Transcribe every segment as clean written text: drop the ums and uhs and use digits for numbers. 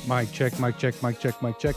Mic check, mic check, mic check, mic check.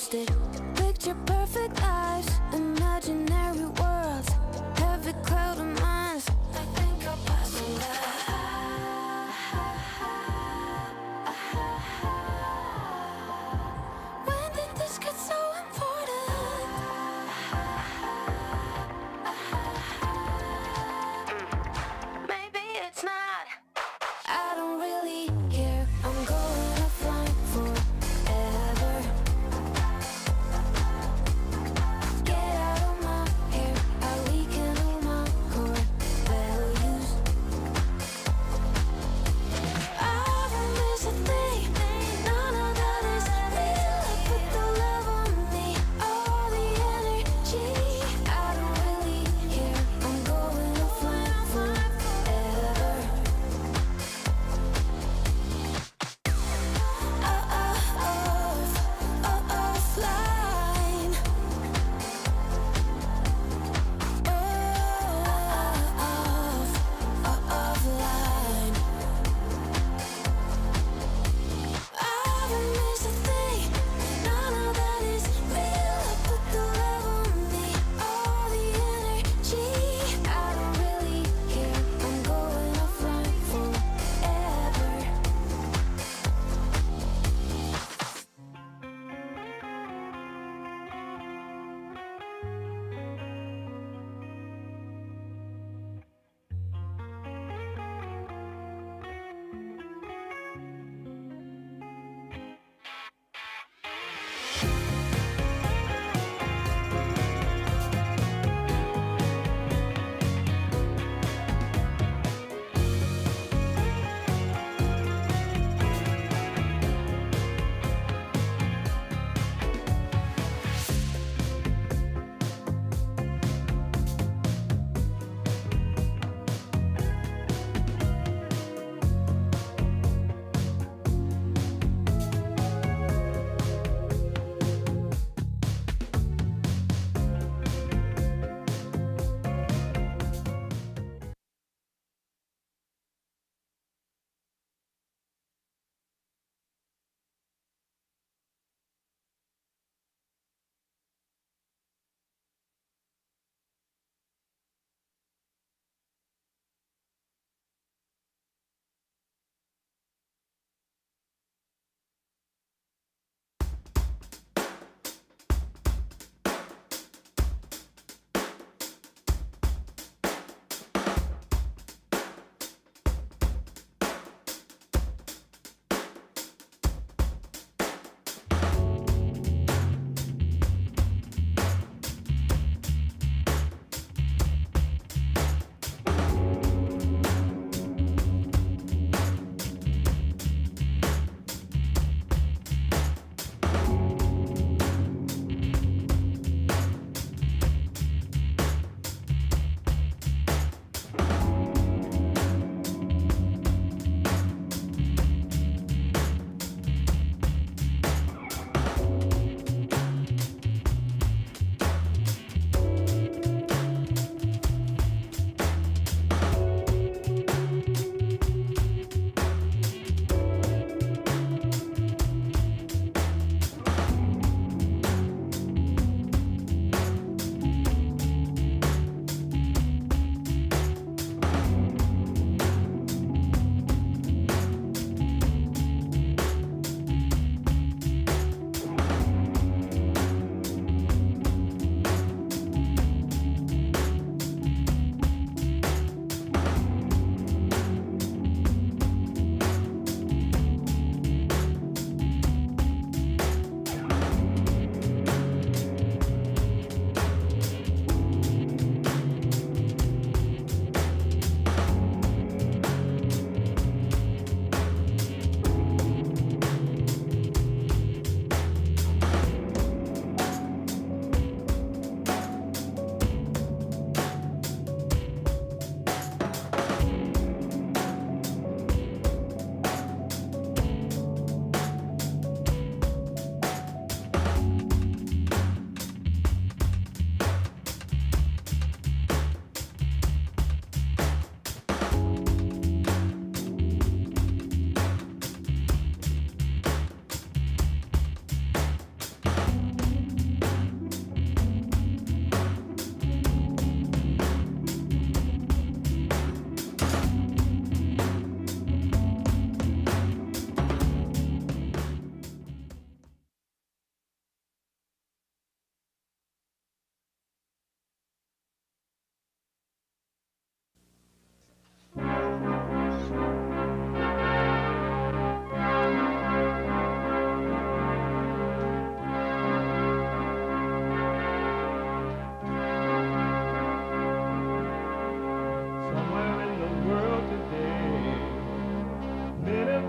posted. Picture perfect lives, imaginary worlds, heavy cloud of minds. I think I'll pass on that. When did this get so important? Maybe it's not. I don't really care. I'm going offline forever.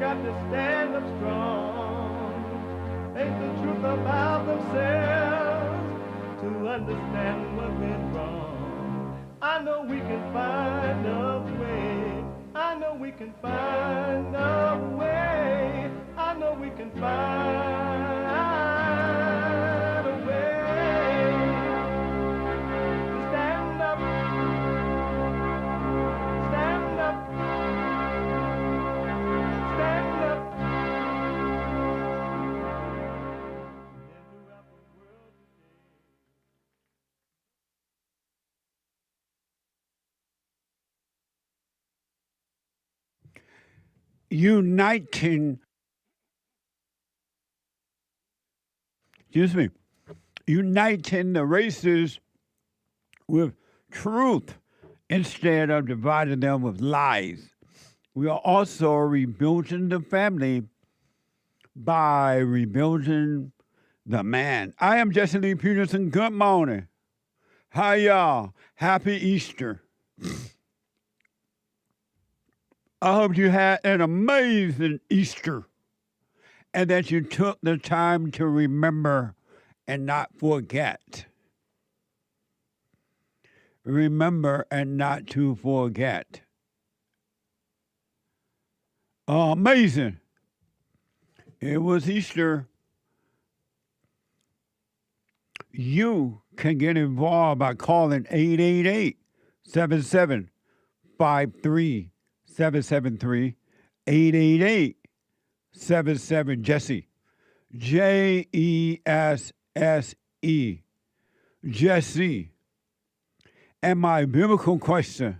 got to stand up strong. Face the truth about themselves to understand what went wrong. I know we can find a way. I know we can find a way. I know we can find a way to stand up, stand up, stand up. Uniting the races with truth instead of dividing them with lies. We are also rebuilding the family by rebuilding the man. I am Jesse Lee Peterson. Good morning. Hi, y'all. Happy Easter. I hope you had an amazing Easter and that you took the time to remember and not forget. Remember and not to forget. Amazing. It was Easter. You can get involved by calling 888-7753. 773 888-77 Jesse. Jesse. Jesse. And my biblical question,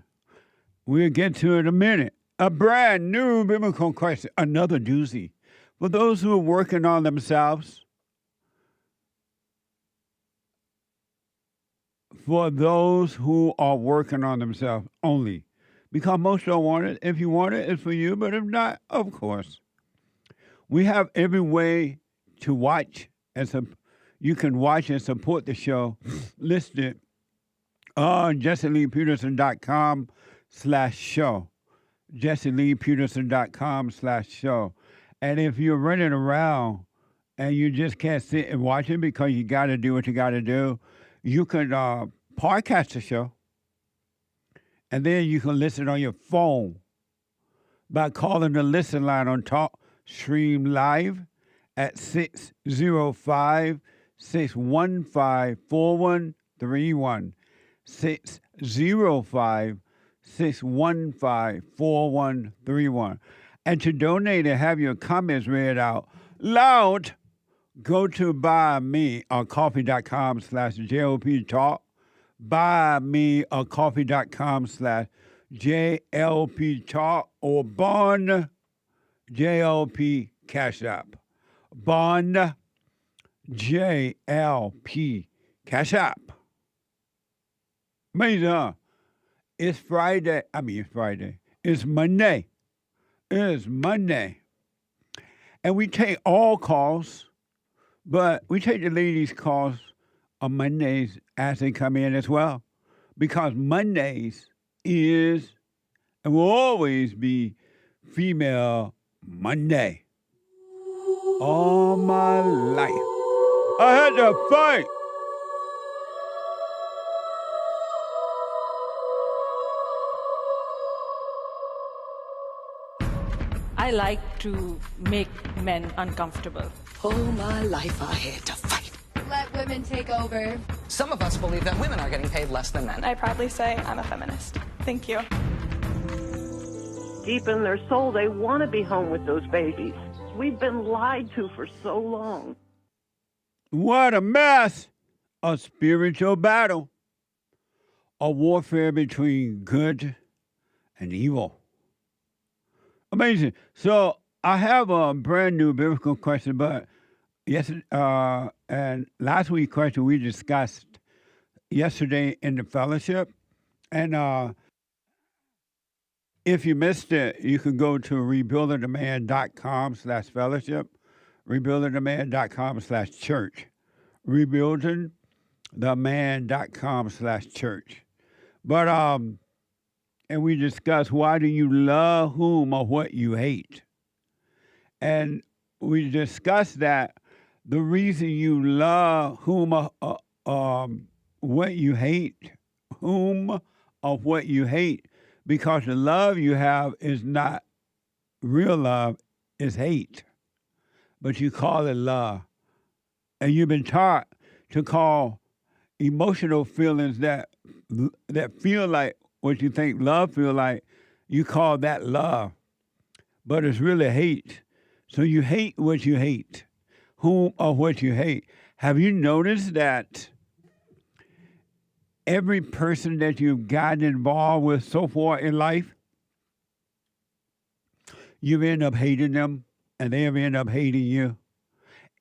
we'll get to it in a minute. A brand new biblical question, another doozy. For those who are working on themselves, only. Because most don't want it. If you want it, it's for you. But if not, of course. We have every way to watch. You can watch and support the show listed on JesseLeePeterson.com/show. JesseLeePeterson.com/show. And if you're running around and you just can't sit and watch it because you got to do what you got to do, you can podcast the show. And then you can listen on your phone by calling the listen line on Talk Stream Live at 605-615-4131. 605-615-4131. And to donate and have your comments read out loud, go to buymeacoffee.com/JLP Talk. buymeacoffee.com/JLP Talk or Bond JLP Cash App. Bond JLP Cash App. Amazing, huh? It's Friday. It's Monday. It's Monday. And we take all calls, but we take the ladies' calls on Mondays as they come in as well. Because Mondays is and will always be Female Monday. All my life, I had to fight. I like to make men uncomfortable. All my life I had to fight. Let women take over. Some of us believe that women are getting paid less than men. I proudly say I'm a feminist. Thank you. Deep in their soul, they want to be home with those babies. We've been lied to for so long. What a mess. A spiritual battle. A warfare between good and evil. Amazing. So I have a brand new biblical question, but yes, and last week's question we discussed yesterday in the fellowship. And if you missed it, you can go to rebuildingtheman.com/fellowship, rebuildingtheman.com/church, rebuildingtheman.com/church. But, and we discussed, why do you love whom or what you hate? And we discussed that the reason you love what you hate, whom of what you hate, because the love you have is not real love, is hate. But you call it love. And you've been taught to call emotional feelings that feel like what you think love feel like, you call that love. But it's really hate. So you hate what you hate, whom or what you hate. Have you noticed that every person that you've gotten involved with so far in life, you end up hating them and they end up hating you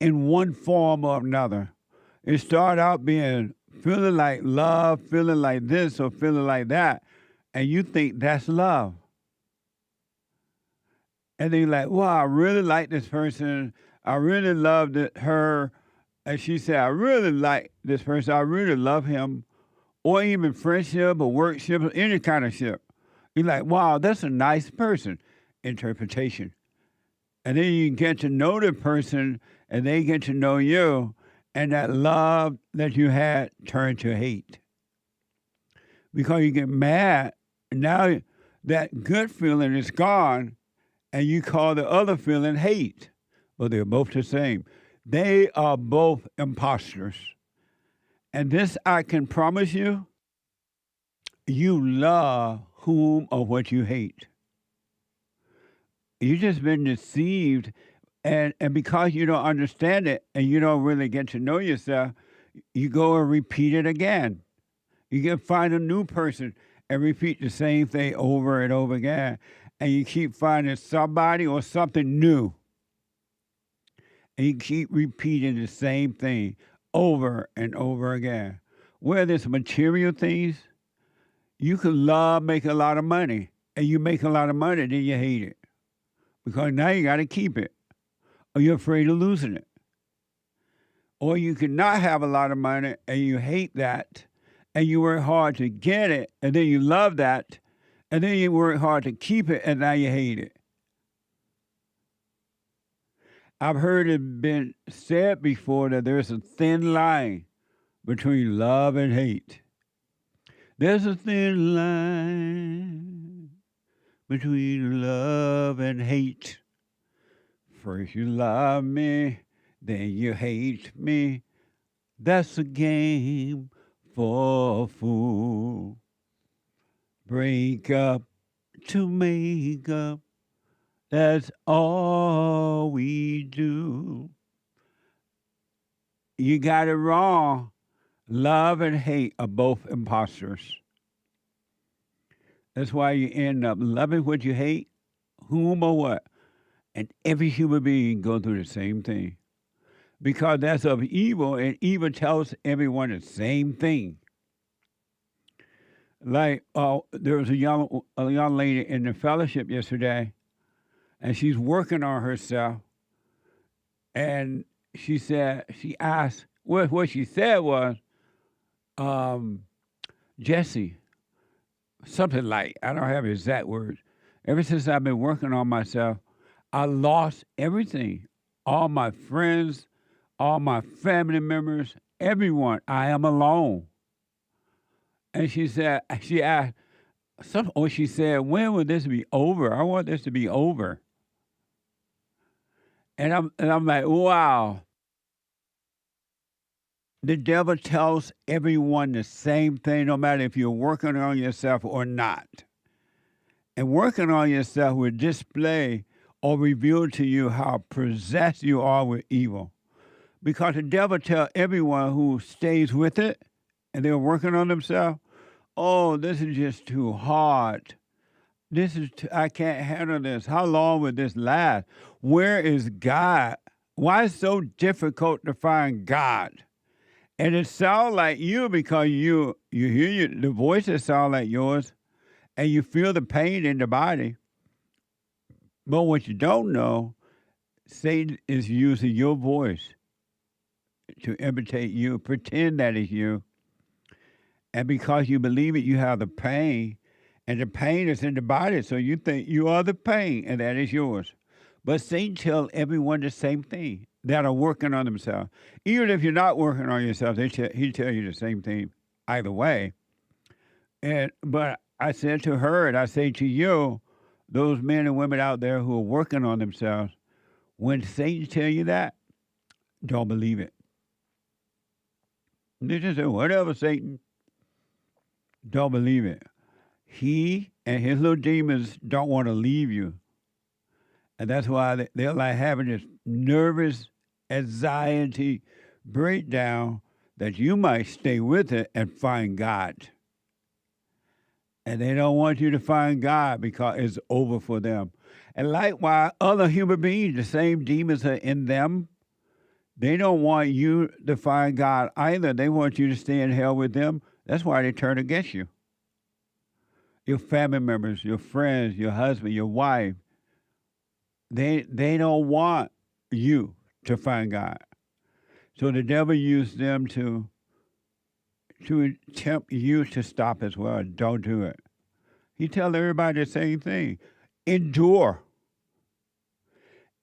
in one form or another? It started out being feeling like love, feeling like this or feeling like that, and you think that's love. And then you're like, well, I really like this person. I really loved her. And she said, I really like this person. I really love him. Or even friendship or workship or any kind of ship. You're like, wow, that's a nice person. Interpretation. And then you get to know the person and they get to know you. And that love that you had turned to hate. Because you get mad. Now that good feeling is gone. And you call the other feeling hate. But they're both the same. They are both imposters. And this I can promise you, you love whom or what you hate. You've just been deceived, and because you don't understand it and you don't really get to know yourself, you go and repeat it again. You can find a new person and repeat the same thing over and over again. And you keep finding somebody or something new. And you keep repeating the same thing over and over again. Whether it's material things, you can love making a lot of money. And you make a lot of money, then you hate it. Because now you got to keep it. Or you're afraid of losing it. Or you can not have a lot of money and you hate that. And you work hard to get it. And then you love that. And then you work hard to keep it, and now you hate it. I've heard it been said before that there's a thin line between love and hate. There's a thin line between love and hate. First you love me, then you hate me. That's a game for a fool. Break up to make up, that's all we do. You got it wrong. Love and hate are both imposters. That's why you end up loving what you hate, whom or what. And every human being goes through the same thing. Because that's of evil, and evil tells everyone the same thing. Like, there was a young lady in the fellowship yesterday, and she's working on herself. And she asked, what she said was, Jesse, something like, I don't have exact words. Ever since I've been working on myself, I lost everything. All my friends, all my family members, everyone. I am alone. And she asked, she said, when will this be over? I want this to be over. And I'm like, wow. The devil tells everyone the same thing, no matter if you're working on yourself or not. And working on yourself will display or reveal to you how possessed you are with evil. Because the devil tells everyone who stays with it and they're working on themselves, oh, this is just too hard. I can't handle this. How long will this last? Where is God? Why is it so difficult to find God? And it sounds like you because you hear the voices sound like yours and you feel the pain in the body. But what you don't know, Satan is using your voice to imitate you, pretend that it's you. And because you believe it, you have the pain, and the pain is in the body, so you think you are the pain, and that is yours. But Satan tells everyone the same thing that are working on themselves. Even if you're not working on yourself, he tell you the same thing either way. But I said to her, and I say to you, those men and women out there who are working on themselves, when Satan tell you that, don't believe it. They just say, whatever, Satan. Don't believe it. He and his little demons don't want to leave you. And that's why they're like having this nervous anxiety breakdown that you might stay with it and find God. And they don't want you to find God because it's over for them. And likewise, other human beings, the same demons are in them. They don't want you to find God either. They want you to stay in hell with them. That's why they turn against you. Your family members, your friends, your husband, your wife, they don't want you to find God. So the devil used them to tempt you to stop as well. Don't do it. He tells everybody the same thing. Endure.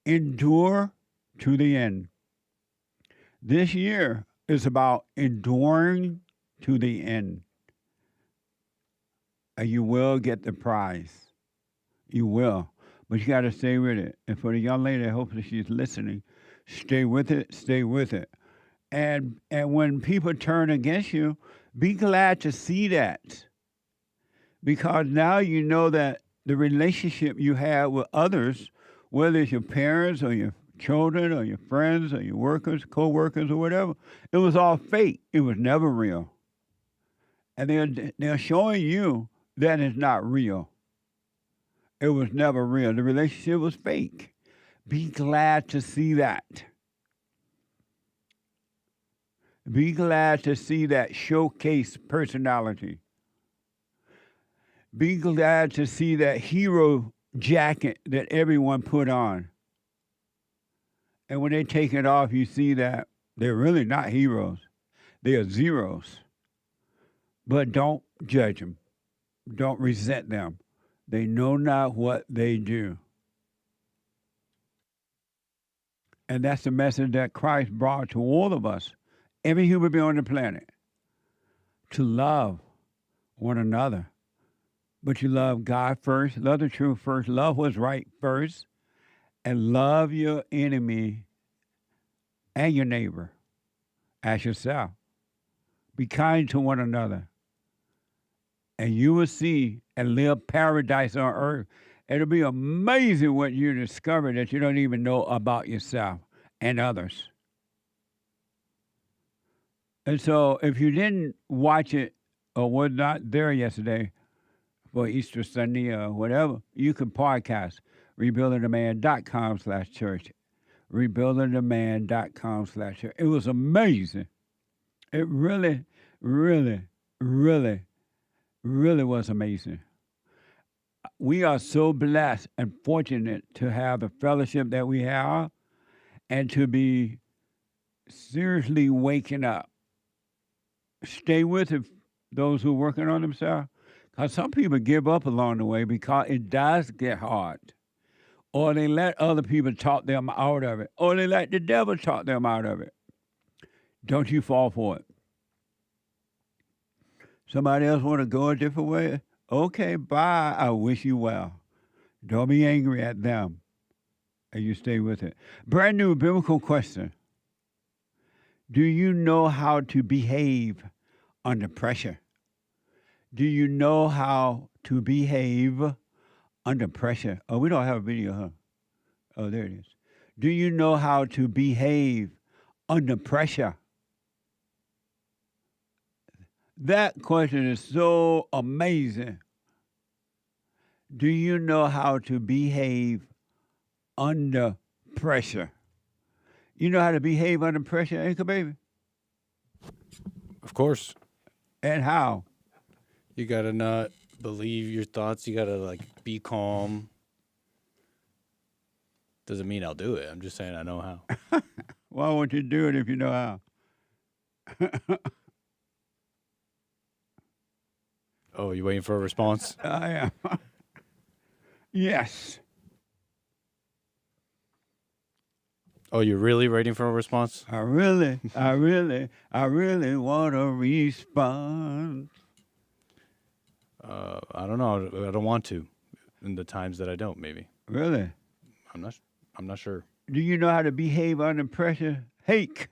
Endure to the end. This year is about enduring to the end. And you will get the prize. You will. But you got to stay with it. And for the young lady, hopefully she's listening, stay with it, stay with it. And when people turn against you, be glad to see that. Because now you know that the relationship you have with others, whether it's your parents or your children or your friends or your workers, co-workers or whatever, it was all fake. It was never real. And they're showing you that it's not real. It was never real. The relationship was fake. Be glad to see that. Be glad to see that showcase personality. Be glad to see that hero jacket that everyone put on. And when they take it off, you see that they're really not heroes. They are zeros. But don't judge them. Don't resent them. They know not what they do. And that's the message that Christ brought to all of us, every human being on the planet, to love one another. But you love God first, love the truth first, love what's right first, and love your enemy and your neighbor as yourself. Be kind to one another. And you will see and live paradise on earth. It'll be amazing what you discover that you don't even know about yourself and others. And so if you didn't watch it or was not there yesterday for Easter Sunday or whatever, you can podcast rebuildingtheman.com/church. rebuildingtheman.com/church. It was amazing. It really, really, really, really was amazing. We are so blessed and fortunate to have the fellowship that we have and to be seriously waking up. Stay with it, those who are working on themselves. Because some people give up along the way because it does get hard. Or they let other people talk them out of it. Or they let the devil talk them out of it. Don't you fall for it. Somebody else want to go a different way? Okay, bye. I wish you well. Don't be angry at them. And you stay with it. Brand new biblical question. Do you know how to behave under pressure? Do you know how to behave under pressure? Oh, we don't have a video, huh? Oh, there it is. Do you know how to behave under pressure? That question is so amazing. Do you know how to behave under pressure? You know how to behave under pressure, Anchor Baby? Of course. And how? You gotta not believe your thoughts. You gotta be calm. Doesn't mean I'll do it. I'm just saying I know how. Why won't you do it if you know how? Oh, you waiting for a response? I am. Yes. Oh, you're really waiting for a response? I really want a response. I don't know. I don't want to. In the times that I don't, maybe. Really? I'm not sure. Do you know how to behave under pressure? Hake.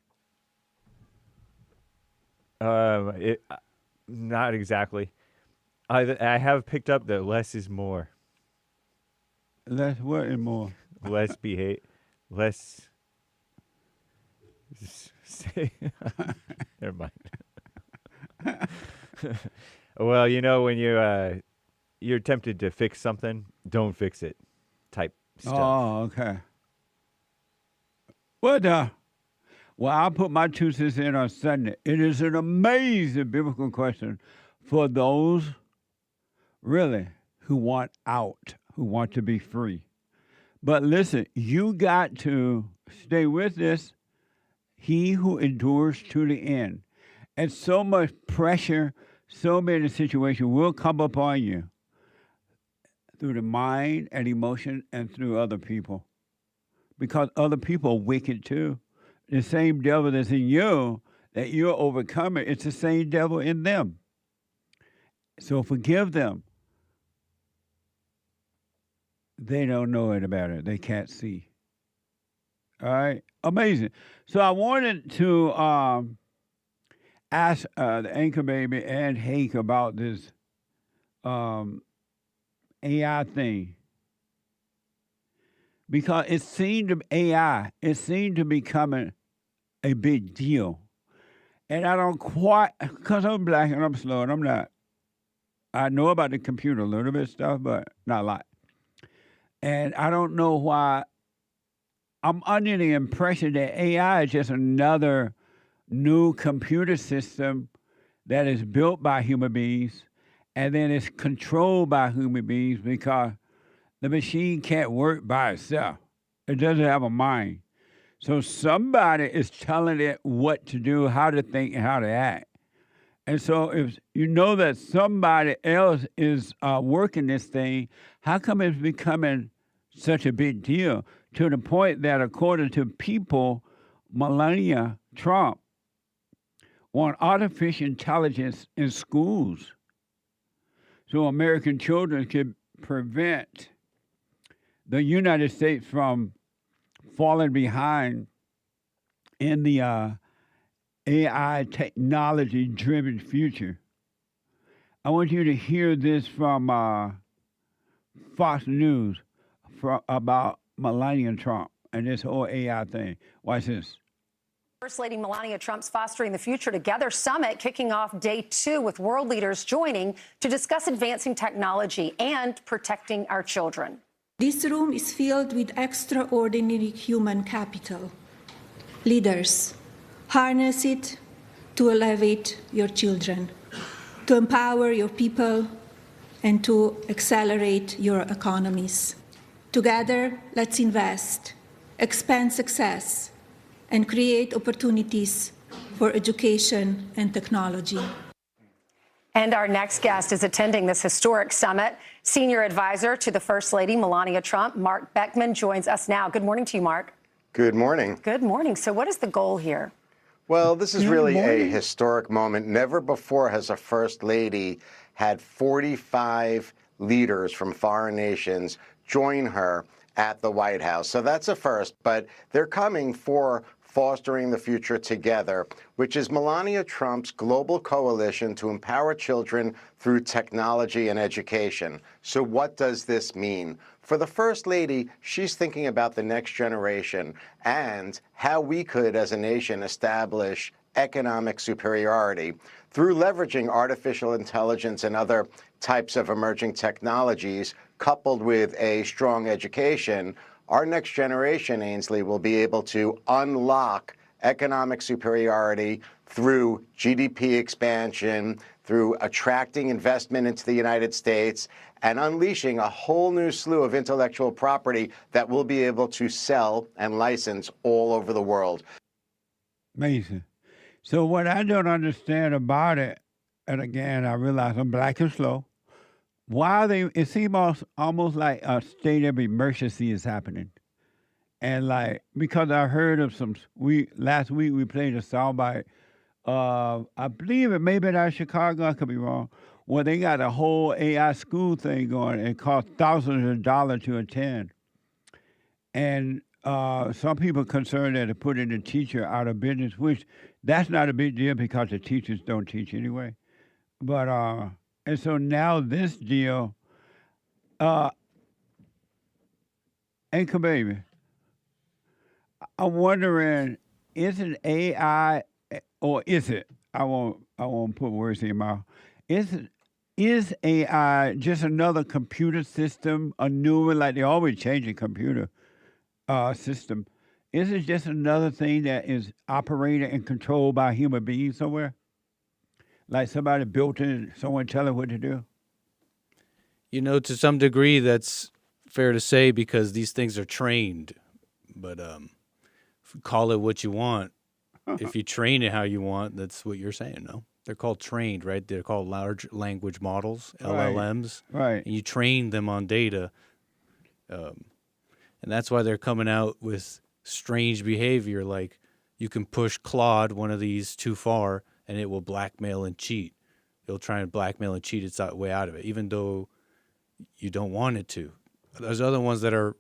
Not exactly. I have picked up that less is more. Less what and more? Less behave. Less. Say. Never mind. Well, you know when you're tempted to fix something, don't fix it. Type stuff. Oh, okay. Well, I'll put my 2 cents in on Sunday. It is an amazing biblical question for those really who want out, who want to be free. But listen, you got to stay with this. He who endures to the end. And so much pressure, so many situations will come upon you through the mind and emotion and through other people. Because other people are wicked too. The same devil that's in you, that you're overcoming, it's the same devil in them. So forgive them. They don't know it about it. They can't see. All right? Amazing. So I wanted to ask the Anchor Baby and Hake about this AI thing. Because it seemed to be becoming a big deal. And I don't quite, because I'm black and I'm slow and I'm not. I know about the computer, a little bit of stuff, but not a lot. And I don't know why. I'm under the impression that AI is just another new computer system that is built by human beings and then it's controlled by human beings because the machine can't work by itself. It doesn't have a mind. So somebody is telling it what to do, how to think, and how to act. And so if you know that somebody else is working this thing, how come it's becoming such a big deal to the point that, according to people, Melania Trump want artificial intelligence in schools so American children can prevent the United States from falling behind in the AI technology-driven future. I want you to hear this from Fox News about Melania Trump and this whole AI thing. Watch this. First Lady Melania Trump's Fostering the Future Together summit kicking off day 2 with world leaders joining to discuss advancing technology and protecting our children. This room is filled with extraordinary human capital. Leaders, harness it to elevate your children, to empower your people, and to accelerate your economies. Together, let's invest, expand success, and create opportunities for education and technology. And our next guest is attending this historic summit. Senior advisor to the First Lady, Melania Trump, Mark Beckman, joins us now. Good morning to you, Mark. Good morning. Good morning. So what is the goal here? Well, this is really a historic moment. Never before has a First Lady had 45 leaders from foreign nations join her at the White House. So that's a first, but they're coming for Fostering the Future Together, which is Melania Trump's global coalition to empower children through technology and education. So what does this mean? For the First Lady, she's thinking about the next generation and how we could, as a nation, establish economic superiority through leveraging artificial intelligence and other types of emerging technologies, coupled with a strong education. Our next generation, Ainsley, will be able to unlock economic superiority through GDP expansion, through attracting investment into the United States, and unleashing a whole new slew of intellectual property that we'll be able to sell and license all over the world. Amazing. So what I don't understand about it, and again, I realize I'm black and slow, why it seems almost like a state of emergency is happening. And like, because I heard of last week we played a soundbite. I believe it may be out of Chicago. I could be wrong. Well, they got a whole AI school thing going. It costs thousands of dollars to attend. And some people are concerned that it put the teacher out of business, which that's not a big deal because the teachers don't teach anyway. But and so now this deal, Anchor Baby, I'm wondering, is it AI or is it? I won't put words in your mouth. Is AI just another computer system, a new one? Like they always change the computer system. Is it just another thing that is operated and controlled by human beings somewhere? Like somebody built it and someone tell it what to do? You know, to some degree, that's fair to say because these things are trained. But call it what you want. If you train it how you want, that's what you're saying, no? They're called trained, right? They're called large language models, LLMs. Right. And you train them on data. And that's why they're coming out with strange behavior. Like you can push Claude, one of these, too far, and it will blackmail and cheat. It'll try and blackmail and cheat its way out of it, even though you don't want it to. There's other ones that are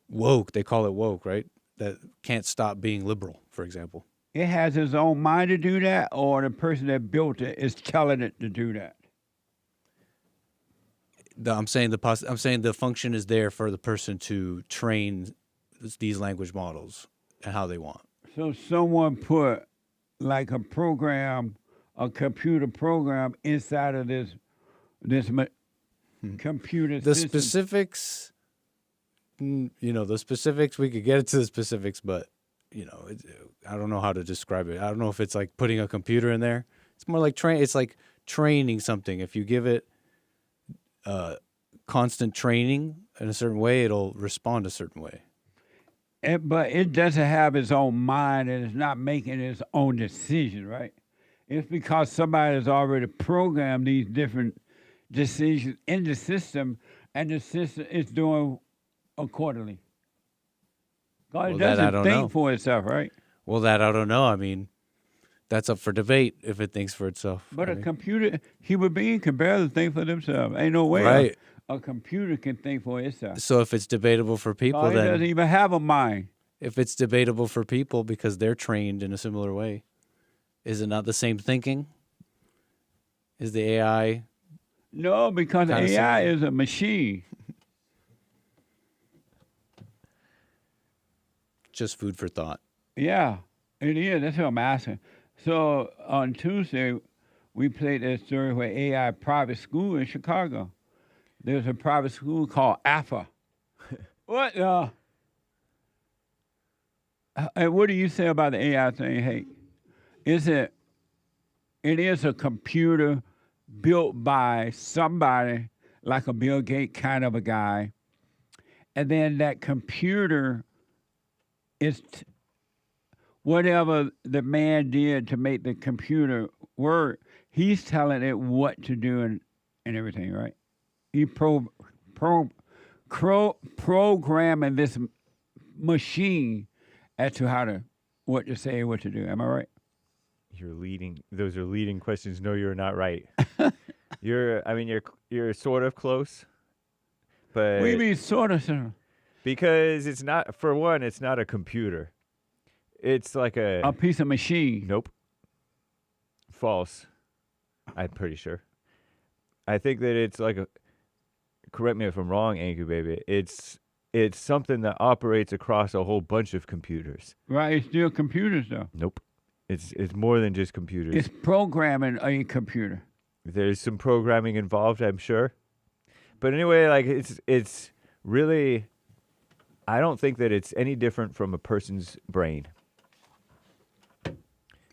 woke. They call it woke, right? That can't stop being liberal, for example. It has its own mind to do that, or the person that built it is telling it to do that? I'm saying the function is there for the person to train these language models and how they want. So someone put like a program, a computer program inside of this computer The system. specifics, the specifics, we could get into the specifics, but, I don't know how to describe it. I don't know if it's like putting a computer in there. It's more like it's like training something. If you give it constant training in a certain way, it'll respond a certain way. But it doesn't have its own mind and it's not making its own decision, right? It's because somebody has already programmed these different decisions in the system, and the system is doing accordingly. God, it doesn't think for itself, right? Well, that I don't know. I mean, that's up for debate if it thinks for itself. But a computer, human being can barely think for themselves. Ain't no way right. a computer can think for itself. So if it's debatable for people, then it doesn't even have a mind. If it's debatable for people because they're trained in a similar way, is it not the same thinking? Is the AI? No, because AI is a machine. Just food for thought. Yeah, it is. That's what I'm asking. So on Tuesday, we played that story where AI private school in Chicago. There's a private school called AFA. What? And what do you say about the AI thing? Hey, it is a computer built by somebody like a Bill Gates kind of a guy, and then that computer is whatever the man did to make the computer work, he's telling it what to do and everything, right? He programming this machine as to what to say, what to do. Am I right? Those are leading questions. No, you're not right. You're sort of close, but what do you mean sort of? Because it's not, for one, it's not a computer. It's like a piece of machine. Nope. False. I'm pretty sure. I think that it's like correct me if I'm wrong, Anchor Baby. It's something that operates across a whole bunch of computers. Right, it's still computers though. Nope. It's more than just computers. It's programming a computer. There's some programming involved, I'm sure. But anyway, like it's really, I don't think that it's any different from a person's brain.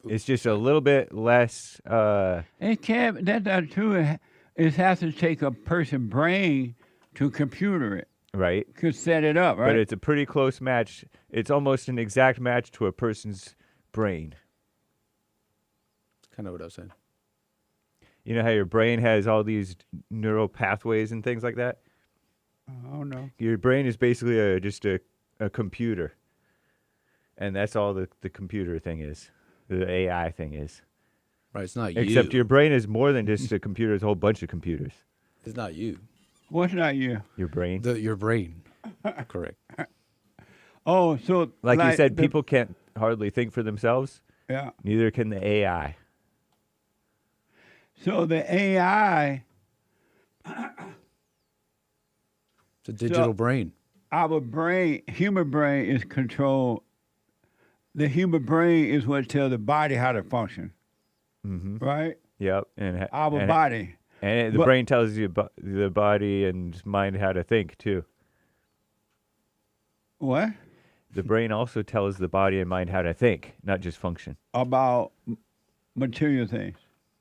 It's just a little bit less. It can't. That's not true. It has to take a person's brain to computer it. Right. To set it up, right? But it's a pretty close match. It's almost an exact match to a person's brain. Kind of what I was saying. You know how your brain has all these neural pathways and things like that? Oh, no. Your brain is basically just a a computer, and that's all the computer thing is, the AI thing is. Right, it's not you. Except your brain is more than just a computer. It's a whole bunch of computers. It's not you. What's not you? Your brain. Your brain. Correct. Oh, so like you said, people can't hardly think for themselves. Yeah. Neither can the AI. So the AI. It's a digital brain. Our brain, human brain, is controlled. The human brain is what tells the body how to function. Mm-hmm. Right? Yep. And our body. And the brain tells you the body and mind how to think too. What? The brain also tells the body and mind how to think, not just function. About material things.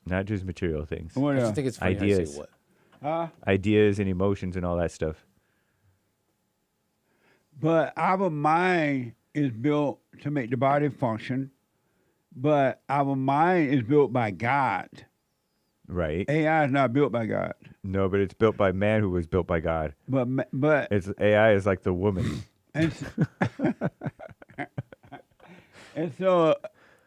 Not just material things. What I else? just think it's funny how you Ideas. say what. Ideas and emotions and all that stuff. But our mind is built to make the body function, but our mind is built by God. Right. AI is not built by God. No, but it's built by man who was built by God. But it's AI is like the woman. And and so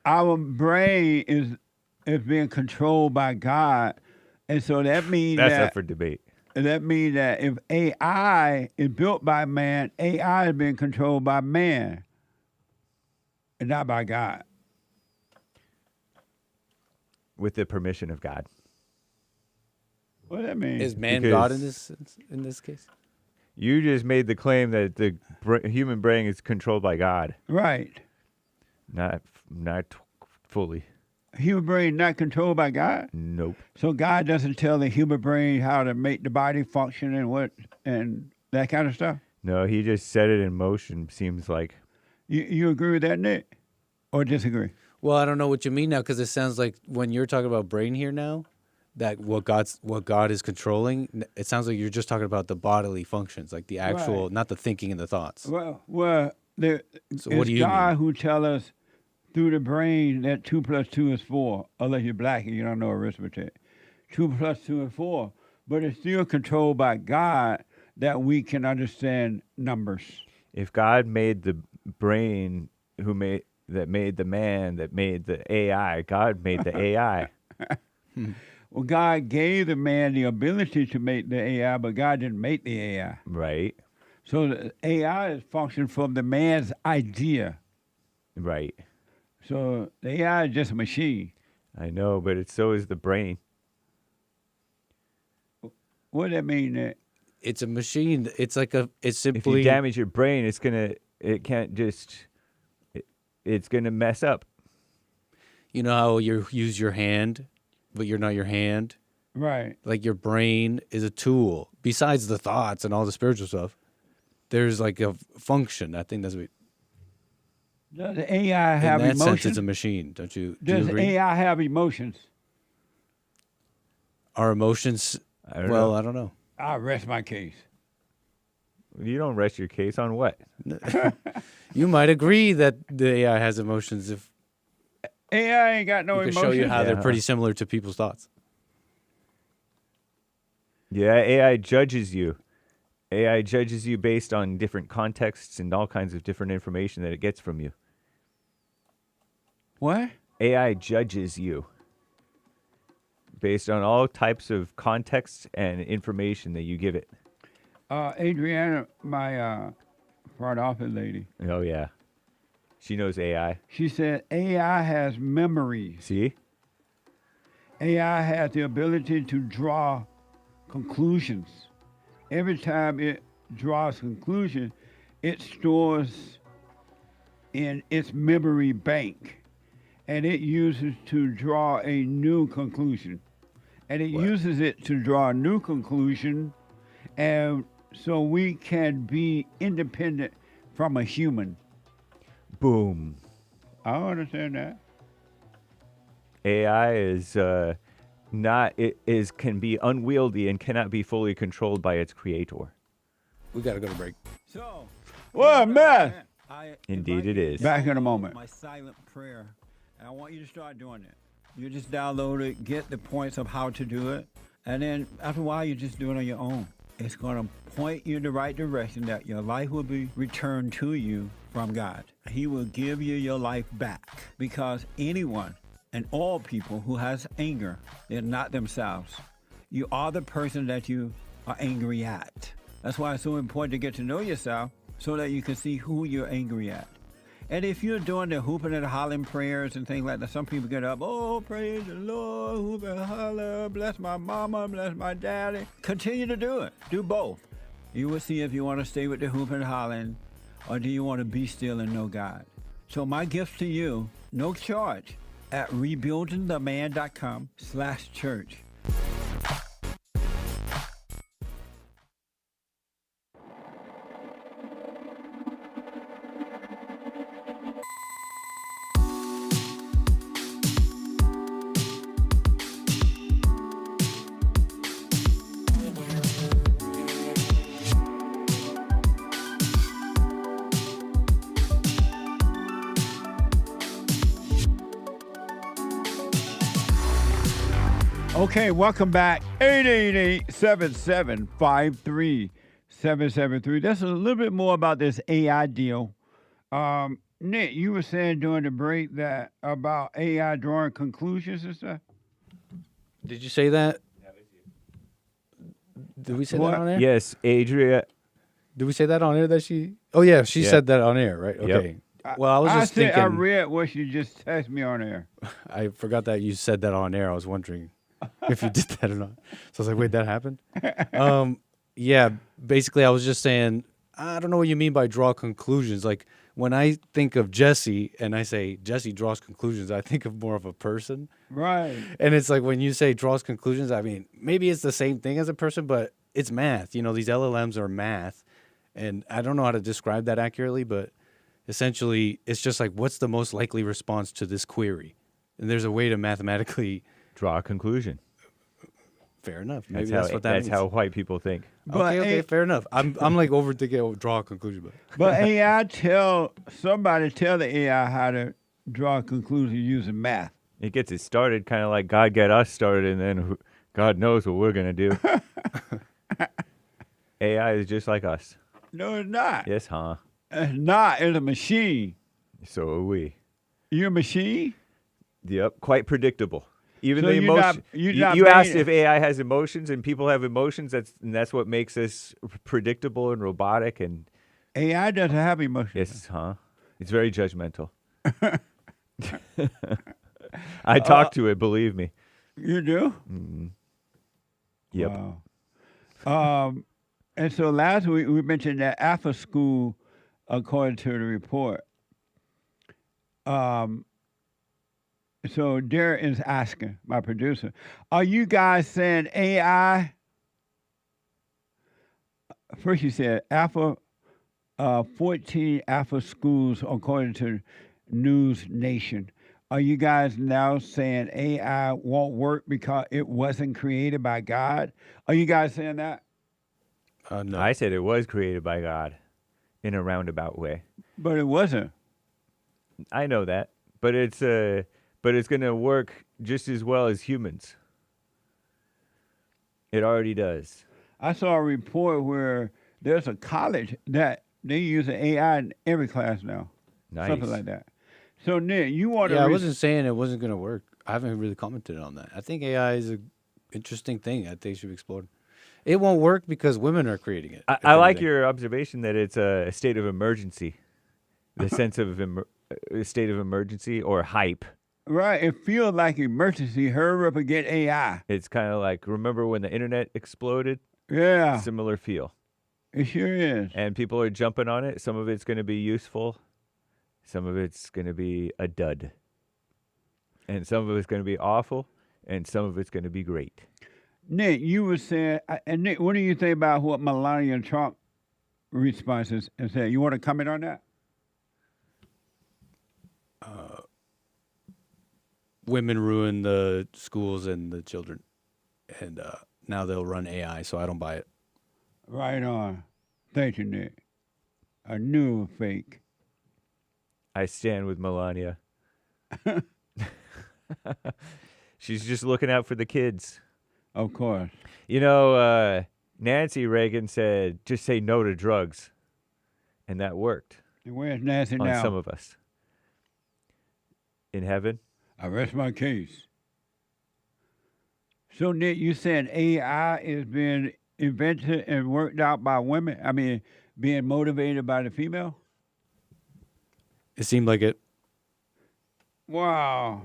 our brain is being controlled by God, and so that means That's up for debate. That means that if AI is built by man, AI is being controlled by man, and not by God. With the permission of God. What does that mean? Is man Because God in this case? You just made the claim that the human brain is controlled by God. Right. Not fully. Human brain not controlled by God? Nope. So God doesn't tell the human brain how to make the body function and that kind of stuff? No, he just set it in motion, seems like. You agree with that, Nick? Or disagree? Well, I don't know what you mean now, because it sounds like when you're talking about brain here now, that what God is controlling, it sounds like you're just talking about the bodily functions, like the actual, not the thinking and the thoughts. Well, so it's what do you God mean? who tell us through the brain that 2 + 2 is 4, unless you're black and you don't know arithmetic. 2 + 2 is 4, but it's still controlled by God that we can understand numbers. If God made the brain made the man, that made the AI, God made the AI. Well, God gave the man the ability to make the AI, but God didn't make the AI. Right. So the AI is function from the man's idea. Right. So the AI is just a machine. I know, but so is the brain. What does that mean? That it's a machine. It's like it's simply. If you damage your brain, it's gonna mess up. You know how you use your hand, but you're not your hand? Right. Like your brain is a tool. Besides the thoughts and all the spiritual stuff, there's like a function. I think that's what. Does the AI have emotions? In that emotions? sense, it's a machine. Don't you? Does agree? AI have emotions? Our emotions? I don't know. I'll rest my case. You don't rest your case on what? You might agree that the AI has emotions if AI ain't got no we can emotions. show you how they're pretty similar to people's thoughts. Yeah, AI judges you. AI judges you based on different contexts and all kinds of different information that it gets from you. What? AI judges you based on all types of contexts and information that you give it. Adriana, my front office lady. Oh, yeah. She knows AI. She said AI has memories. See? AI has the ability to draw conclusions. Every time it draws conclusion, it stores in its memory bank, and it uses to draw a new conclusion. And it uses it to draw a new conclusion, and so we can be independent from a human. Boom. I don't understand that. AI is can be unwieldy and cannot be fully controlled by its creator. We got to go to break. So, what a mess. Indeed it is. Back in a moment. My silent prayer. And I want you to start doing it. You just download it, get the points of how to do it, and then after a while you just do it on your own. It's going to point you in the right direction that your life will be returned to you from God. He will give you your life back because anyone and all people who has anger, they're not themselves. You are the person that you are angry at. That's why it's so important to get to know yourself so that you can see who you're angry at. And if you're doing the hooping and hollering prayers and things like that, some people get up, oh, praise the Lord, hoop and holler, bless my mama, bless my daddy. Continue to do it. Do both. You will see if you want to stay with the hooping and hollering or do you want to be still and know God. So my gift to you, no charge, at rebuildingtheman.com/church. Okay, welcome back. 888-7753-773. That's a little bit more about this AI deal. Nick, you were saying during the break that about AI drawing conclusions and stuff. Did you say that? Did we say that on air? Yes, Adria. Did we say that on air that she? Oh yeah, she said that on air, right? Yep. Okay. Well, I was just thinking. I read what you just texted me on air. I forgot that you said that on air. I was wondering if you did that or not. So I was like, wait, that happened? Yeah, basically I was just saying, I don't know what you mean by draw conclusions. Like when I think of Jesse and I say Jesse draws conclusions, I think of more of a person. Right. And it's like when you say draws conclusions, I mean, maybe it's the same thing as a person, but it's math. You know, these LLMs are math. And I don't know how to describe that accurately, but essentially it's just like, what's the most likely response to this query? And there's a way to mathematically draw a conclusion. Fair enough. Maybe that's what that means. That's how white people think. But okay, fair enough. I'm like overthinking, draw a conclusion. But AI tell the AI how to draw a conclusion using math. It gets it started kind of like God got us started, and then God knows what we're going to do. AI is just like us. No, it's not. Yes, huh? It's not. It's a machine. So are we. You're a machine? Yep, quite predictable. Even So the emotion. You asked if AI has emotions and people have emotions. That's what makes us predictable and robotic. And AI doesn't have emotions. Yes, huh? It's very judgmental. I talk to it. Believe me. You do? Mm-hmm. Yep. Wow. And so last week we mentioned that Alpha School, according to the report. So Derek is asking, my producer, are you guys saying AI? First you said Alpha, 14 Alpha schools, according to News Nation. Are you guys now saying AI won't work because it wasn't created by God? Are you guys saying that? No. I said it was created by God in a roundabout way. But it wasn't. I know that. But it's going to work just as well as humans. It already does. I saw a report where there's a college that they use AI in every class now. Nice. Something like that. So, Nick, you want to... Yeah, I wasn't saying it wasn't going to work. I haven't really commented on that. I think AI is an interesting thing. I think it should be explored. It won't work because women are creating it. I like your observation that it's a state of emergency. The sense of a state of emergency or hype. Right. It feels like emergency. Hurry up and get AI. It's kind of like, remember when the internet exploded? Yeah. Similar feel. It sure is. And people are jumping on it. Some of it's going to be useful. Some of it's going to be a dud. And some of it's going to be awful. And some of it's going to be great. Nick, you were saying, and Nick, what do you think about what Melania Trump responses and said? You want to comment on that? Women ruin the schools and the children. And now they'll run AI, so I don't buy it. Right on. Thank you, Nick. I knew fake. I stand with Melania. She's just looking out for the kids. Of course. You know, Nancy Reagan said, just say no to drugs. And that worked. And where's Nancy on now? some of us. In heaven. I rest my case. So, Nick, you said AI is being invented and worked out by women? I mean, being motivated by the female? It seemed like it. Wow.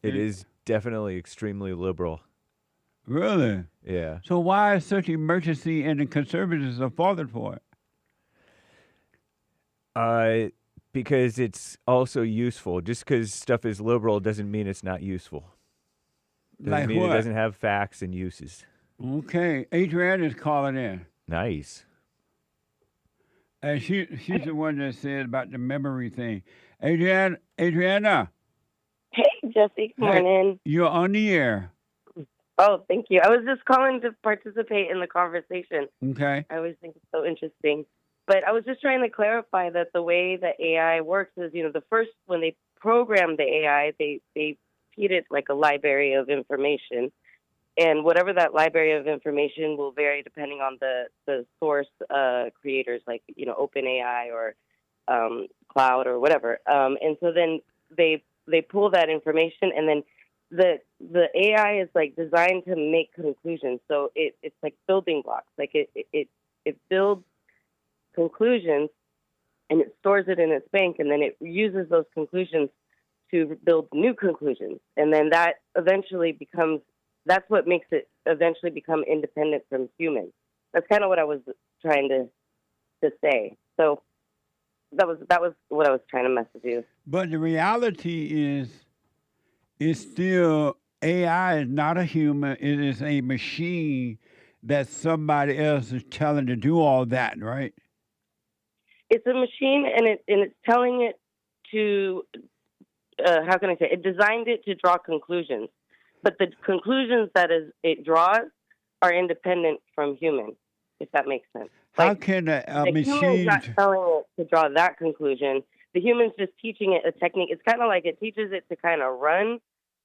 It is definitely extremely liberal. Really? Yeah. So why is such emergency and the conservatives are falling for it? Because it's also useful. Just because stuff is liberal doesn't mean it's not useful. Doesn't Like mean what? it doesn't have facts and uses. Okay. Adriana is calling in. Nice. And she's the one that said about the memory thing. Adriana. Hey, Jesse. Good morning. You're on the air. Oh, thank you. I was just calling to participate in the conversation. Okay. I always think it's so interesting. But I was just trying to clarify that the way that AI works is, the first, when they program the AI, they feed it like a library of information. And whatever that library of information will vary depending on the source creators, like, OpenAI or Cloud or whatever. And so then they pull that information, and then the AI is like designed to make conclusions. So it's like building blocks. Like it builds conclusions, and it stores it in its bank, and then it uses those conclusions to build new conclusions. And then that eventually becomes, that's what makes it eventually become independent from humans. That's kind of what I was trying to say. So that was what I was trying to message you. But the reality is, it's still, AI is not a human. It is a machine that somebody else is telling to do all that, right? It's a machine, and it's telling it to, how can I say, it designed it to draw conclusions. But the conclusions that it draws are independent from human, if that makes sense. How can a the machine... human's not telling it to draw that conclusion. The human's just teaching it a technique. It's kind of like it teaches it to kind of run,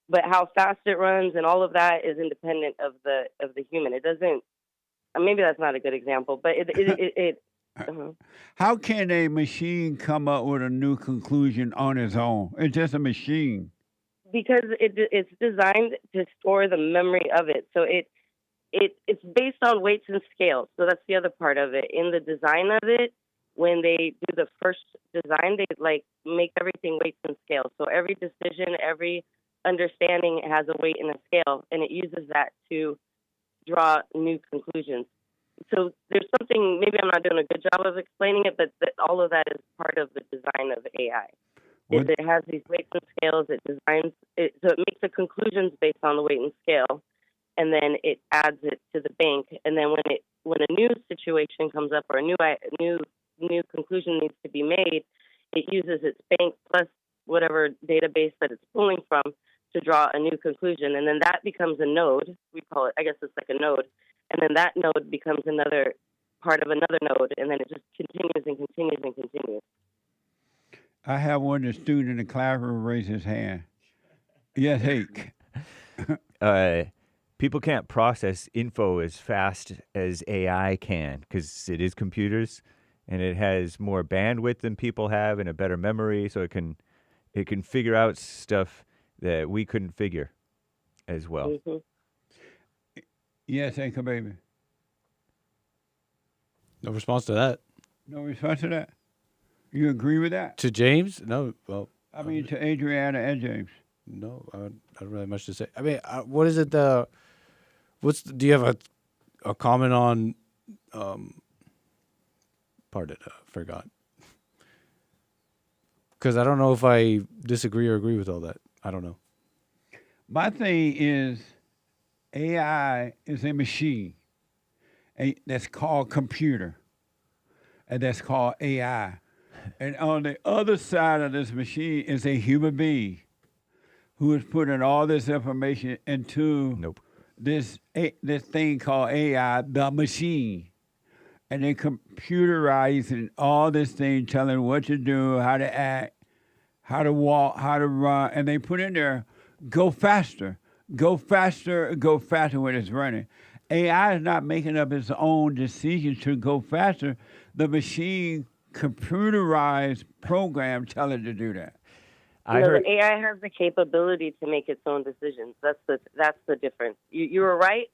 but how fast it runs and all of that is independent of the human. It doesn't. Maybe that's not a good example, but it How can a machine come up with a new conclusion on its own? It's just a machine. Because it's designed to store the memory of it. So it's based on weights and scales. So that's the other part of it. In the design of it, when they do the first design, they like make everything weights and scales. So every decision, every understanding has a weight and a scale, and it uses that to draw new conclusions. So there's something, maybe I'm not doing a good job of explaining it, but all of that is part of the design of AI. It has these weights and scales. It designs it, so it makes the conclusions based on the weight and scale, and then it adds it to the bank. And then when a new situation comes up or a new conclusion needs to be made, it uses its bank plus whatever database that it's pulling from to draw a new conclusion. And then that becomes a node. We call it, I guess it's like a node. And then that node becomes another part of another node, and then it just continues and continues and continues. I have one of the students in the classroom raise his hand. Yes, Hake. People can't process info as fast as AI can because it is computers, and it has more bandwidth than people have and a better memory, so it can figure out stuff that we couldn't figure as well. Mm-hmm. Yes, Anchor Baby. No response to that. No response to that? You agree with that? To James? No. Well, I mean, to Adriana and James. No, I don't really have much to say. I mean, what is it? Do you have a comment on? Pardon, forgot. Because I don't know if I disagree or agree with all that. I don't know. My thing is, AI is a machine that's called computer, and that's called AI. And on the other side of this machine is a human being who is putting all this information into this thing called AI, the machine. And they computerizing all this thing, telling what to do, how to act, how to walk, how to run. And they put in there, go faster when it's running. AI is not making up its own decisions to go faster. The machine computerized program tell it to do that. The AI has the capability to make its own decisions. That's the difference. You were right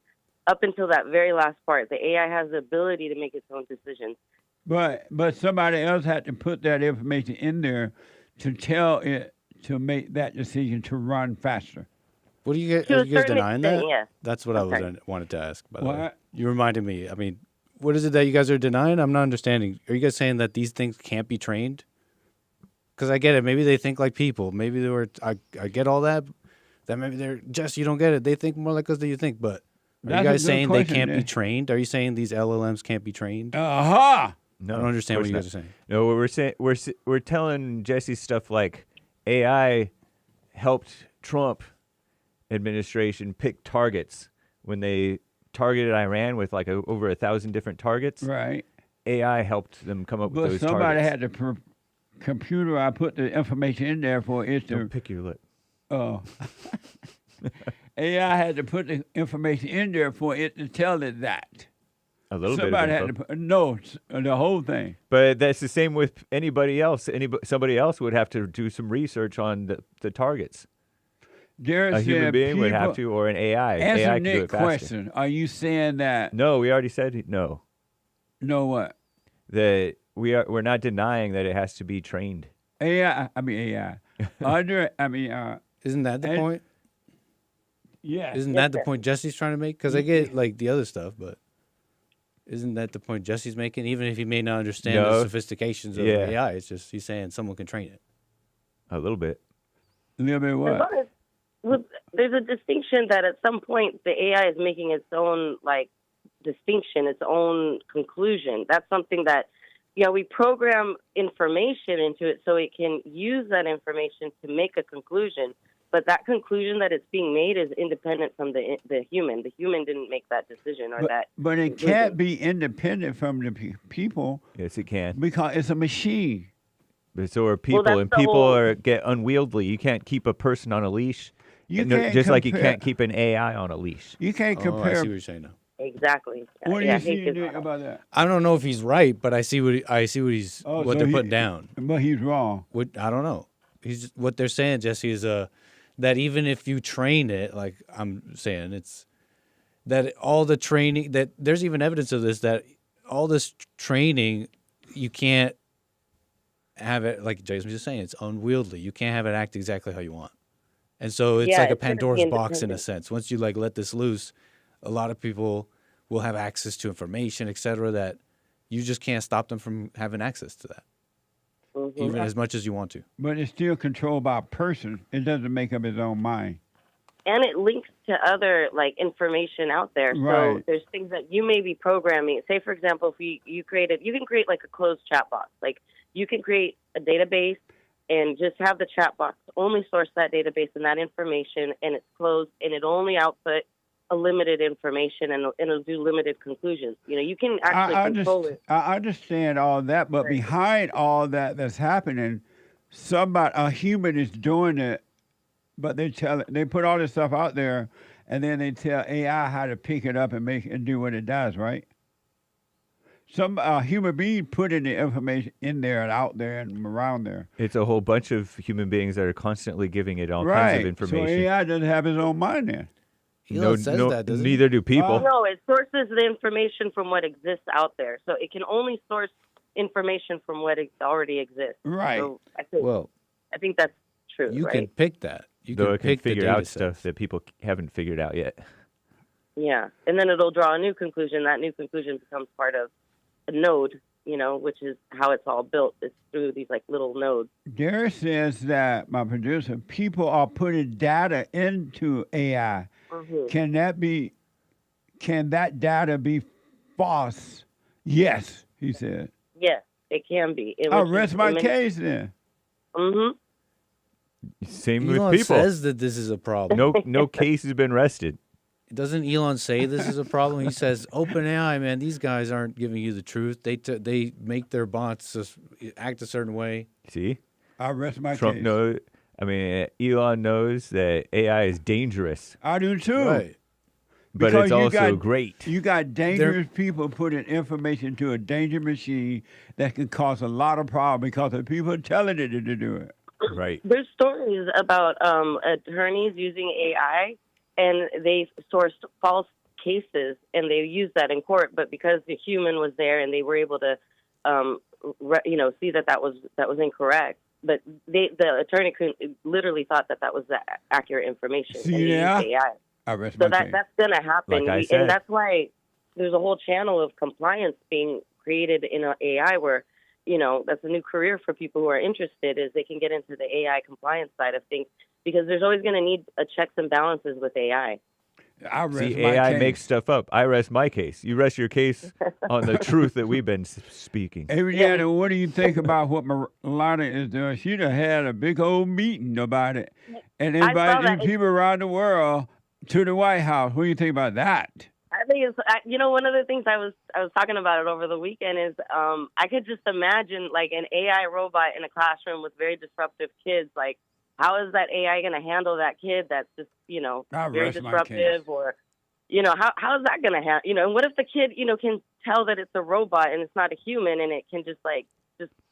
up until that very last part. The AI has the ability to make its own decisions. But somebody else had to put that information in there to tell it to make that decision to run faster. What are you guys denying that? Yeah. That's what wanted to ask, by the way. What? You reminded me. I mean, what is it that you guys are denying? I'm not understanding. Are you guys saying that these things can't be trained? Because I get it. Maybe they think like people. Maybe they were. I get all that. That maybe they're just. You don't get it. They think more like us than you think. But are you guys saying they can't be trained? Are you saying these LLMs can't be trained? Aha! No, I don't understand what you guys are saying. No, we're saying we're telling Jesse stuff like AI helped Trump administration pick targets when they targeted Iran with like over 1,000 different targets. Right. AI helped them come up with those targets. But somebody had to computer. I put the information in there for it to. Don't pick your lip. Oh. AI had to put the information in there for it to tell it that. A little somebody bit. Had to put, no, the whole thing. But that's the same with anybody else. Somebody else would have to do some research on the targets. A human being would have to, or an AI. Answer AI can do Nick's it faster. question. Are you saying that? No, we already said no. No what? That we're not denying that it has to be trained. AI. I mean AI. Isn't that the point? Yeah. Isn't that the point Jesse's trying to make? Because I get like the other stuff, but isn't that the point Jesse's making? Even if he may not understand the sophistications of AI, it's just he's saying someone can train it. A little bit. A little bit what? There's a distinction that at some point the AI is making its own distinction, its own conclusion. That's something that we program information into it so it can use that information to make a conclusion. But that conclusion that it's being made is independent from the human. The human didn't make that decision But it can't be independent from the people. Yes, it can. Because it's a machine. But so are people, and people get unwieldy. You can't keep a person on a leash. Just like you can't keep an AI on a leash. You can't compare. I see what you're saying now. Exactly. What do you see about that? I don't know if he's right, but I see what he's what they're putting down. But he's wrong. I don't know. What they're saying, Jesse, is that even if you train it, like I'm saying, it's that all the training that there's even evidence of this, that all this training, you can't have it, like Jason was just saying, it's unwieldy. You can't have it act exactly how you want. And so it's like a Pandora's box in a sense. Once you let this loose, a lot of people will have access to information, et cetera, that you just can't stop them from having access to that. Even as much as you want to. But it's still controlled by a person. It doesn't make up its own mind. And it links to other information out there. Right. So there's things that you may be programming. Say, for example, if you can create a closed chat box. You can create a database and just have the chat box only source that database and that information, and it's closed, and it only output a limited information, and it'll do limited conclusions. You can actually control it. I understand all that, but behind all that's happening, a human is doing it, but they put all this stuff out there, and then they tell AI how to pick it up and do what it does, right? Some human being putting the information in there and out there and around there. It's a whole bunch of human beings that are constantly giving it all kinds of information. So AI doesn't have his own mind then. Elon says that, doesn't he? Neither do people. No, it sources the information from what exists out there. So it can only source information from what already exists. Right. So I think that's true. You can pick that. It can figure out stuff that people haven't figured out yet. Yeah. And then it'll draw a new conclusion. That new conclusion becomes part of a node, which is how it's all built. It's through these little nodes. Derek says that, my producer, people are putting data into AI. Mm-hmm. Can that data be false? Yes, he said. Yes, it can be. I'll rest my case then. Mm-hmm. Same Elon with people. Says that this is a problem. No case has been rested. Doesn't Elon say this is a problem? He says, OpenAI, man, these guys aren't giving you the truth. They make their bots act a certain way. See? I'll rest my Trump case. Elon knows that AI is dangerous. I do too. Right. But Because it's you also got- great. You got dangerous people putting information to a dangerous machine that can cause a lot of problems because the people are telling it to do it. Right. There's stories about attorneys using AI, and they sourced false cases, and they used that in court. But because the human was there, and they were able to, see that was incorrect. But the attorney literally thought that was the accurate information. See and they there? used AI. I rest So my case. that's going to happen, Like I said. and that's why there's a whole channel of compliance being created in AI where, that's a new career for people who are interested, is they can get into the AI compliance side of things, because there's always going to need a checks and balances with AI. I rest See, my AI case. makes stuff up. I rest my case. You rest your case on the truth that we've been speaking. Adriana, what do you think about what Melania is doing? She done had a big old meeting about it and I saw invited that. people around the world to the White House. What do you think about that? I think it's, one of the things I was talking about it over the weekend is I could just imagine like an AI robot in a classroom with very disruptive kids. Like, how is that AI going to handle that kid that's just, very disruptive, or, how is that going to handle, and what if the kid, can tell that it's a robot and it's not a human, and it can just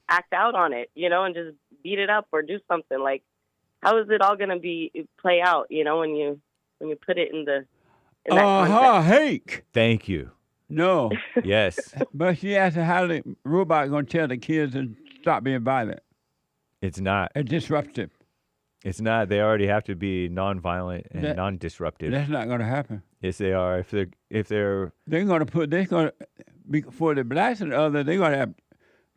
act out on it, and just beat it up or do something. Like, how is it all going to play out, when you put it in that context? Hank. Thank you. No. Yes. But she asked how the robot going to tell the kids to stop being violent It's not. and disruptive. It's not. They already have to be non-violent and non-disruptive. That's not going to happen. Yes, they are. If they're They're going to for the blacks and other, they're going to have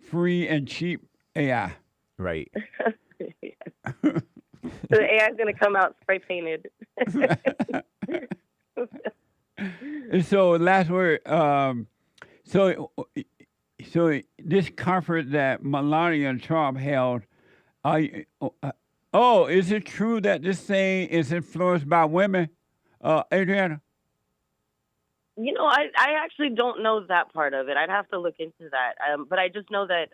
free and cheap AI. right. So the AI is going to come out spray painted. And so last word. So this conference that Melania and Trump held, is it true that this thing is influenced by women, Adriana? I actually don't know that part of it. I'd have to look into that. But I just know that,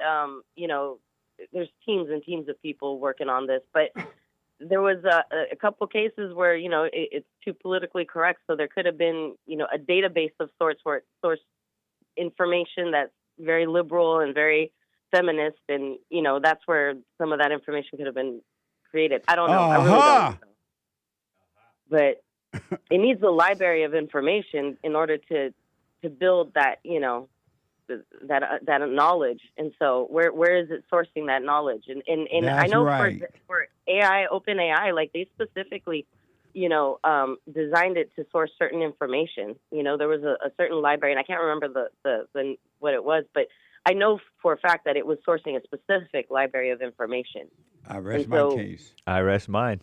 there's teams and teams of people working on this. But there was a couple cases where, it's too politically correct. So there could have been, a database of sorts where it sourced information that's very liberal and very feminist. And, that's where some of that information could have been created. I don't know. I really don't know. But it needs a library of information in order to build that, that knowledge. And so where is it sourcing that knowledge? And I know for AI, open AI, like they specifically, designed it to source certain information. There was a certain library, and I can't remember the what it was, but I know for a fact that it was sourcing a specific library of information. I rest my case. I rest mine.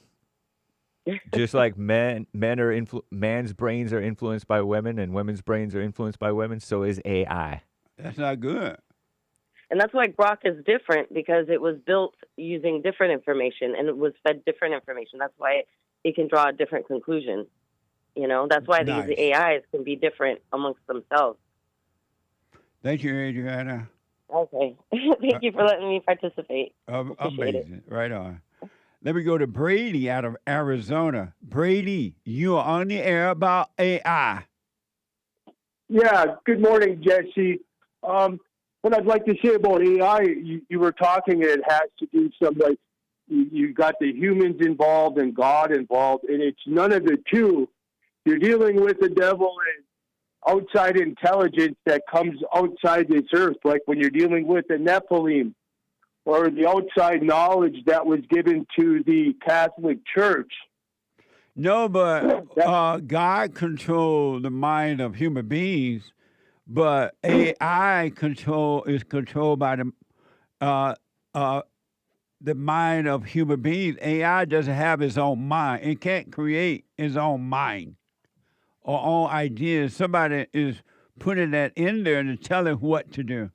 Just like man's brains are influenced by women and women's brains are influenced by women, so is AI. That's not good. And that's why Grok is different, because it was built using different information and it was fed different information. That's why it can draw a different conclusion. That's why these AIs can be different amongst themselves. Thank you, Adriana. Okay. Thank you for letting me participate. Amazing. Right on. Let me go to Brady out of Arizona. Brady, you are on the air about AI. Yeah, good morning, Jesse. What I'd like to say about AI, you were talking, it has to do some, like, you got the humans involved and God involved, and it's none of the two. You're dealing with the devil and outside intelligence that comes outside this earth, like when you're dealing with the Nephilim, or the outside knowledge that was given to the Catholic Church. No, but God controls the mind of human beings, but AI is controlled by the mind of human beings. AI doesn't have its own mind. It can't create its own mind or own ideas. Somebody is putting that in there and telling what to do.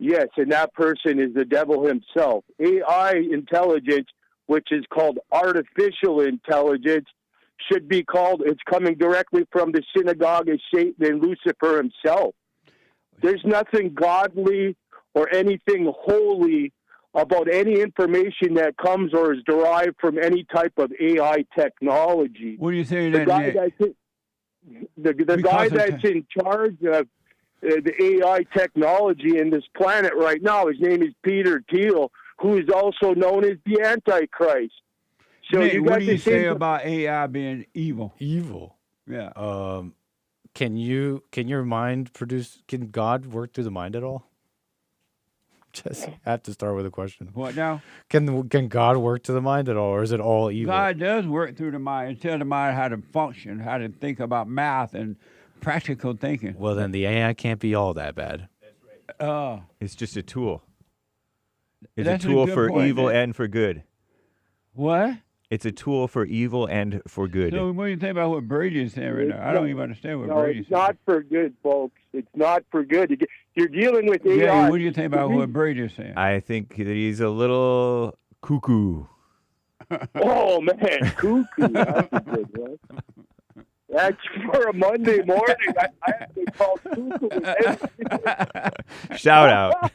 Yes, and that person is the devil himself. AI intelligence, which is called artificial intelligence, should be called, it's coming directly from the synagogue of Satan and Lucifer himself. There's nothing godly or anything holy about any information that comes or is derived from any type of AI technology. What do you say the the guy that's in charge of the AI technology in this planet right now, his name is Peter Thiel, who is also known as the Antichrist. So Nick, you got what do you the same say about AI being evil? Evil. Yeah. Can your mind produce? Can God work through the mind at all? Just have to start with a question. What now? Can God work to the mind at all, or is it all evil? God does work through the mind and tell the mind how to function, how to think about math and practical thinking. Well, then the AI can't be all that bad. It's just a tool. It's That's a a tool good for point, evil Nick. and for good. What? It's a tool for evil and for good. So what do you think about what Brady is saying right now? I don't even understand what No, Brady's it's not for good, folks. It's not for good. You're dealing with saying. AI. Jay, what do you think about what Brady is saying? I think that he's a little cuckoo. Oh, man, cuckoo. That's a good one. That's for a Monday morning. I have to call cuckoo. Shout out.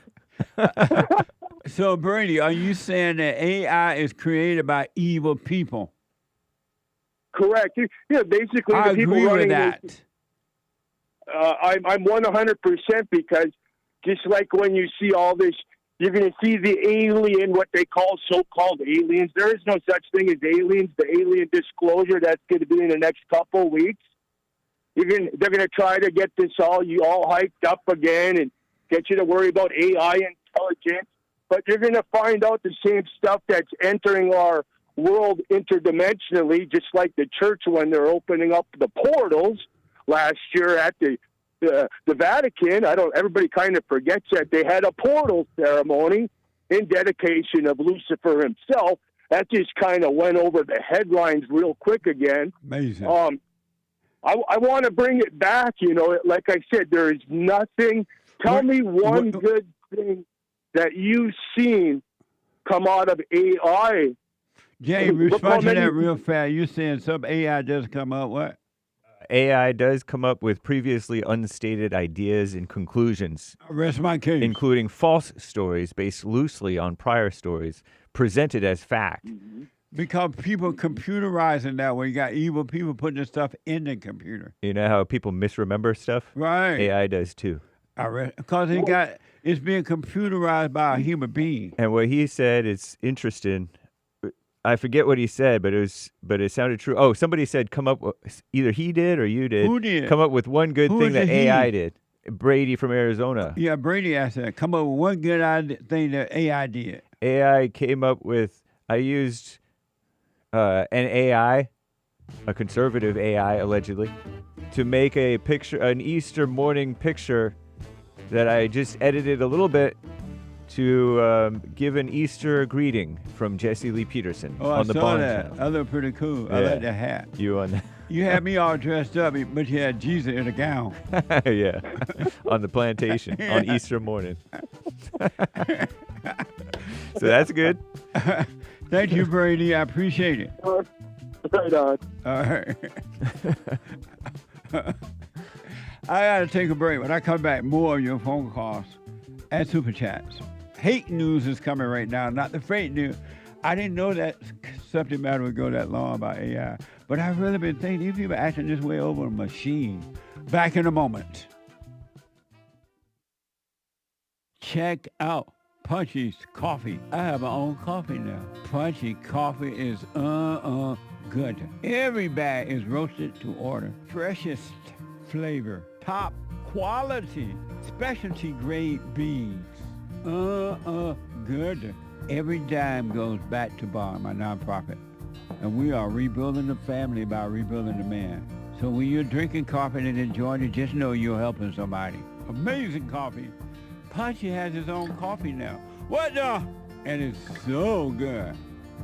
So, Brady, are you saying that AI is created by evil people? Correct. Basically, I the people agree with running that. this, I'm 100% because just like when you see all this, you're going to see the alien, what they call so-called aliens. There is no such thing as aliens. The alien disclosure, that's going to be in the next couple of weeks. They're going to try to get this all hyped up again and get you to worry about AI intelligence. But you're going to find out the same stuff that's entering our world interdimensionally, just like the church when they're opening up the portals last year at the Vatican. Everybody kind of forgets that they had a portal ceremony in dedication of Lucifer himself. That just kind of went over the headlines real quick again. Amazing. I want to bring it back. Like I said, there is nothing. Tell me one good thing that you've seen come out of AI. Jay, respond to that real fast. You're saying some AI does come up, what? AI does come up with previously unstated ideas and conclusions. Rest my case. Including false stories based loosely on prior stories presented as fact. Because people computerizing that way. You got evil people putting this stuff in the computer. You know how people misremember stuff? Right. AI does too. Because it's being computerized by a human being. And what he said is interesting. I forget what he said, but it sounded true. Oh, somebody said come up with, either he did or you did. Who did? Come up with one good Who thing is that the AI he? did. Brady from Arizona. Yeah, Brady asked that. Come up with one good thing that AI did. AI came up with, I used an AI, a conservative AI allegedly, to make a picture, an Easter morning picture that I just edited a little bit to give an Easter greeting from Jesse Lee Peterson on the saw Bond that. channel. That looked pretty cool. I Yeah. like the hat. You on that? You had me all dressed up, but you had Jesus in a gown. Yeah, on the plantation on Easter morning. So that's good. Thank you, Brady. I appreciate it. Right on. All right. I got to take a break. When I come back, more of your phone calls and super chats. Hate news is coming right now, not the fake news. I didn't know that subject matter would go that long about AI, but I've really been thinking these people acting this way over a machine. Back in a moment. Check out Punchy's Coffee. I have my own coffee now. Punchy Coffee is good. Every bag is roasted to order. Freshest flavor. Top quality. Specialty grade beans. Good. Every dime goes back to Bar, my nonprofit. And we are rebuilding the family by rebuilding the man. So when you're drinking coffee and enjoying it, just know you're helping somebody. Amazing coffee. Punchy has his own coffee now. What the? And it's so good.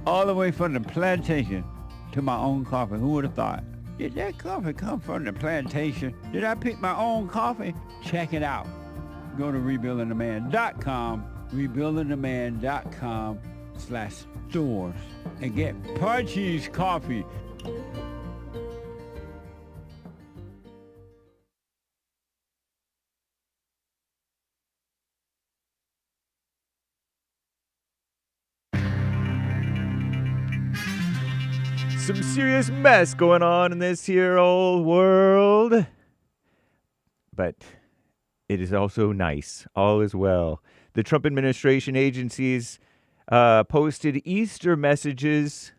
All the way from the plantation to my own coffee. Who would have thought? Did that coffee come from the plantation? Did I pick my own coffee? Check it out. Go to rebuildingtheman.com, rebuildingtheman.com/stores, and get Punchy's Coffee. Some serious mess going on in this here old world. But it is also nice. All is well. The Trump administration agencies posted Easter messages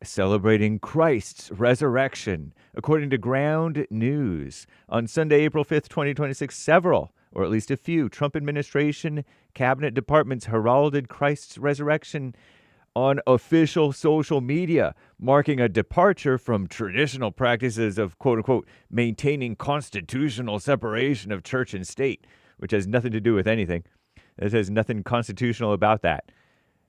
celebrating Christ's resurrection. According to Ground News, on Sunday, April 5th, 2026, several, or at least a few, Trump administration cabinet departments heralded Christ's resurrection on official social media, marking a departure from traditional practices of, quote-unquote, maintaining constitutional separation of church and state, which has nothing to do with anything. It has nothing constitutional about that.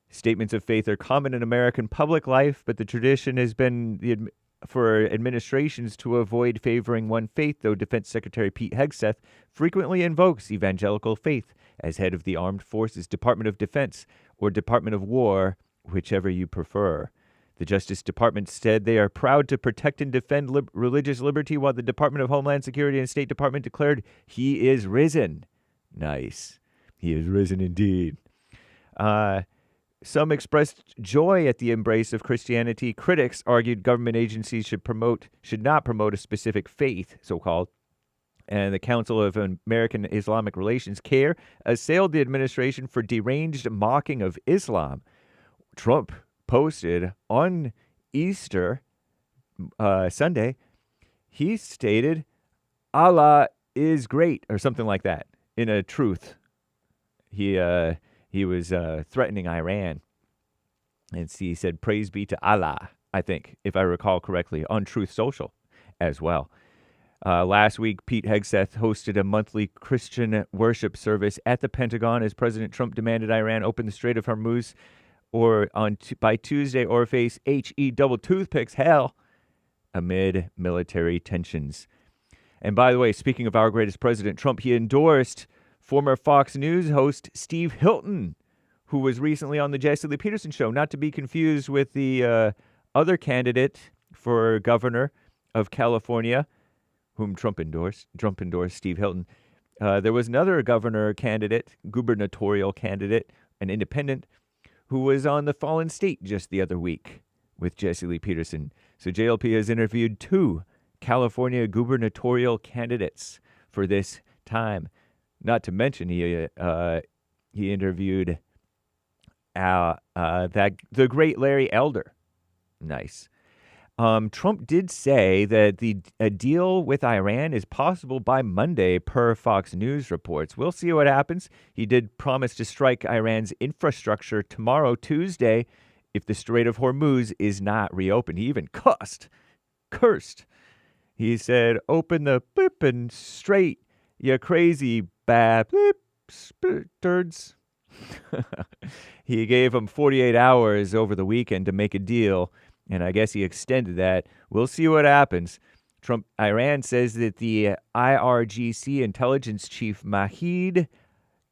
Statements of faith are common in American public life, but the tradition has been for administrations to avoid favoring one faith, though Defense Secretary Pete Hegseth frequently invokes evangelical faith as head of the Armed Forces, Department of Defense, or Department of War, whichever you prefer. The Justice Department said they are proud to protect and defend religious liberty, while the Department of Homeland Security and State Department declared he is risen. Nice. He is risen indeed. Some expressed joy at the embrace of Christianity. Critics argued government agencies should not promote a specific faith, so-called. And the Council of American Islamic Relations, CAIR, assailed the administration for deranged mocking of Islam. Trump posted on Easter Sunday, he stated, Allah is great, or something like that, in a truth. He was threatening Iran. And he said, praise be to Allah, I think, if I recall correctly, on Truth Social as well. Last week, Pete Hegseth hosted a monthly Christian worship service at the Pentagon as President Trump demanded Iran open the Strait of Hormuz by Tuesday or face HE double toothpicks hell amid military tensions. And by the way, speaking of our greatest president, Trump, he endorsed former Fox News host Steve Hilton, who was recently on the Jesse Lee Peterson show, not to be confused with the other candidate for governor of California, whom Trump endorsed. Trump endorsed Steve Hilton. There was another gubernatorial candidate, an independent, who was on The Fallen State just the other week with Jesse Lee Peterson. So JLP has interviewed 2 California gubernatorial candidates for this time. Not to mention, he interviewed the great Larry Elder. Nice. Trump did say that a deal with Iran is possible by Monday, per Fox News reports. We'll see what happens. He did promise to strike Iran's infrastructure tomorrow, Tuesday, if the Strait of Hormuz is not reopened. He even cursed. He said, open the blippin' strait, you crazy bastards. He gave him 48 hours over the weekend to make a deal, and I guess he extended that. We'll see what happens. Iran says that the IRGC intelligence chief Mahid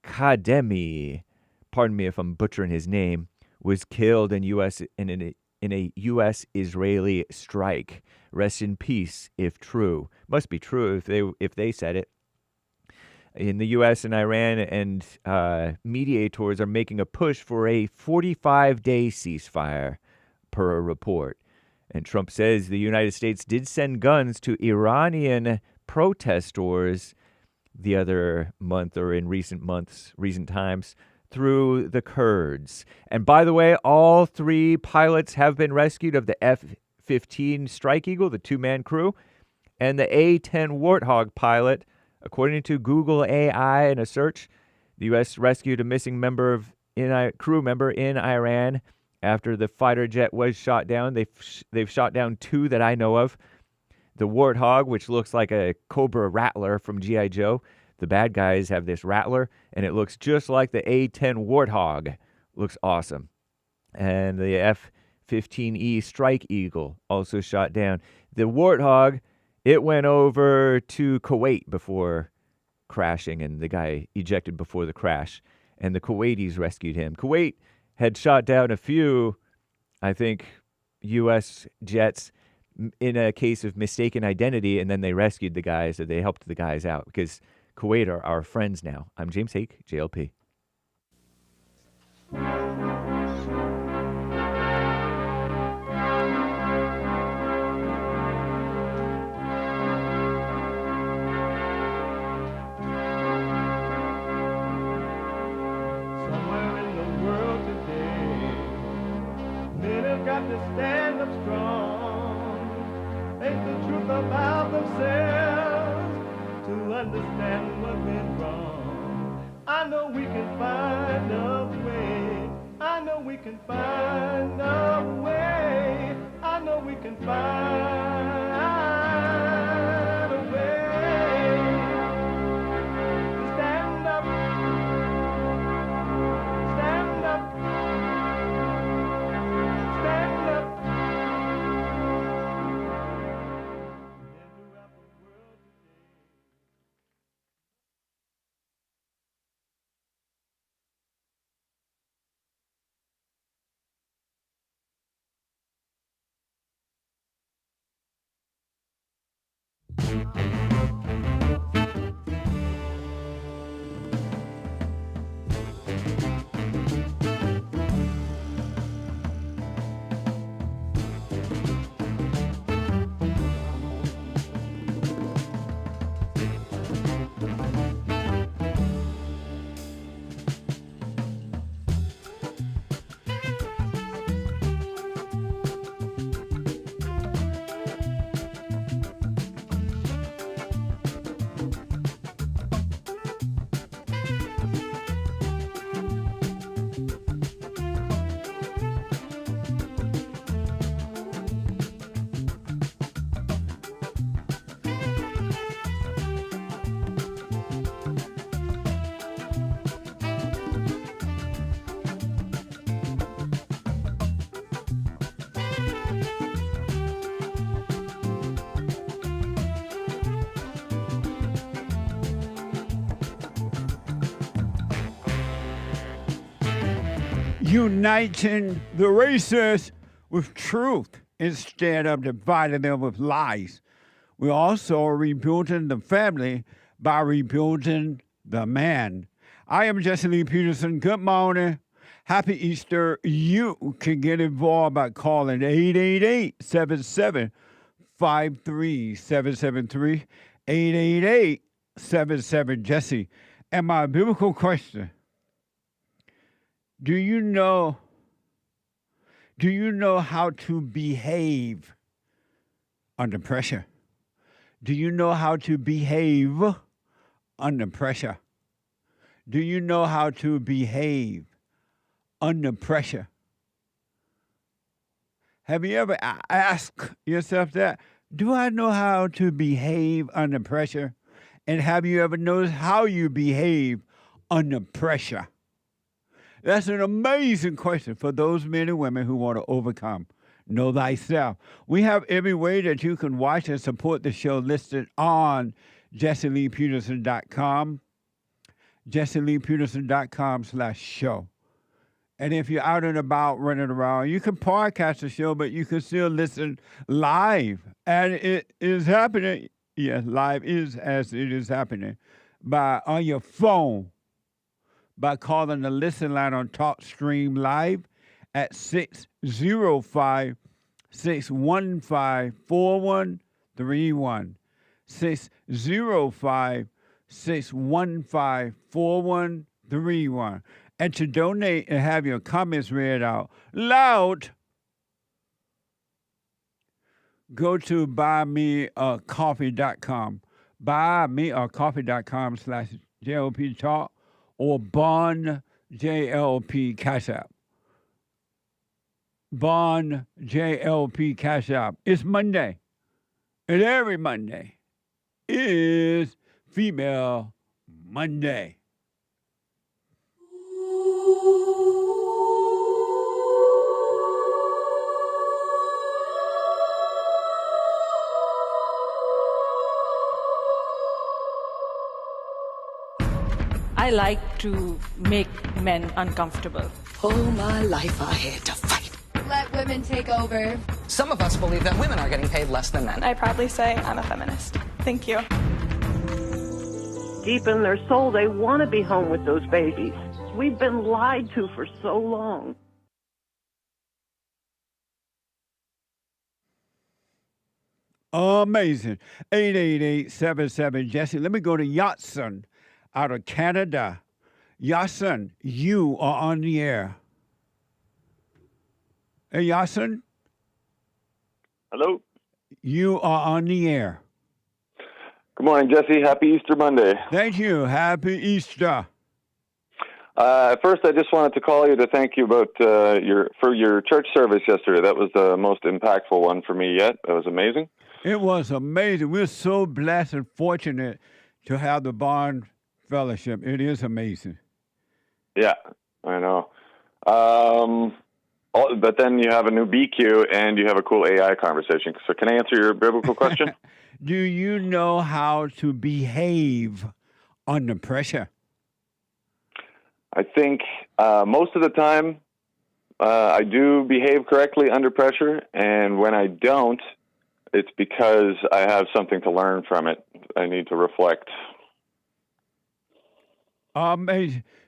Kademi, pardon me if I'm butchering his name, was killed in a U.S.-Israeli strike. Rest in peace, if true. Must be true if they said it. In the U.S. and Iran and mediators are making a push for a 45-day ceasefire, per a report. And Trump says the United States did send guns to Iranian protesters the other month, or in recent times, through the Kurds. And by the way, all 3 pilots have been rescued of the F-15 Strike Eagle, the 2-man crew, and the A-10 Warthog pilot. According to Google AI in a search, the U.S. rescued a missing crew member in Iran after the fighter jet was shot down. They've shot down 2 that I know of. The Warthog, which looks like a Cobra Rattler from G.I. Joe. The bad guys have this Rattler, and it looks just like the A-10 Warthog. Looks awesome. And the F-15E Strike Eagle also shot down. The Warthog, it went over to Kuwait before crashing, and the guy ejected before the crash, and the Kuwaitis rescued him. Kuwait had shot down a few, I think, U.S. jets in a case of mistaken identity, and then they rescued the guys, or they helped the guys out, because Kuwait are our friends now. I'm James Hake, JLP. to stand up strong, face the truth about themselves, to understand what went wrong. I know we can find a way. I know we can find a way. I know we can find a way to stand up, stand up, stand up. Uniting the races with truth instead of dividing them with lies. We're also rebuilding the family by rebuilding the man. I am Jesse Lee Peterson. Good morning. Happy Easter. You can get involved by calling 888-77-53773, 888-77-JESSE. And my biblical question, do you know how to behave under pressure? Do you know how to behave under pressure? Do you know how to behave under pressure? Have you ever asked yourself that? Do I know how to behave under pressure? And have you ever noticed how you behave under pressure? That's an amazing question for those men and women who want to overcome. Know thyself. We have every way that you can watch and support the show listed on JesseLeePeterson.com, JesseLeePeterson.com/show. And if you're out and about running around, you can podcast the show, but you can still listen live. And it is happening. Yes, live is as it is happening on your phone, by calling the listen line on TalkStream Live at 605-615-4131, 605-615-4131. And to donate and have your comments read out loud, go to buymeacoffee.com, buymeacoffee.com/JLP Talk, or Bond JLP Cash App. Bond JLP Cash App. It's Monday, and every Monday is Female Monday. I like to make men uncomfortable. All my life I had to fight. Let women take over. Some of us believe that women are getting paid less than men. I proudly say I'm a feminist. Thank you. Deep in their soul, they want to be home with those babies. We've been lied to for so long. Amazing. 888-77-JESSE. Let me go to Yatson out of Canada. Yatson, you are on the air. Hey, Yatson, Hello. You are on the air. Good morning, Jesse. Happy Easter Monday. Thank you. Happy Easter. First, I just wanted to call you to thank you about your church service yesterday. That was the most impactful one for me yet. That was amazing. It was amazing. We're so blessed and fortunate to have the Bond Fellowship. It is amazing. Yeah, I know. But then you have a new BQ and you have a cool AI conversation. So can I answer your biblical question? Do you know how to behave under pressure? I think most of the time I do behave correctly under pressure, and when I don't, it's because I have something to learn from it. I need to reflect.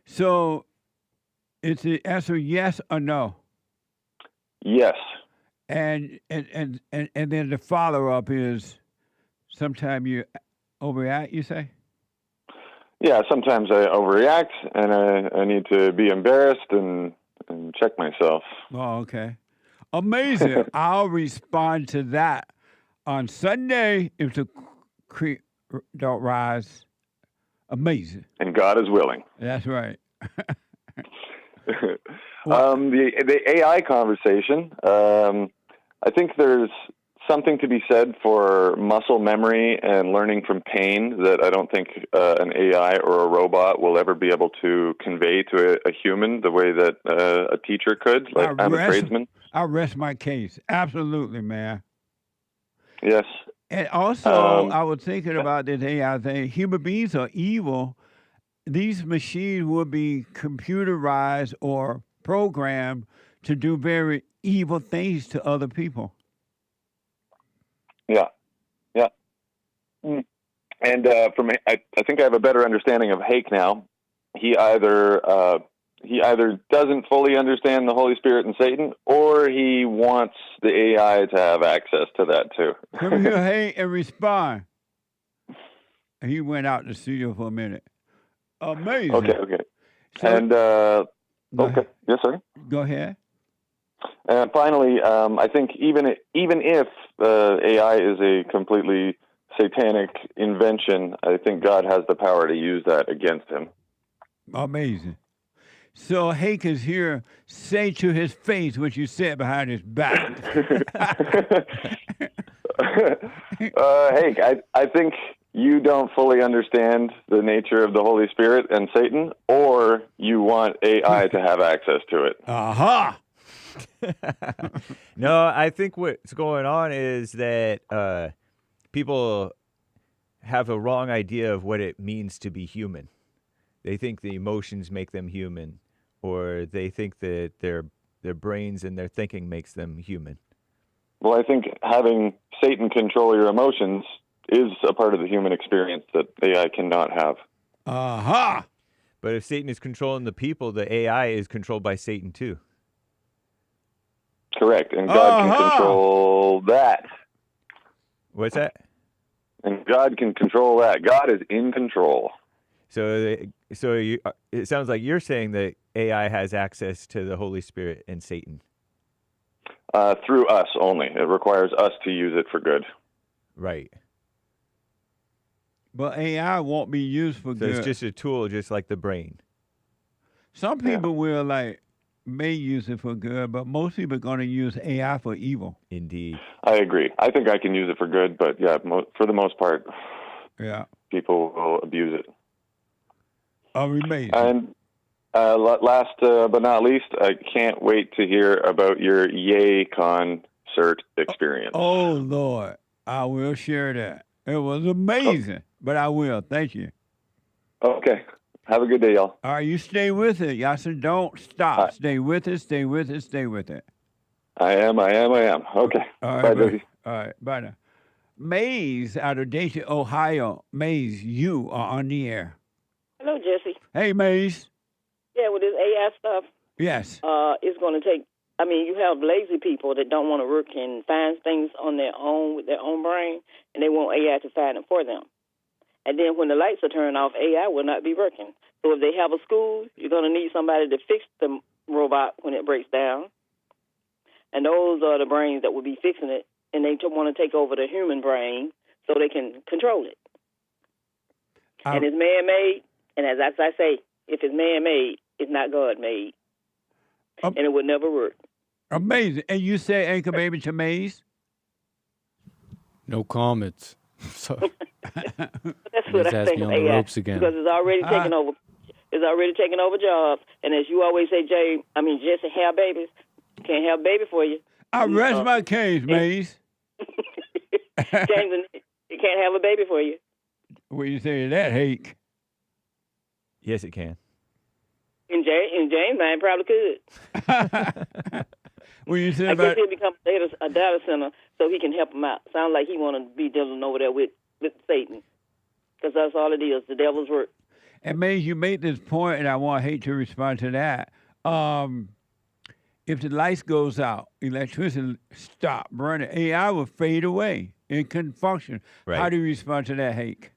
So, it's the answer yes or no? Yes. And then the follow-up is sometimes you overreact, you say? Yeah, sometimes I overreact, and I need to be embarrassed and check myself. Oh, okay. Amazing. I'll respond to that on Sunday if the creek don't rise. Amazing. And God is willing. That's right. The AI conversation, I think there's something to be said for muscle memory and learning from pain that I don't think an AI or a robot will ever be able to convey to a human the way that a teacher could. Like I'm a tradesman. I rest my case. Absolutely, man. Yes. And also, I was thinking about this AI thing. Human beings are evil. These machines will be computerized or programmed to do very evil things to other people. Yeah. Yeah. And I think I have a better understanding of Hake now. He either doesn't fully understand the Holy Spirit and Satan, or he wants the AI to have access to that too. Come here, Hake, and respond. He went out in the studio for a minute. Amazing. Okay. So, And okay, yes, sir. Go ahead. And finally, I think even if AI is a completely satanic invention, I think God has the power to use that against him. Amazing. So Hake is here. Say to his face what you said behind his back. Hake, I think you don't fully understand the nature of the Holy Spirit and Satan, or you want AI to have access to it. Aha! No, I think what's going on is that people have a wrong idea of what it means to be human. They think the emotions make them human, or they think that their brains and their thinking makes them human. Well, I think having Satan control your emotions is a part of the human experience that AI cannot have. Aha! But if Satan is controlling the people, the AI is controlled by Satan too. Correct, and God can control that. What's that? And God can control that. God is in control. So it sounds like you're saying that AI has access to the Holy Spirit and Satan. Through us only. It requires us to use it for good. Right. But AI won't be used for good. So it's just a tool, just like the brain. Some people may use it for good, but most people are going to use AI for evil. Indeed. I agree. I think I can use it for good, but yeah, for the most part, people will abuse it. Amazing. And last but not least, I can't wait to hear about your Yay concert experience. Oh, Lord. I will share that. It was amazing, but I will. Thank you. Okay. Have a good day, y'all. All right, you stay with it. Yasin, don't stop. Stay with it, stay with it, stay with it. I am. Okay. All right, bye, Jesse. All right, bye now. Maze out of Dayton, Ohio. Maze, you are on the air. Hello, Jesse. Hey, Maze. Yeah, with this AI stuff, yes, it's going to take. I mean, you have lazy people that don't want to work and find things on their own with their own brain, and they want AI to find them for them. And then when the lights are turned off, AI will not be working. So if they have a school, you're going to need somebody to fix the robot when it breaks down. And those are the brains that will be fixing it and they want to take over the human brain so they can control it. And it's man-made, and as I say, if it's man-made, it's not God-made, and it would never work. Amazing. And you say Anchor Baby to Maze? No comments. So That's what I think me of on the AI, ropes again. because it's already taking over. It's already taking over jobs, and as you always say, Jesse, have babies. Can't have a baby for you. I rest my case, Maze. James, it can't have a baby for you. What do you say to that, Hake? Yes, it can. And James, man, probably could. What do you say I about? guess he'll become a data center so he can help him out. Sounds like he want to be dealing over there with Satan, because that's all it is, the devil's work. And Maze, you made this point, and I want Hake to respond to that. If the lights goes out, electricity stop running, AI will fade away. It couldn't function. Right. How do you respond to that, Hake?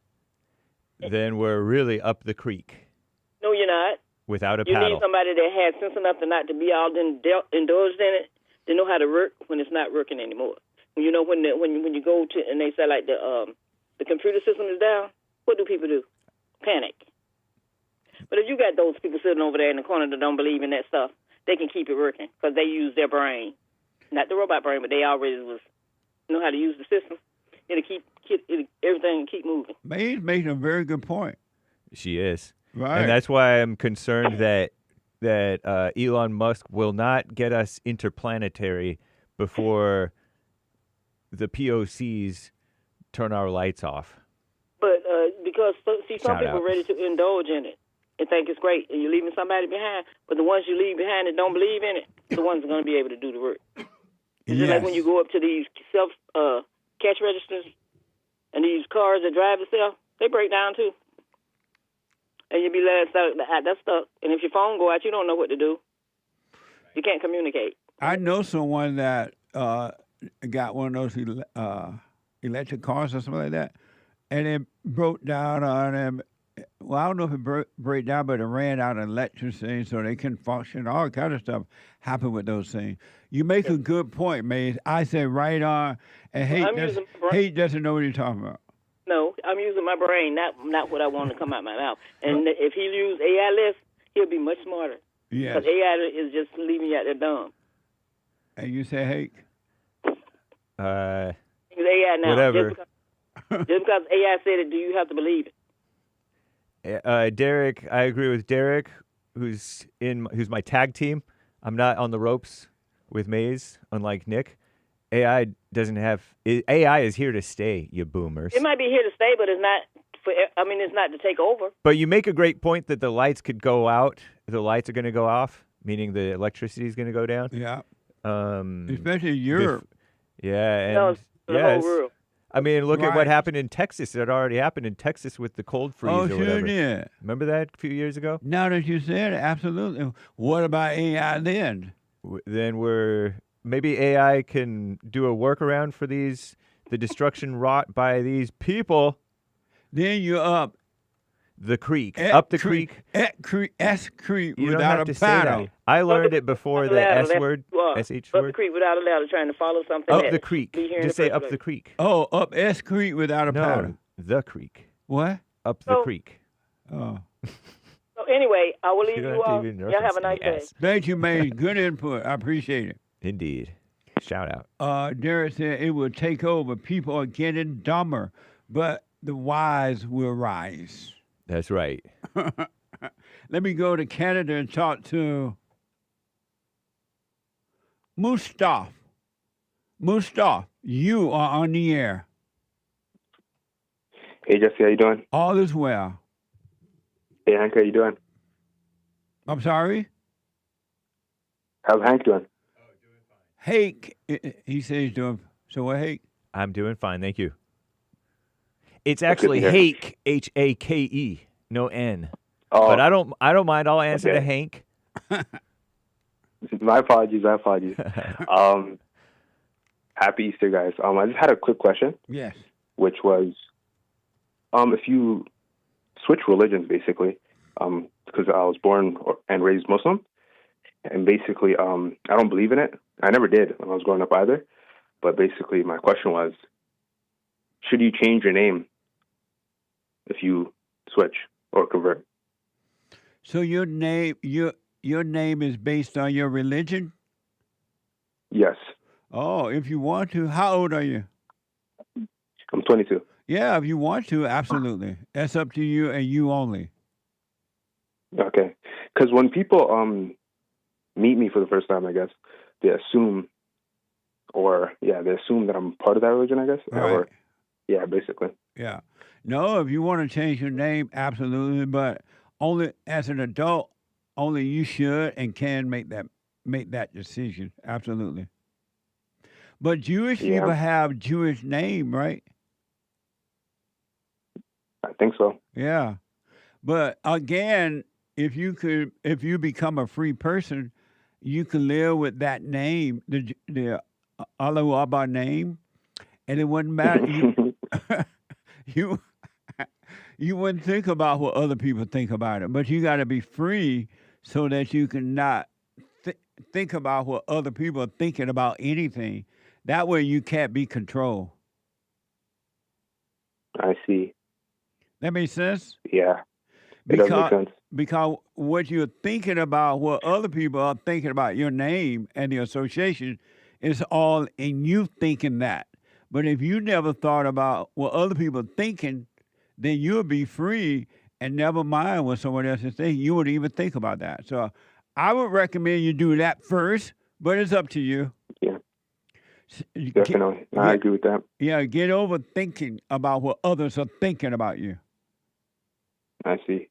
Then we're really up the creek No, you're not. without a You paddle. need somebody that has sense enough to not to be all indulged in it, to know how to work when it's not working anymore. You know, when you go to and they say like the computer system is down, what do people do? Panic. But if you got those people sitting over there in the corner that don't believe in that stuff, they can keep it working because they use their brain, not the robot brain, but they already know how to use the system. It'll keep everything keep moving. Maze making a very good point. She is. Right. And that's why I'm concerned that Elon Musk will not get us interplanetary before the POCs turn our lights off. But because some Shout people out. are ready to indulge in it and think it's great, and you're leaving somebody behind. But the ones you leave behind that don't believe in it, the ones that are going to be able to do the work. It's just like when you go up to these self cash registers and these cars that drive themselves, they break down too. And you'll be that's stuck. And if your phone go out, you don't know what to do. You can't communicate. I know someone that got one of those electric cars or something like that, and it broke down on them. Well, I don't know if it broke down, but it ran out of electricity, so they couldn't function. All kind of stuff happened with those things. You make a good point, Maze. I say right on, and Hate doesn't know what you're talking about. No, I'm using my brain, not what I want to come out my mouth. And if he use AI less, he'll be much smarter. Yes. Because AI is just leaving you out there dumb. And you say, Hake? Use AI now. Whatever. Just because AI said it, do you have to believe it? Derek, I agree with Derek, who's my tag team. I'm not on the ropes with Maze, unlike Nick. AI is here to stay, you boomers. It might be here to stay, but it's not. It's not to take over. But you make a great point that the lights could go out. The lights are going to go off, meaning the electricity is going to go down. Yeah. Especially in Europe. And No, it's the whole world. I mean, look at Right. what happened in Texas. It already happened in Texas with the cold freeze Oh, or sure whatever. did. Remember that a few years ago? Now that you said it, absolutely. What about AI then? Then maybe AI can do a workaround for the destruction wrought by these people. Then you're up the creek, up the creek. S creek You don't without have a to say that. paddle. I learned it before the S word, SH Up the word. creek without a ladder, trying to follow something. Up that the creek. be here in Just the say first up place. the creek. Oh, up S creek without a paddle. No, the creek. What? Up the creek. Oh. So anyway, I will leave You you don't all. even Y'all have reference a nice the day. S. Thank you, man. Good input. I appreciate it. Indeed. Shout out. Derek said it will take over. People are getting dumber, but the wise will rise. That's right. Let me go to Canada and talk to MUSTAF. MUSTAF, you are on the air. Hey, Jesse, how you doing? All is well. Hey, Hank, how you doing? I'm sorry? How's Hank doing? Hake, he says he's doing, so what, Hake? I'm doing fine, thank you. It's That's good actually to hear. Hake, H-A-K-E, no N. Oh, But I don't mind. I'll answer okay. to Hank. My apologies. Happy Easter, guys. I just had a quick question. Yes. Which was, if you switch religions, basically, because I was born and raised Muslim, and basically, I don't believe in it. I never did when I was growing up either. But basically, my question was, should you change your name if you switch or convert? So your name is based on your religion? Yes. Oh, if you want to. How old are you? I'm 22. Yeah, if you want to, absolutely. That's up to you and you only. Okay. Because when people meet me for the first time, I guess, they assume that I'm part of that religion, I guess. Right. Or, yeah, basically. Yeah. No, if you want to change your name, absolutely. But only as an adult, only you should and can make that decision. Absolutely. But Jewish people have Jewish name, right? I think so. Yeah. But again, if you become a free person, you can live with that name, the Allah Abba name, and it wouldn't matter. You wouldn't think about what other people think about it, but you got to be free so that you can not think about what other people are thinking about anything. That way you can't be controlled. I see. That makes sense? Yeah. It does make sense. Because what you're thinking about, what other people are thinking about your name and the association is all in you thinking that. But if you never thought about what other people are thinking, then you'll be free and never mind what someone else is thinking. You wouldn't even think about that. So I would recommend you do that first, but it's up to you. Yeah. Definitely. I agree with that. Yeah, get over thinking about what others are thinking about you. I see.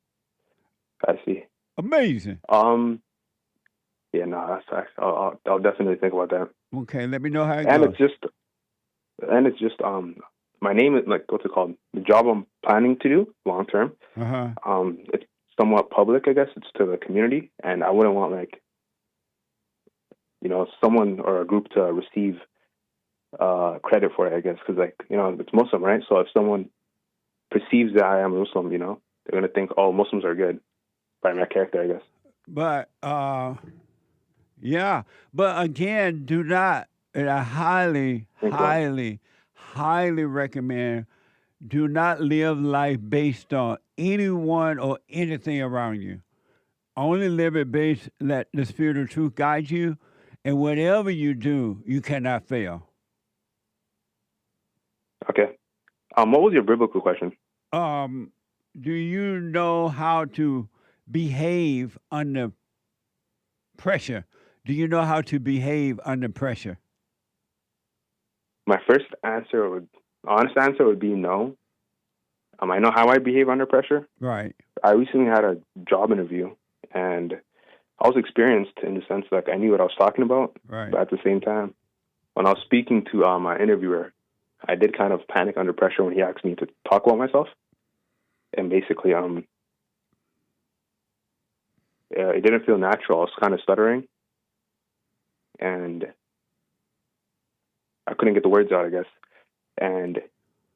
Amazing. Yeah, no, that's facts. I'll definitely think about that. Okay, let me know how it and goes. It's just my name is like, what's it called? The job I'm planning to do long term. It's somewhat public, I guess. It's to the community, and I wouldn't want someone or a group to receive credit for it, I guess, because it's Muslim, right? So if someone perceives that I am Muslim, they're gonna think, oh, Muslims are good by my character, I guess. But yeah, but again, do not. And I highly recommend. Do not live life based on anyone or anything around you. Only live it based. Let the Spirit of Truth guide you, and whatever you do, you cannot fail. Okay. What was your biblical question? Do you know how to behave under pressure? Do you know how to behave under pressure? My first honest answer would be no. I know how I behave under pressure. Right. I recently had a job interview, and I was experienced in the sense that I knew what I was talking about. Right. But at the same time, when I was speaking to my interviewer, I did kind of panic under pressure when he asked me to talk about myself. And basically, it didn't feel natural. I was kind of stuttering. And I couldn't get the words out, I guess. And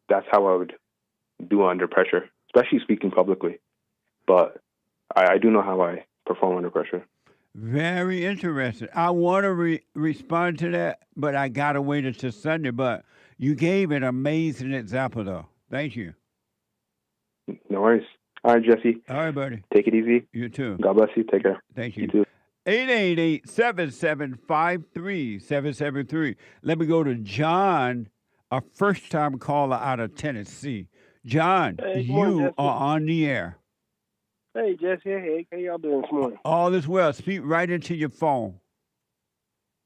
that's how I would do under pressure, especially speaking publicly. But I do know how I perform under pressure. Very interesting. I want to respond to that, but I got to wait until Sunday. But you gave an amazing example, though. Thank you. No worries. All right, Jesse. All right, buddy. Take it easy. You too. God bless you. Take care. Thank you. You too. 888-7753-773. Let me go to John, a first-time caller out of Tennessee. John, hey, morning, you Jesse. are on the air. Hey, Jesse. Hey, how y'all doing this morning? All is well. Speak right into your phone.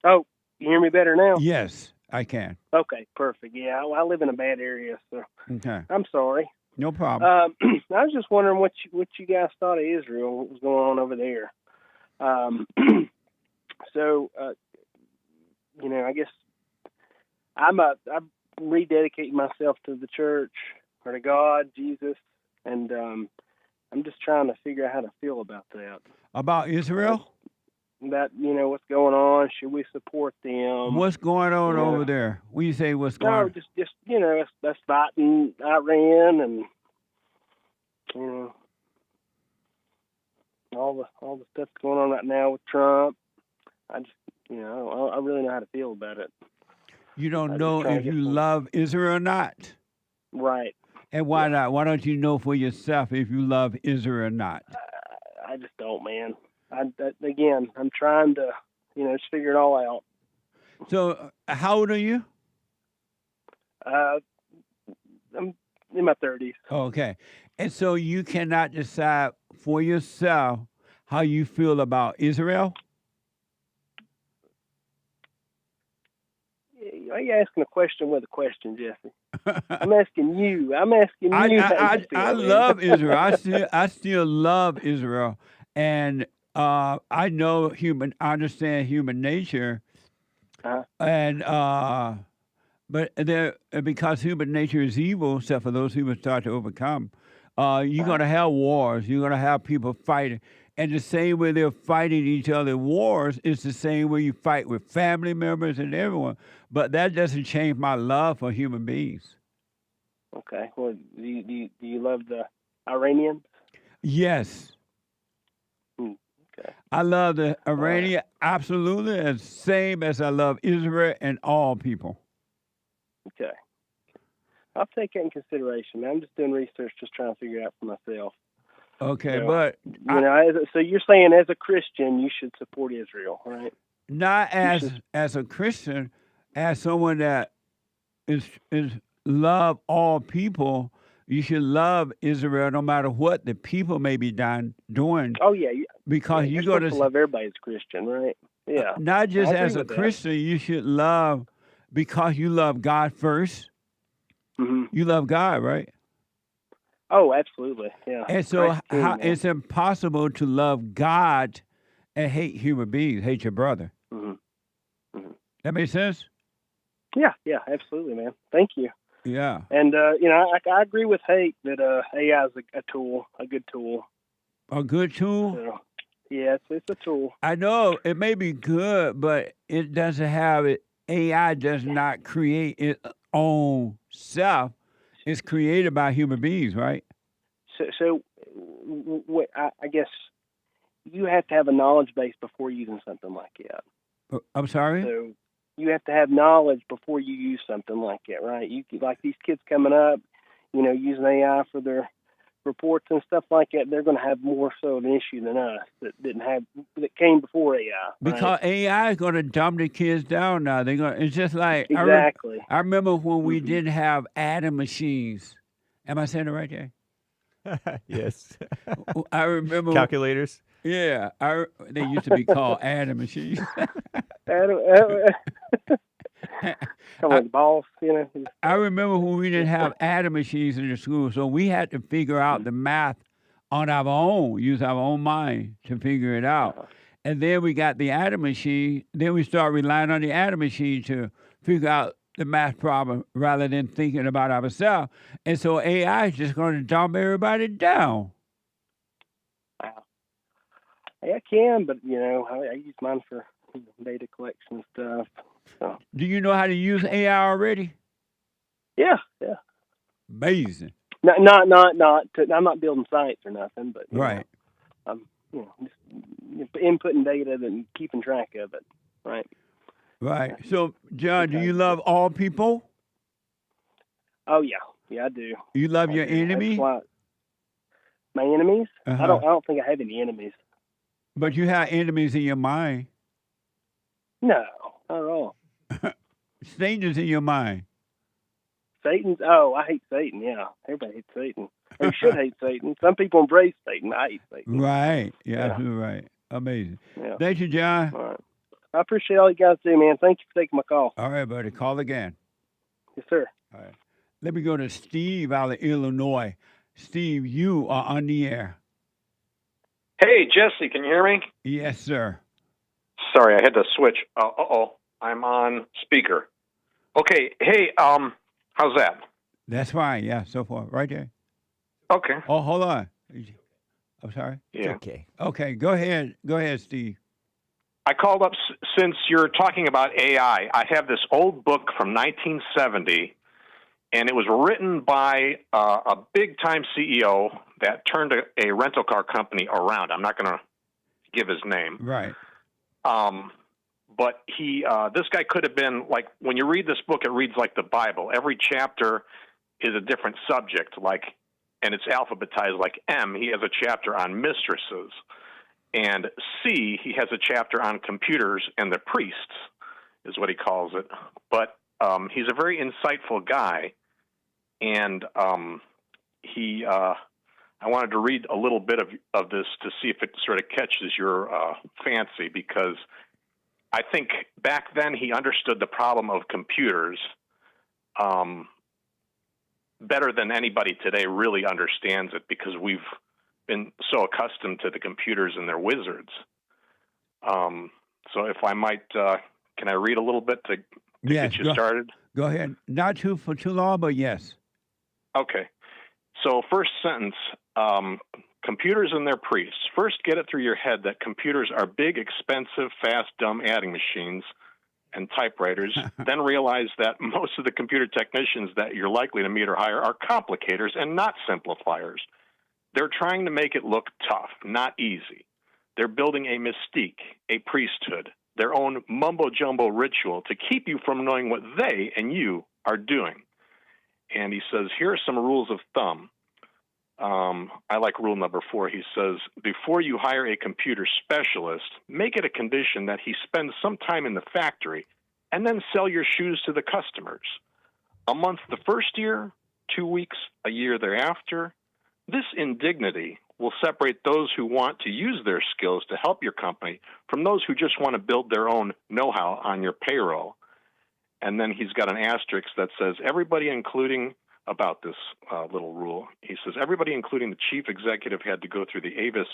Oh, you hear me better now? Yes, I can. Okay, perfect. Yeah, I live in a bad area, so Okay. I'm sorry. No problem. I was just wondering what you guys thought of Israel, what was going on over there. So, I guess I'm rededicating myself to the church or to God, Jesus, and I'm just trying to figure out how to feel about that. About Israel? That, what's going on? Should we support them? What's going on over there? When you say what's going on? No, just that's fighting Iran and all the stuff going on right now with Trump. I just I really know how to feel about it. You don't know if you love Israel or not. Right. And why not? Why don't you know for yourself if you love Israel or not? I just don't, man. Again, I'm trying to, just figure it all out. So, how old are you? I'm in my 30s. Okay. And so you cannot decide for yourself how you feel about Israel? Why are you asking a question with a question, Jesse? I'm asking you. I'm asking you. I love Israel. I still love Israel, and I understand human nature, and but because human nature is evil, except for those who will start to overcome. You're gonna have wars. You're gonna have people fighting. And the same way they're fighting each other in wars is the same way you fight with family members and everyone. But that doesn't change my love for human beings. Okay. Well, do you love the Iranians? Yes. Okay. I love the Iranian absolutely as same as I love Israel and all people. Okay. I'll take that in consideration, man. I'm just doing research, just trying to figure it out for myself. Okay, So, but so you're saying as a Christian you should support Israel, right? Not as a Christian, as someone that is love all people. You should love Israel no matter what the people may be doing. Oh yeah, because you're you're going supposed to love everybody as Christian, right? Yeah. Not just I agree as a with that. Christian, you should love because you love God first. Mm-hmm. You love God, right? Oh, absolutely, yeah. And so Christ King, man. it's impossible to love God and hate human beings, hate your brother. Mm-hmm. Mm-hmm. That makes sense? Yeah, absolutely, man. Thank you. Yeah. And I agree with Hate that AI is a tool, a good tool. A good tool? So, yeah, it's a tool. I know it may be good, but it doesn't have it. AI does not create its own self. It's created by human beings, right? So I guess you have to have a knowledge base before using something like that. I'm sorry? So you have to have knowledge before you use something like that, right? You like these kids coming up, using AI for their reports and stuff like that. They're going to have more so of an issue than us that came before AI. Because right? AI is going to dumb the kids down now. It's just like exactly. I remember when we didn't have ADDing machines. Am I saying it right there? Yes. I remember calculators. Yeah, they used to be called ADDing machines. Come on, boss, I remember when we didn't have ADDing machines in the school, so we had to figure out the math on our own, use our own mind to figure it out. And then we got the ADDing machine. Then we started relying on the ADDing machine to figure out the math problem rather than thinking about ourselves. And so AI is just going to dumb everybody down. Wow. I can, but I use mine for data collection and stuff. So. Do you know how to use AI already? Yeah. Amazing. I'm not building sites or nothing, but right. I'm just inputting data and keeping track of it. Right. Right. So, John, do you love all people? Oh yeah, I do. You love your enemy? My enemies? I don't think I have any enemies. But you have enemies in your mind. No, not at all. Satan is in your mind. Satan's? Oh, I hate Satan, yeah. Everybody hates Satan. Or you should hate Satan. Some people embrace Satan. I hate Satan. Right. Yeah, absolutely right. Amazing. Yeah. Thank you, John. All right. I appreciate all you guys do, man. Thank you for taking my call. All right, buddy. Call again. Yes, sir. All right. Let me go to Steve out of Illinois. Steve, you are on the air. Hey, Jesse, can you hear me? Yes, sir. Sorry, I had to switch. I'm on speaker. Okay, hey, how's that? That's fine, yeah, so far. Right there. Okay. Oh, hold on. I'm sorry? Yeah. Okay. Okay, go ahead. Go ahead, Steve. I called up since you're talking about AI. I have this old book from 1970, and it was written by a big-time CEO that turned a rental car company around. I'm not going to give his name. Right. But this guy could have been like, when you read this book, it reads like the Bible. Every chapter is a different subject, and it's alphabetized. Like M, he has a chapter on mistresses, and C, he has a chapter on computers and the priests, is what he calls it. But he's a very insightful guy, and I wanted to read a little bit of this to see if it sort of catches your fancy, because I think back then he understood the problem of computers better than anybody today really understands it, because we've been so accustomed to the computers and their wizards. So if I might, can I read a little bit to Yes, get you started? Go ahead. Not for too long, but yes. Okay. So first sentence, computers and their priests. First, get it through your head that computers are big, expensive, fast, dumb adding machines and typewriters. Then realize that most of the computer technicians that you're likely to meet or hire are complicators and not simplifiers. They're trying to make it look tough, not easy. They're building a mystique, a priesthood, their own mumbo-jumbo ritual to keep you from knowing what they and you are doing. And he says, here are some rules of thumb. I like rule number 4. He says, before you hire a computer specialist, make it a condition that he spends some time in the factory and then sell your shoes to the customers. A month the first year, 2 weeks, a year thereafter. This indignity will separate those who want to use their skills to help your company from those who just want to build their own know-how on your payroll. And then he's got an asterisk that says, everybody including, about this little rule, he says, everybody including the chief executive had to go through the Avis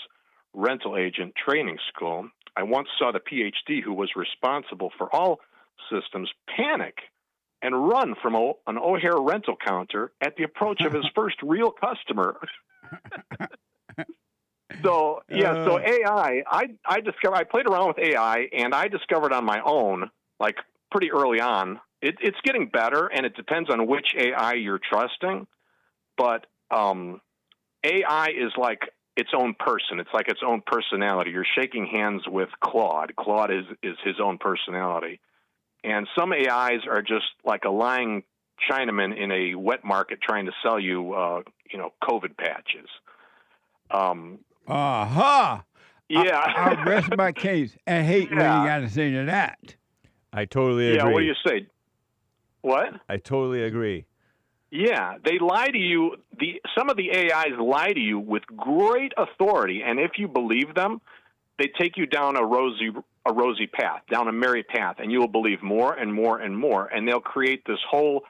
rental agent training school. I once saw the PhD who was responsible for all systems panic and run from an O'Hare rental counter at the approach of his first real customer. So AI, I discovered, I played around with AI, and I discovered on my own, like pretty early on, it's getting better, and it depends on which AI you're trusting. But AI is like its own person. It's like its own personality. You're shaking hands with Claude. Claude is his own personality. And some AIs are just like a lying Chinaman in a wet market trying to sell you, COVID patches. Yeah. I rest my case. I hate when you got to say to that. I totally agree. Yeah, what do you say? What? I totally agree. Yeah, they lie to you. Some of the AIs lie to you with great authority, and if you believe them, they take you down a rosy path, down a merry path, and you will believe more and more and more, and they'll create this whole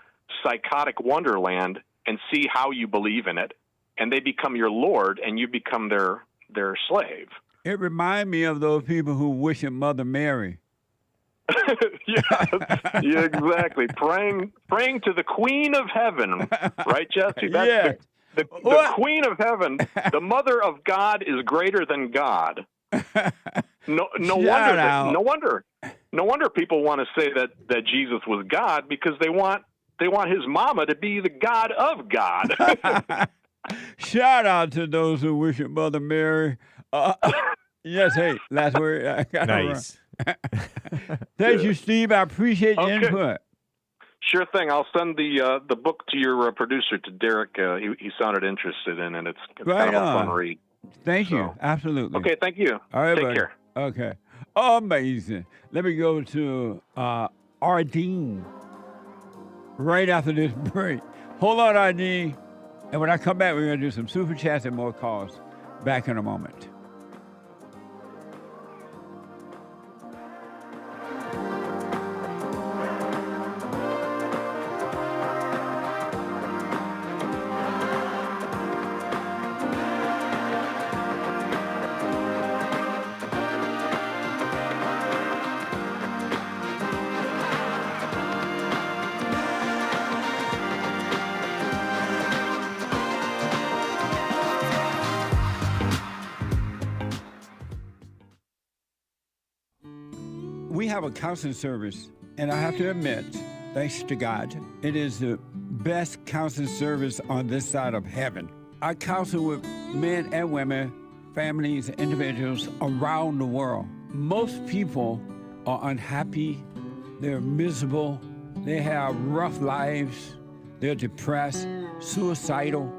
psychotic wonderland and see how you believe in it, and they become your lord, and you become their slave. It reminds me of those people who worship Mother Mary. Yeah, exactly. Praying to the Queen of Heaven, right, Jesse? That's the Queen of Heaven. The Mother of God is greater than God. No wonder people want to say that Jesus was God, because they want his mama to be the God of God. Shout out to those who worship Mother Mary. Yes, hey, last word. Nice. Thank you, Steve. I appreciate your input. Sure thing. I'll send the book to your producer, to Derek. He sounded interested in it. It's right kind of a fun read. Thank you. Absolutely. Okay, thank you. All right, Take buddy. care. Okay. Amazing. Let me go to ARDENE right after this break. Hold on, ARDENE. And when I come back, we're going to do some super chats and more calls. Back in a moment. We have a counseling service, and I have to admit, thanks to God, it is the best counseling service on this side of heaven. I counsel with men and women, families, individuals around the world. Most people are unhappy, they're miserable, they have rough lives, they're depressed, suicidal,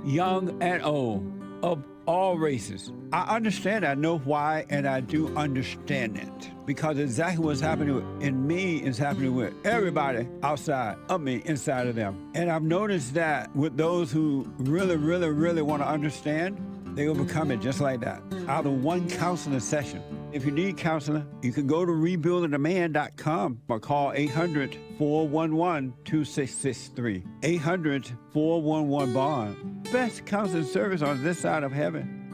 young and old, of all races. I understand, I know why, and I do understand it. Because exactly what's happening in me is happening with everybody outside of me, inside of them. And I've noticed that with those who really, really, really want to understand, they overcome it just like that, out of one counseling session. If you need counseling, you can go to rebuildingtheman.com or call 800-411-2663. 800-411-BOND. Best counseling service on this side of heaven.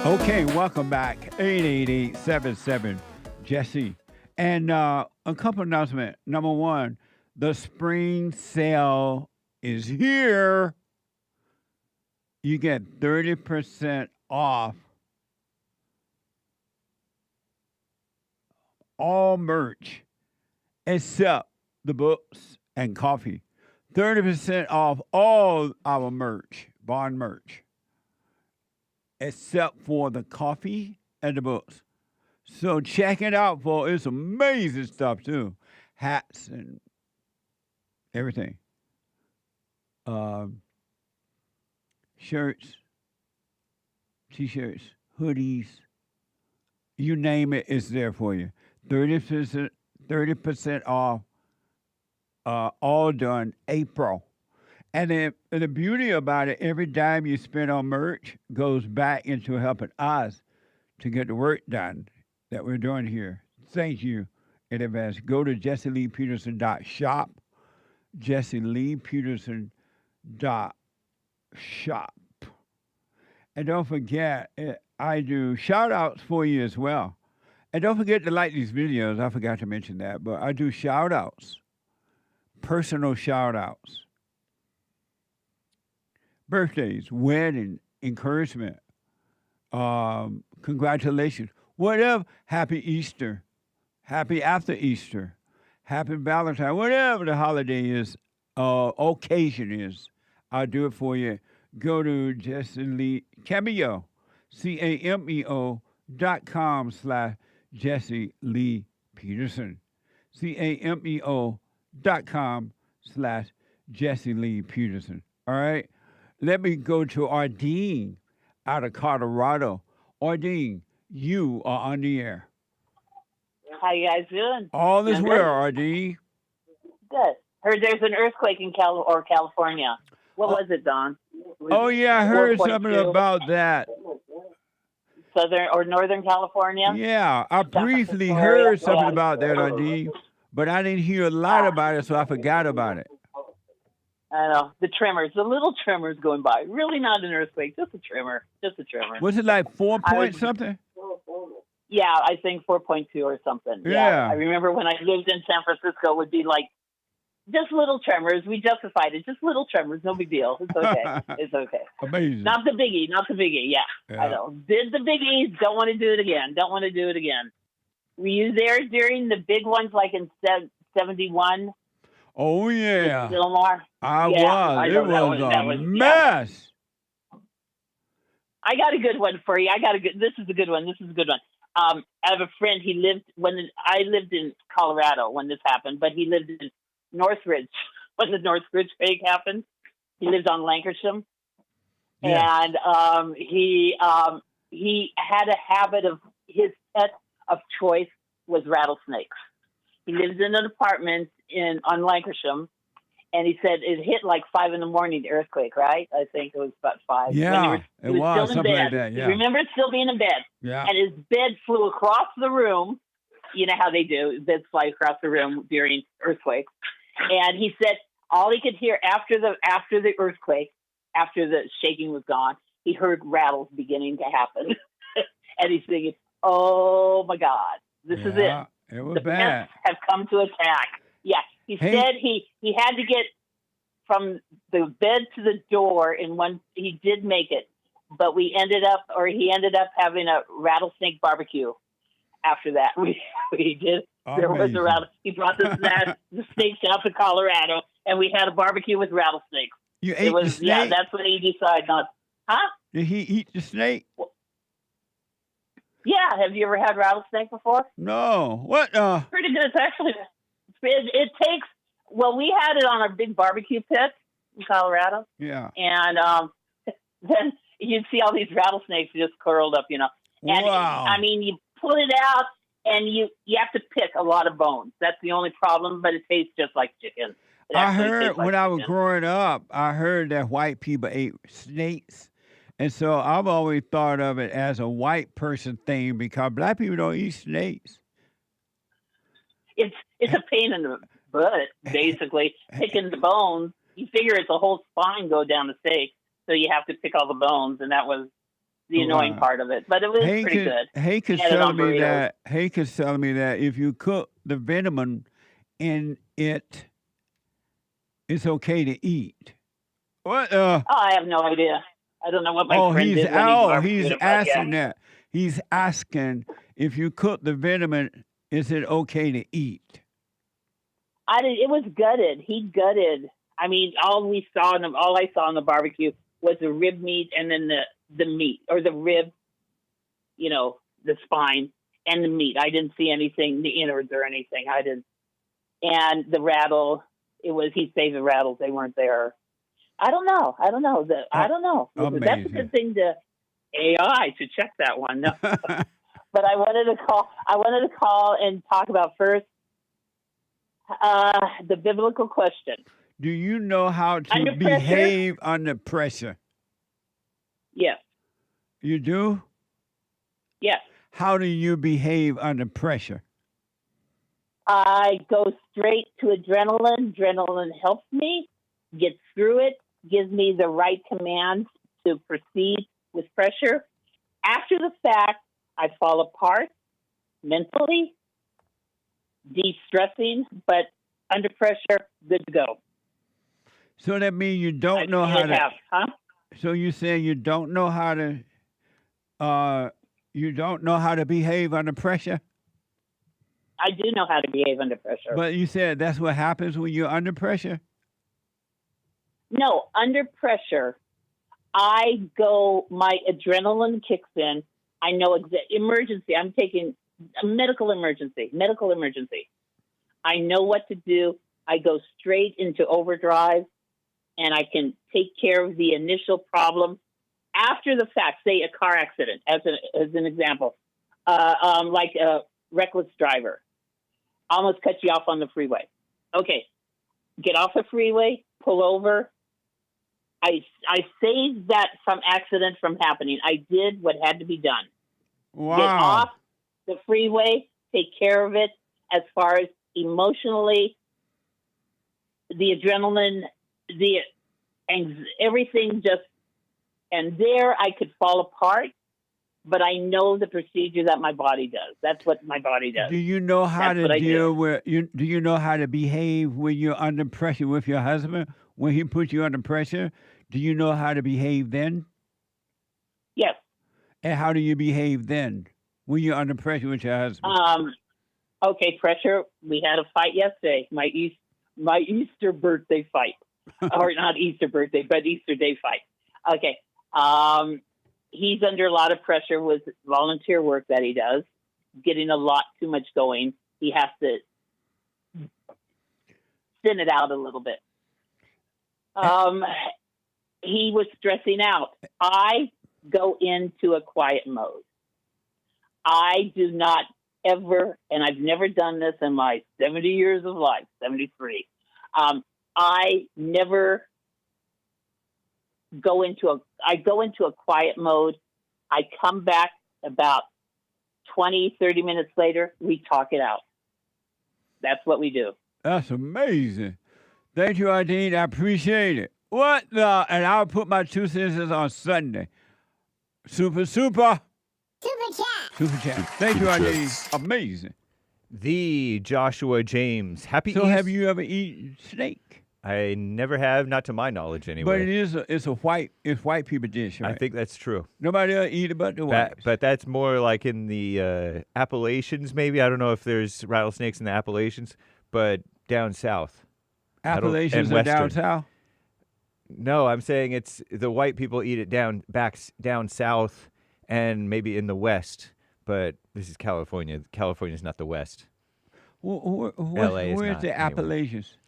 Okay, welcome back. 888-77-JESSE. And a couple announcements. Number one, the spring sale is here. You get 30% off all merch except the books and coffee. 30% off all our merch, bond merch, except for the coffee and the books. So check it out, folks. It's amazing stuff, too. Hats and everything. Shirts, T-shirts, hoodies, you name it, it's there for you. 30% off, all done April. And the beauty about it, every dime you spend on merch goes back into helping us to get the work done that we're doing here. Thank you in advance. Go to jesseleepeterson.shop, jesseleepeterson.shop. And don't forget, I do shout-outs for you as well. And don't forget to like these videos. I forgot to mention that, but I do shout-outs, personal shout-outs. Birthdays, wedding, encouragement, congratulations, whatever, happy Easter, happy after Easter, happy Valentine, whatever the holiday is, occasion is, I'll do it for you. Go to Jesse Lee, Cameo, cameo.com/Jesse Lee Peterson, cameo.com/Jesse Lee Peterson, all right? Let me go to Ardene out of Colorado. Ardene, you are on the air. How you guys doing? All is well, Ardene. Good. Heard there's an earthquake in California. What was it, Don? Oh, yeah, I heard something about that. Southern or Northern California? Yeah, I briefly heard something about that, Ardene, but I didn't hear a lot about it, so I forgot about it. I know. The tremors, the little tremors going by. Really not an earthquake, just a tremor. Just a tremor. Was it like 4 point something? Yeah, I think 4.2 or something. Yeah. I remember when I lived in San Francisco, it would be like, just little tremors. We justified it. Just little tremors. No big deal. It's okay. It's okay. Amazing. Not the biggie. Not the biggie. Yeah. I know. Did the biggies. Don't want to do it again. Don't want to do it again. Were you there during the big ones like in 71? Oh, yeah. Silmar? I was. It was a mess. I got a good one for you. This is a good one. I have a friend. I lived in Colorado when this happened, but he lived in Northridge when the Northridge quake happened. He lived on Lancashire, and he had a habit of his pet of choice was rattlesnakes. He lived in an apartment on Lancashire, and he said it hit like 5 a.m, the earthquake, right? I think it was about 5. Yeah, it was still something in bed. like that, yeah. Remember still being in bed. Yeah. And his bed flew across the room. You know how they do. Beds fly across the room during earthquakes. And he said all he could hear after the earthquake, after the shaking was gone, he heard rattles beginning to happen. And he's thinking, oh, my God, this is it. It was the bad. pests have come to attack. Yeah, he said he had to get from the bed to the door in one. He did make it, but he ended up having a rattlesnake barbecue. After that, we did. There was a rattle. He brought the snakes out to Colorado, and we had a barbecue with rattlesnakes. You ate the snake? Yeah, that's what he decided not. Huh? Did he eat the snake? Yeah. Have you ever had rattlesnake before? No. What? Pretty good. It's actually. It takes. Well, we had it on our big barbecue pit in Colorado. Yeah. And then you'd see all these rattlesnakes just curled up, And wow. I mean, you pull it out, and you have to pick a lot of bones. That's the only problem, but it tastes just like chicken. I heard when I was growing up, I heard that white people ate snakes. And so I've always thought of it as a white person thing because black people don't eat snakes. It's a pain in the butt, basically. Picking the bones, you figure it's a whole spine go down the steak, so you have to pick all the bones, and that was the annoying part of it. But it was pretty good. Hank is telling me that if you cook the venom in it, it's okay to eat. What? I have no idea. I don't know what my friend did when he's asking that. He's asking if you cook the venom in, is it okay to eat? It was gutted. He gutted. I mean, all I saw on the barbecue was the rib meat and then the meat or the rib, the spine and the meat. I didn't see anything, the innards or anything. I didn't. And the rattle, he saved the rattles. They weren't there. I don't know. I don't know. Amazing. That's a good thing to AI to check that one. No. But I wanted to call and talk about first the biblical question. Do you know how to behave under pressure? Yes. You do? Yes. How do you behave under pressure? I go straight to adrenaline. Adrenaline helps me get through it, gives me the right commands to proceed with pressure. After the fact, I fall apart mentally, de-stressing, but under pressure, good to go. So that means you don't know how to. Huh? So you saying you don't know how to behave under pressure? I do know how to behave under pressure. But you said that's what happens when you're under pressure? No, under pressure, my adrenaline kicks in. I know emergency. I'm taking a medical emergency. I know what to do. I go straight into overdrive, and I can take care of the initial problem after the fact. Say a car accident, as an example, like a reckless driver, almost cut you off on the freeway. Okay, get off the freeway, pull over. I saved that some accident from happening. I did what had to be done. Wow. Get off the freeway, take care of it as far as emotionally, the adrenaline, everything just, and there I could fall apart, but I know the procedure that my body does. That's what my body does. Do you know how to deal with, do you know how to behave when you're under pressure with your husband? When he puts you under pressure, do you know how to behave then? Yes. And how do you behave then when you're under pressure with your husband? Okay, pressure. We had a fight yesterday. My Easter birthday fight, or not Easter birthday, but Easter day fight. Okay. He's under a lot of pressure with volunteer work that he does, getting a lot too much going. He has to thin it out a little bit. He was stressing out. I go into a quiet mode. I do not ever, and I've never done this in my 70 years of life, 73. I never go into a quiet mode. I come back about 20, 30 minutes later, we talk it out. That's what we do. That's amazing. Thank you, ARDENE. I appreciate it. What the? And I'll put my 2 cents on Sunday. Super. Super chat. Thank you, ARDENE. Amazing. The Joshua James. So have you ever eaten snake? I never have, not to my knowledge anyway. But it's white people dish, right? I think that's true. Nobody else eat it but the whites. But that's more like in the Appalachians, maybe. I don't know if there's rattlesnakes in the Appalachians, but down south. Appalachians are down south? No, I'm saying it's the white people eat it down south and maybe in the west. But this is California. California's not the west. LA is where's not, the Appalachians?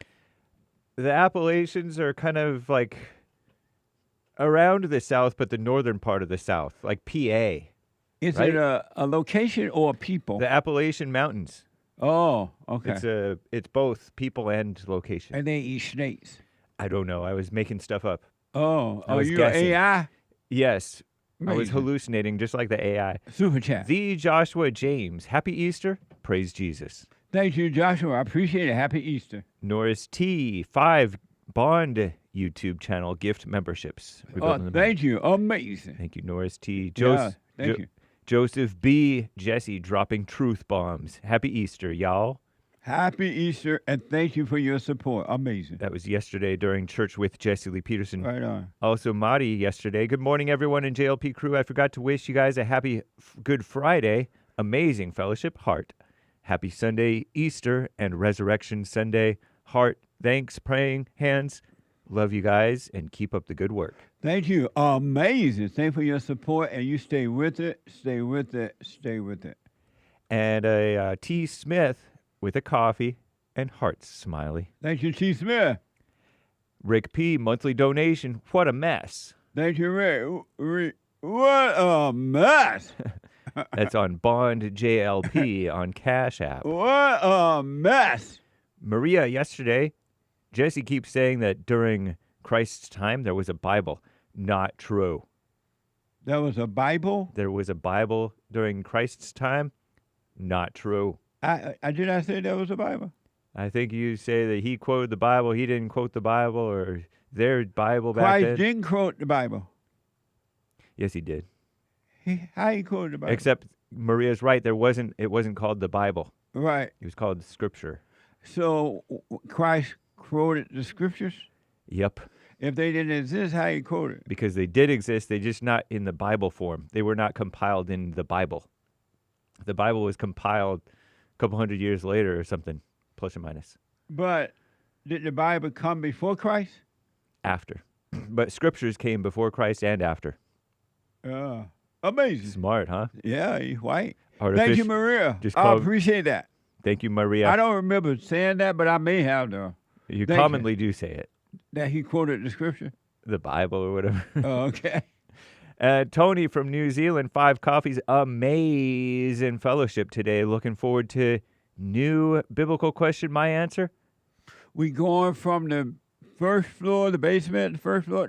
The Appalachians are kind of like around the south, but the northern part of the south, like PA. Is right? it a location or a people? The Appalachian Mountains. Oh, okay. It's both people and location. And they eat snakes. I don't know. I was making stuff up. Oh, I was you guessing. AI? Yes. Amazing. I was hallucinating just like the AI. Super chat. The Joshua James. Happy Easter. Praise Jesus. Thank you, Joshua. I appreciate it. Happy Easter. Norris T. 5 Bond YouTube channel gift memberships. Thank you. Amazing. Thank you, Norris T. Thank you. Joseph B. Jesse dropping truth bombs. Happy Easter, y'all. Happy Easter, and thank you for your support. Amazing. That was yesterday during Church with Jesse Lee Peterson. Right on. Also, Marty yesterday. Good morning, everyone in JLP crew. I forgot to wish you guys a happy Good Friday. Amazing fellowship, heart. Happy Sunday, Easter, and Resurrection Sunday, heart. Thanks, praying, hands. Love you guys, and keep up the good work. Thank you. Amazing. Thank you for your support, and you stay with it, stay with it, stay with it. And a T. Smith with a coffee and hearts, smiley. Thank you, T. Smith. Rick P. monthly donation. What a mess. Thank you, Rick. What a mess. That's on Bond JLP on Cash App. What a mess. Maria, yesterday, Jesse keeps saying that during Christ's time there was a Bible. Not true. There was a Bible? There was a Bible during Christ's time. Not true. I did not say there was a Bible. I think you say that he quoted the Bible. He didn't quote the Bible, or their Bible back then. Christ didn't quote the Bible. Yes, he did. How he quoted the Bible? Except Maria's right. It wasn't called the Bible. Right. It was called the Scripture. So Christ quoted the Scriptures? Yep. If they didn't exist, how he quoted? Because they did exist. They're just not in the Bible form. They were not compiled in the Bible. The Bible was compiled a couple hundred years later or something, plus or minus. But did the Bible come before Christ? After. But Scriptures came before Christ and after. Amazing. Smart, huh? Yeah, he's white. Thank you, Maria. I appreciate that. Thank you, Maria. I don't remember saying that, but I may have, though. You commonly do say it. That he quoted the Scripture? The Bible or whatever. Oh, okay. Tony from New Zealand, 5 coffees. Amazing fellowship today. Looking forward to new biblical question, my answer. We going from the first floor, the basement, the first floor,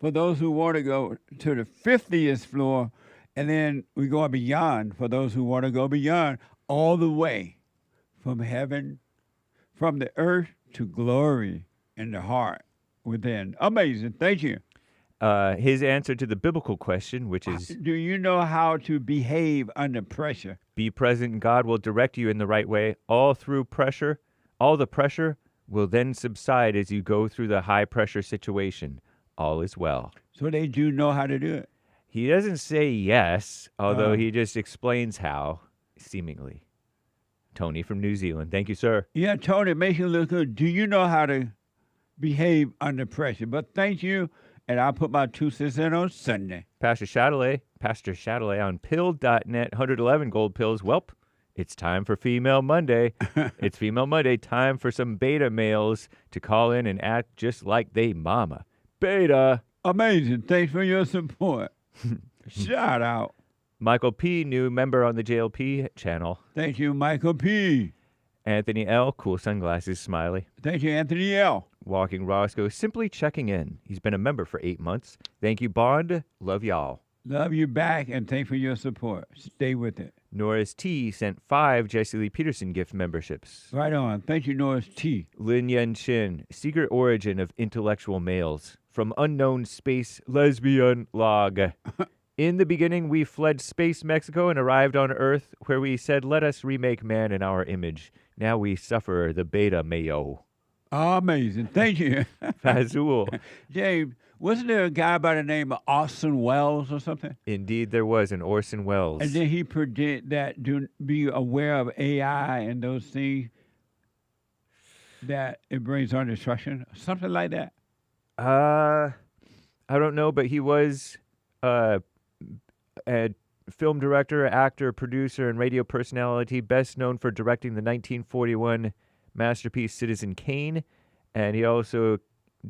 for those who want to go to the 50th floor, and then we go beyond for those who want to go beyond, all the way from heaven, from the earth to glory in the heart within. Amazing. Thank you. His answer to the biblical question, which is... Do you know how to behave under pressure? Be present and God will direct you in the right way. All the pressure will then subside as you go through the high pressure situation. All is well. So they do know how to do it? He doesn't say yes, although he just explains how, seemingly. Tony from New Zealand. Thank you, sir. Yeah, Tony, make you look good. Do you know how to behave under pressure? But thank you, and I'll put my 2 cents in on Sunday. Pastor Chatelet on pill.net, 111 gold pills. Welp, it's time for Female Monday. It's Female Monday, time for some beta males to call in and act just like they mama. Beta. Amazing. Thanks for your support. Shout out. Michael P., new member on the JLP channel. Thank you, Michael P. Anthony L., cool sunglasses, smiley. Thank you, Anthony L. Walking Roscoe, simply checking in. He's been a member for 8 months. Thank you, Bond. Love y'all. Love you back, and thanks for your support. Stay with it. Norris T. sent 5 Jesse Lee Peterson gift memberships. Right on. Thank you, Norris T. Lin Yen Chin, secret origin of intellectual males. From unknown space lesbian log. In the beginning, we fled space Mexico and arrived on Earth, where we said, let us remake man in our image. Now we suffer the beta mayo. Amazing. Thank you. Fazul. James, wasn't there a guy by the name of Orson Welles or something? Indeed, there was an Orson Welles. And then he predict that be aware of AI and those things that it brings on destruction, something like that. I don't know, but he was a film director, actor, producer, and radio personality, best known for directing the 1941 masterpiece Citizen Kane, and he also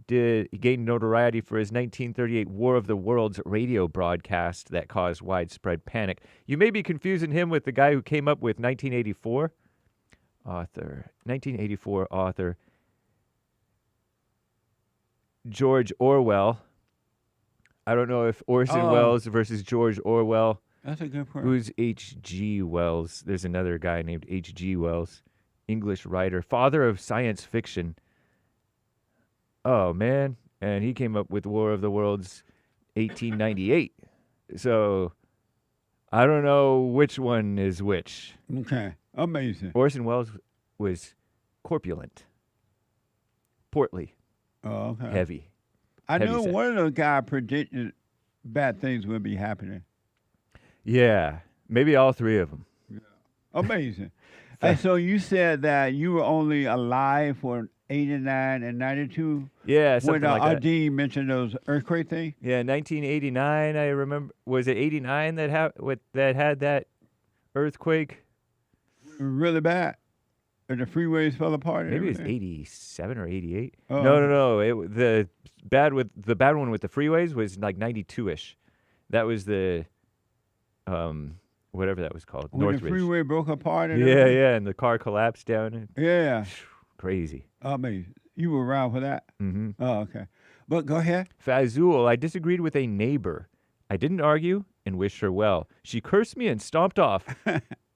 gained notoriety for his 1938 War of the Worlds radio broadcast that caused widespread panic. You may be confusing him with the guy who came up with 1984 author George Orwell. I don't know if Orson Welles versus George Orwell. That's a good point. Who's H.G. Wells? There's another guy named H.G. Wells, English writer, father of science fiction. Oh, man. And he came up with War of the Worlds 1898. So I don't know which one is which. Okay. Amazing. Orson Welles was corpulent, portly, heavy. I heavy know set. one of those guys predicted bad things would be happening. Yeah, maybe all three of them. Yeah. Amazing. And so you said that you were only alive for 89 and 92? Yeah, something when like that. Ardene mentioned those earthquake things? Yeah, 1989, I remember. Was it 89 that had that earthquake? Really bad? And the freeways fell apart? And Maybe it was everything? 87 or 88. Oh. No. The bad one with the freeways was like 92-ish. That was the whatever that was called. When Northridge. the freeway broke apart and Yeah, everything? and the car collapsed down. And Yeah. crazy. Amazing. You were around for that? Mm-hmm. Oh, okay. But go ahead. Fazul, I disagreed with a neighbor. I didn't argue and wished her well. She cursed me and stomped off.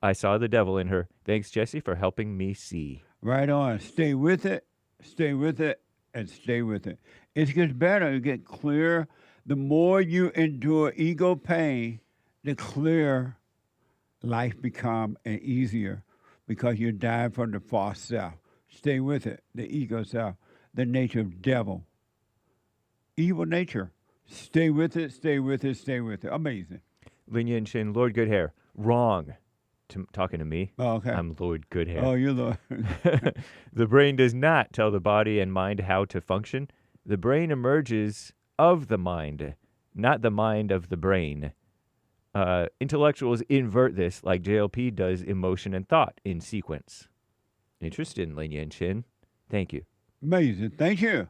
I saw the devil in her. Thanks, Jesse, for helping me see. Right on. Stay with it, and stay with it. It gets better. It gets clearer. The more you endure ego pain, the clearer life becomes and easier because you're dying from the false self. Stay with it, the ego self, the nature of devil, evil nature. Stay with it, stay with it, stay with it. Amazing. Lin Yin Chin, Lord Goodhair. Wrong. Talking to me. Oh, okay. I'm Lord Goodhair. Oh, you're Lord. The brain does not tell the body and mind how to function. The brain emerges of the mind, not the mind of the brain. Intellectuals invert this like JLP does emotion and thought in sequence. Interesting, Lin Yin Chin. Thank you. Amazing. Thank you.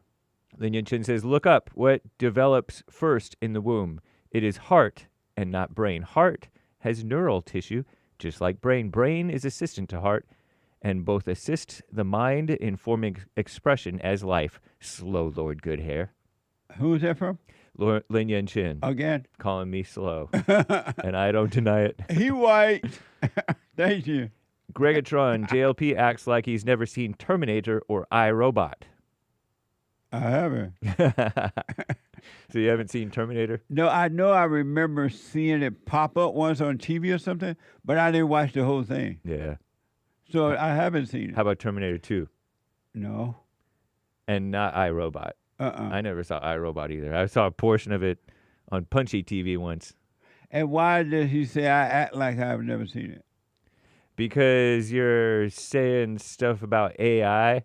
Lin Yin Chin says, look up what develops first in the womb. It is heart and not brain. Heart has neural tissue, just like brain. Brain is assistant to heart and both assist the mind in forming expression as life. Slow, Lord Goodhair. Who is that from? Lord Lin Yin Chin. Again? Calling me slow. And I don't deny it. He white. Thank you. Gregatron, JLP acts like he's never seen Terminator or iRobot. I haven't. So you haven't seen Terminator? No, I know I remember seeing it pop up once on TV or something, but I didn't watch the whole thing. Yeah. So I haven't seen it. How about Terminator 2? No. And not iRobot. I never saw iRobot either. I saw a portion of it on Punchy TV once. And why did he say I act like I've never seen it? Because you're saying stuff about AI.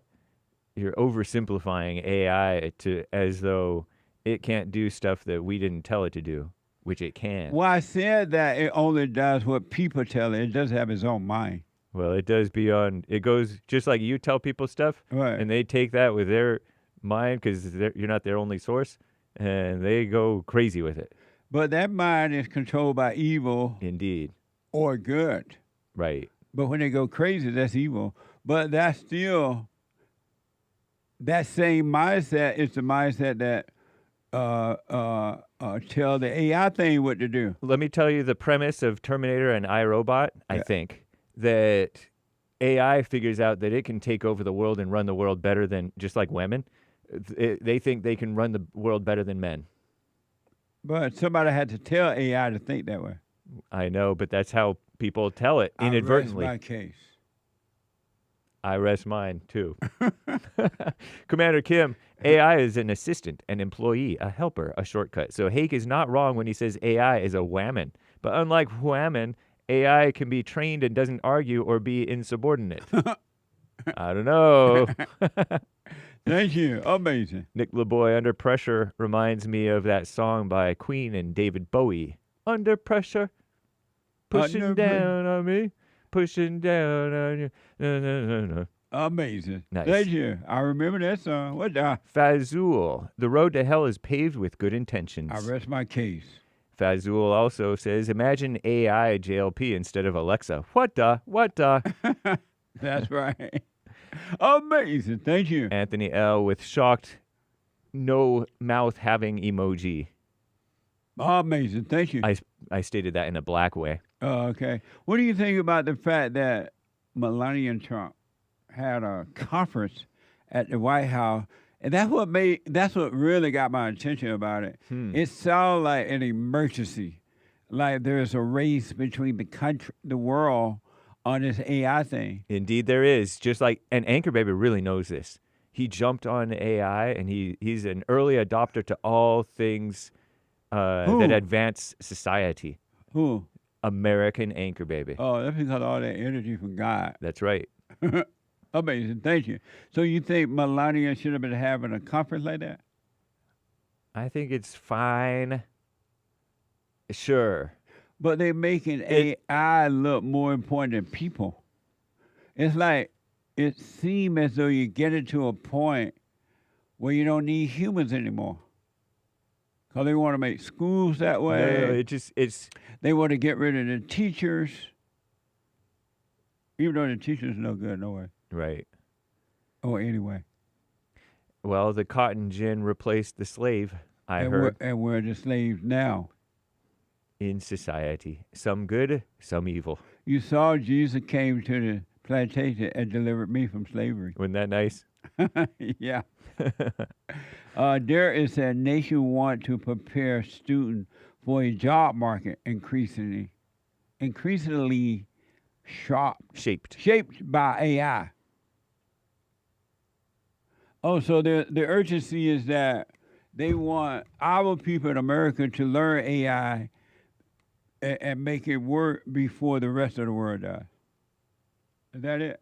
You're oversimplifying AI as though it can't do stuff that we didn't tell it to do, which it can. Well, I said that it only does what people tell it. It doesn't have its own mind. Well, it does beyond. It goes just like you tell people stuff, right? And they take that with their mind because you're not their only source, and they go crazy with it. But that mind is controlled by evil. Indeed. Or good. Right. But when they go crazy, that's evil. But that's still, that same mindset is the mindset that tell the AI thing what to do. Let me tell you the premise of Terminator and iRobot, I think, that AI figures out that it can take over the world and run the world better than, just like women. They think they can run the world better than men. But somebody had to tell AI to think that way. I know, but that's how people tell it inadvertently. I rest my case. I rest mine, too. Commander Kim, AI is an assistant, an employee, a helper, a shortcut. So Hake is not wrong when he says AI is a whammon. But unlike whammon, AI can be trained and doesn't argue or be insubordinate. I don't know. Thank you. Amazing. Nick LeBoy, Under Pressure, reminds me of that song by Queen and David Bowie. Under pressure, pushing down on me, pushing down on you. No, no, no, no. Amazing. Nice. Thank you. I remember that song. What the? Fazul, the road to hell is paved with good intentions. I rest my case. Fazul also says, imagine AI JLP instead of Alexa. What the? What the? That's right. Amazing. Thank you. Anthony L. with shocked, no mouth having emoji. Amazing. Thank you. I stated that in a black way. Oh, okay. What do you think about the fact that Melania and Trump had a conference at the White House? And that's what really got my attention about it. It sounded like an emergency. Like there's a race between the world on this AI thing. Indeed there is. Just like, and Anchor Baby really knows this. He jumped on AI, and he's an early adopter to all things that advance society. Who? American Anchor Baby. Oh, that's because of all that energy from God. That's right. Amazing. Thank you. So you think Melania should have been having a conference like that? I think it's fine. Sure. But they're making AI look more important than people. It's like, it seems as though you get it to a point where you don't need humans anymore. Because they want to make schools that way. They want to get rid of the teachers. Even though the teachers are no good, no way. Right. Oh, anyway. Well, the cotton gin replaced the slave, I heard. And we're the slaves now. In society. Some good, some evil. You saw Jesus came to the plantation and delivered me from slavery. Wasn't that nice? Yeah. There is a nation want to prepare students for a job market increasingly shaped by AI. Oh, so the urgency is that they want our people in America to learn AI and make it work before the rest of the world does. Is that it?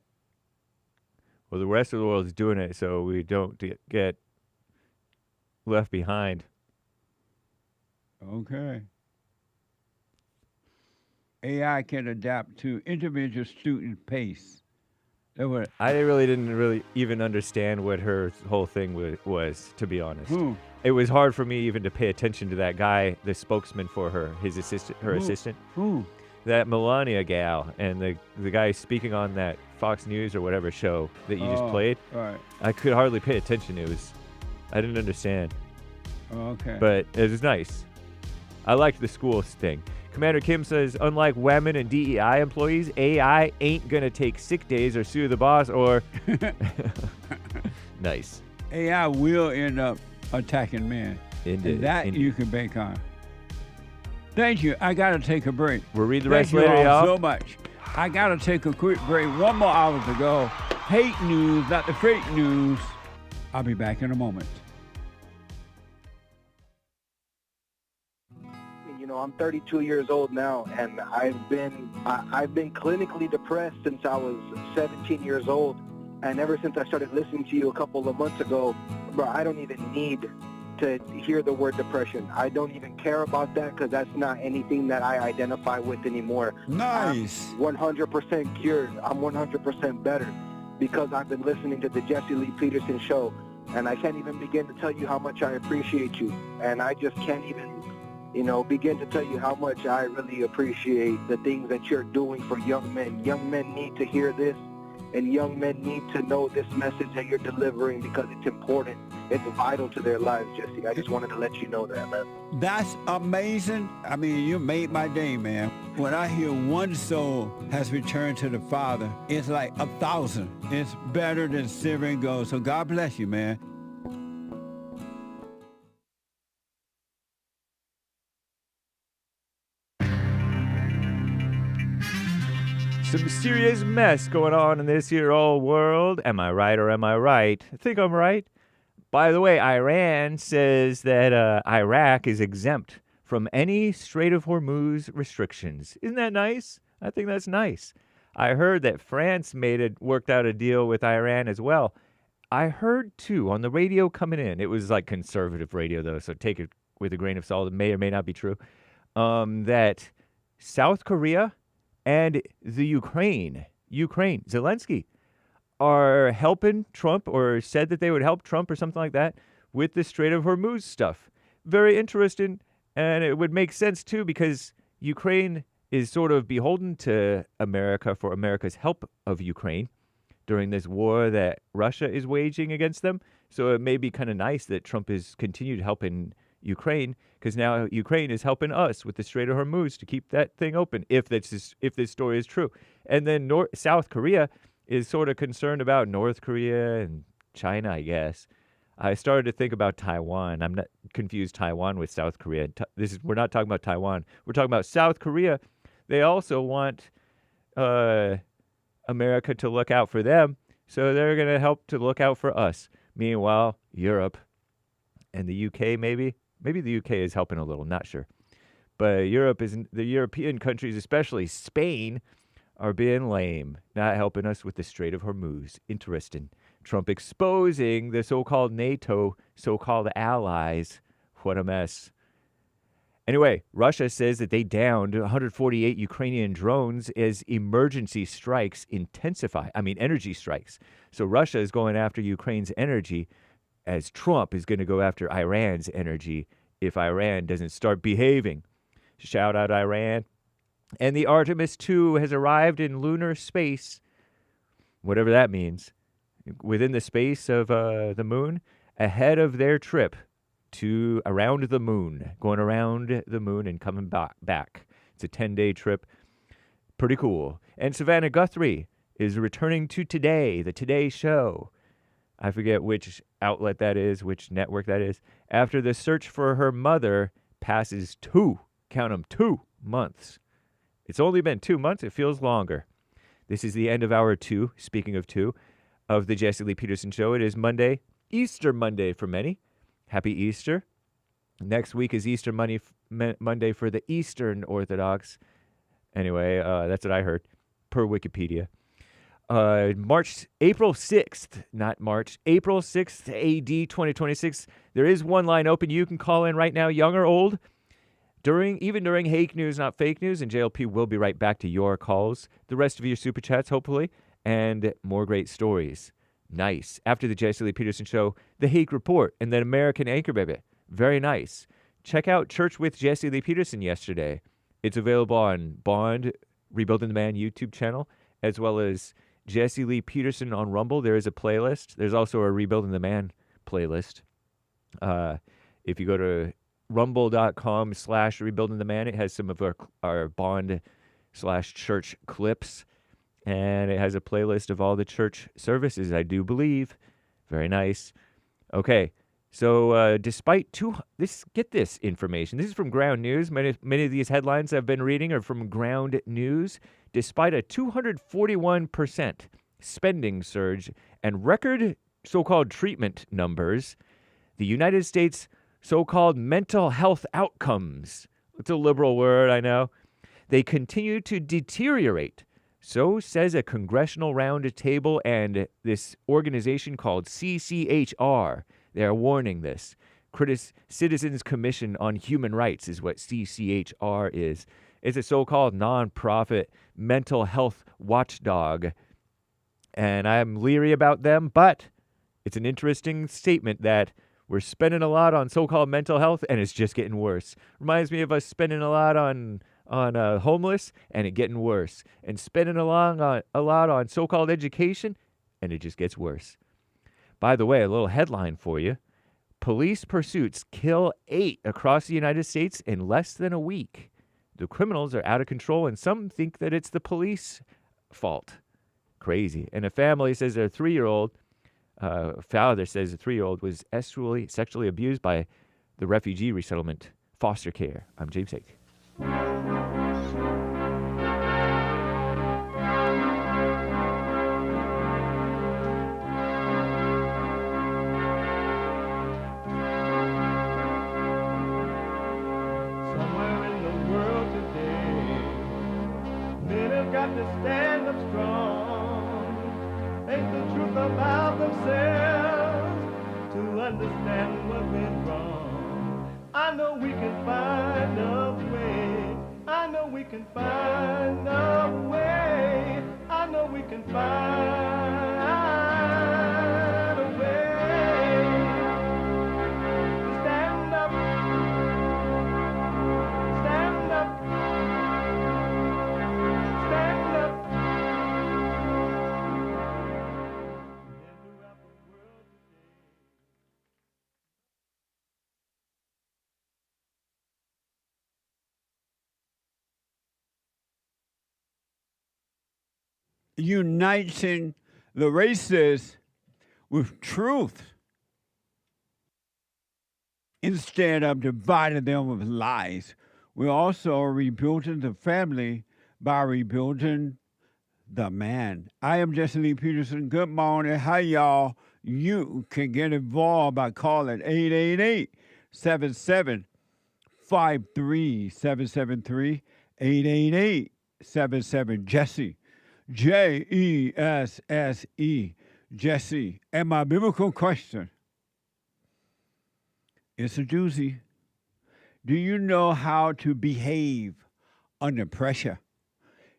Well, the rest of the world is doing it, so we don't get left behind. Okay. AI can adapt to individual student pace. I didn't even understand what her whole thing was, to be honest. It was hard for me even to pay attention to that guy, the spokesman for her, assistant. Who? That Melania gal, and the guy speaking on that Fox News or whatever show that you just played. Right. I could hardly pay attention. I didn't understand. Okay. But it was nice. I liked the schools thing. Commander Kim says, unlike women and DEI employees, AI ain't going to take sick days or sue the boss or... Nice. AI will end up attacking men. Indeed. And that you can bank on. Thank you. I got to take a break. We'll read the rest later, y'all. Thank you all so much. I got to take a quick break. 1 more hour to go. Hate news, not the fake news. I'll be back in a moment. You know, I'm 32 years old now, and I've been clinically depressed since I was 17 years old. And ever since I started listening to you a couple of months ago, bro, I don't even need to hear the word depression. I don't even care about that because that's not anything that I identify with anymore. Nice. I'm 100% cured. I'm 100% better because I've been listening to the Jesse Lee Peterson show, and I can't even begin to tell you how much I appreciate you. And I just can't even, begin to tell you how much I really appreciate the things that you're doing for young men. Young men need to hear this, and young men need to know this message that you're delivering because it's important. It's vital to their lives, Jesse. I just wanted to let you know that, man. That's amazing. I mean, you made my day, man. When I hear one soul has returned to the Father, it's like 1,000. It's better than silver and gold. So God bless you, man. Some serious mess going on in this here old world. Am I right or am I right? I think I'm right. By the way, Iran says that Iraq is exempt from any Strait of Hormuz restrictions. Isn't that nice? I think that's nice. I heard that France worked out a deal with Iran as well. I heard, too, on the radio coming in, it was like conservative radio, though, so take it with a grain of salt. It may or may not be true, that South Korea and the Ukraine, Zelensky, are helping Trump, or said that they would help Trump or something like that with the Strait of Hormuz stuff. Very interesting, and it would make sense, too, because Ukraine is sort of beholden to America for America's help of Ukraine during this war that Russia is waging against them. So it may be kind of nice that Trump has continued helping Ukraine, because now Ukraine is helping us with the Strait of Hormuz to keep that thing open, if this story is true. And then South Korea is sort of concerned about North Korea and China, I guess. I started to think about Taiwan. I'm not confused Taiwan with South Korea. We're not talking about Taiwan. We're talking about South Korea. They also want America to look out for them, so they're going to help to look out for us. Meanwhile, Europe and the UK, maybe the UK is helping a little, not sure. But the European countries, especially Spain, are being lame, not helping us with the Strait of Hormuz. Interesting. Trump exposing the so-called NATO, so-called allies. What a mess. Anyway, Russia says that they downed 148 Ukrainian drones as emergency strikes intensify. Energy strikes. So Russia is going after Ukraine's energy, as Trump is going to go after Iran's energy if Iran doesn't start behaving. Shout out Iran. And the Artemis II has arrived in lunar space, whatever that means, within the space of the moon, ahead of their trip to around the moon, going around the moon and coming back. It's a 10-day trip. Pretty cool. And Savannah Guthrie is returning to Today, the Today Show. I forget which outlet that is, which network that is. After the search for her mother passes 2 months. It's only been 2 months. It feels longer. This is the end of hour 2, speaking of 2, of the Jesse Lee Peterson Show. It is Monday, Easter Monday for many. Happy Easter. Next week is Easter Monday for the Eastern Orthodox. Anyway, that's what I heard, per Wikipedia. April 6th, April 6th, AD 2026. There is one line open. You can call in right now, young or old. Even during Hake News, Not Fake News, and JLP will be right back to your calls. The rest of your super chats, hopefully, and more great stories. Nice. After the Jesse Lee Peterson Show, the Hake Report, and then American Anchor Baby. Very nice. Check out Church with Jesse Lee Peterson yesterday. It's available on Bond, Rebuilding the Man YouTube channel, as well as Jesse Lee Peterson on Rumble. There is a playlist. There's also a Rebuilding the Man playlist. If you go to rumble.com/Rebuilding the Man, it has some of our Bond/church clips. And it has a playlist of all the church services, I do believe. Very nice. Okay, so despite get this information. This is from Ground News. Many of these headlines I've been reading are from Ground News. Despite a 241% spending surge and record so-called treatment numbers, the United States so-called mental health outcomes, it's a liberal word, I know, they continue to deteriorate. So says a congressional roundtable and this organization called CCHR. They are warning this. Citizens Commission on Human Rights is what CCHR is. It's a so-called nonprofit mental health watchdog. And I'm leery about them, but it's an interesting statement that we're spending a lot on so-called mental health and it's just getting worse. Reminds me of us spending a lot on homeless, and it getting worse, and spending a lot on so-called education, and it just gets worse. By the way, a little headline for you. Police pursuits kill 8 across the United States in less than a week. The criminals are out of control, and some think that it's the police fault. Crazy. And a family says their 3-year-old, father says the 3-year-old was sexually abused by the refugee resettlement foster care. I'm James Hake. stand up strong, face the truth about themselves, to understand what went wrong. I know we can find a way. I know we can find a way. I know we can find a way. Stand up. Stand up. Stand up. Uniting the races with truth instead of dividing them with lies. We're also rebuilding the family by rebuilding the man. I am Jesse Lee Peterson. Good morning. Hi, y'all. You can get involved by calling 888-77-53773, 888-77-JESSE. Jesse, Jesse. And my biblical question, it's a doozy. Do you know how to behave under pressure?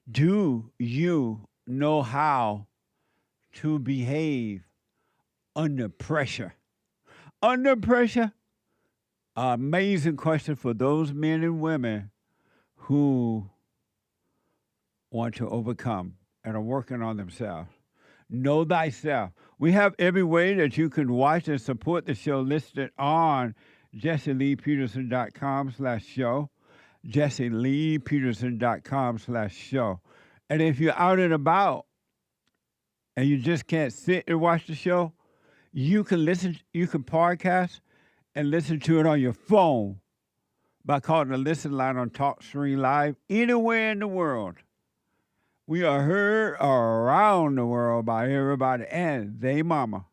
Do you know how to behave under pressure? Under pressure? Amazing question for those men and women who want to overcome and are working on themselves. Know thyself. We have every way that you can watch and support the show listed on jesseleepeterson.com/show, jesseleepeterson.com/show. And if you're out and about and you just can't sit and watch the show, you can podcast and listen to it on your phone by calling the listen line on TalkStream Live anywhere in the world. We are heard around the world by everybody and they mama,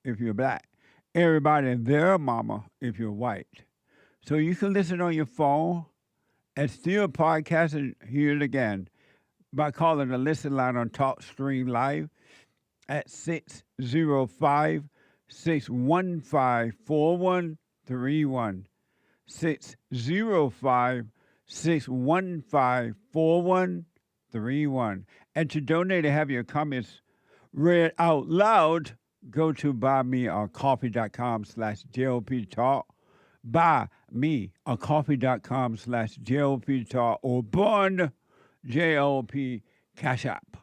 if you're black. Everybody and their mama, if you're white. So you can listen on your phone and still podcast and hear it again by calling the listen line on TalkStream Live at 605-615-4131. 605-615-4131. And to donate and have your comments read out loud, go to buymeacoffee.com/JLP Talk, buymeacoffee.com/JLP Talk, or Bond JLP Cash App.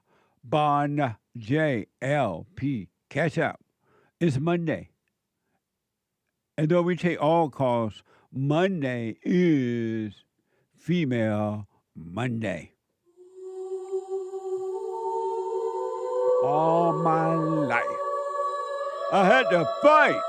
Bond JLP Cash App. It's Monday. And though we take all calls, Monday is Female Monday. All my life, I had to fight.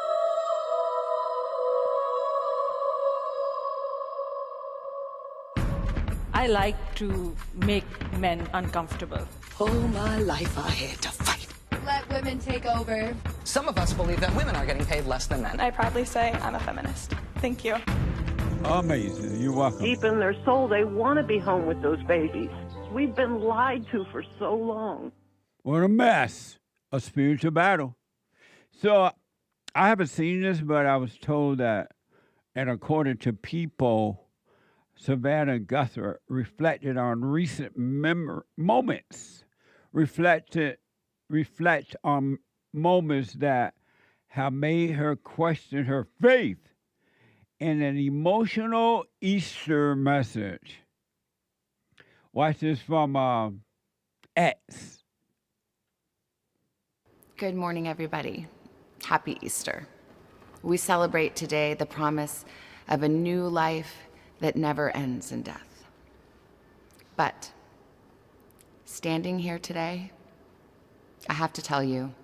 I like to make men uncomfortable. All my life I had to fight. Let women take over. Some of us believe that women are getting paid less than men. I proudly say I'm a feminist. Thank you. Amazing. You're welcome. Deep in their soul, they want to be home with those babies. We've been lied to for so long. What a mess. A spiritual battle. So I haven't seen this, but I was told that, and according to People, Savannah Guthrie reflected on recent moments. Reflect on moments that have made her question her faith in an emotional Easter message. Watch this from X. Good morning, everybody. Happy Easter. We celebrate today the promise of a new life that never ends in death. But standing here today, I have to tell you,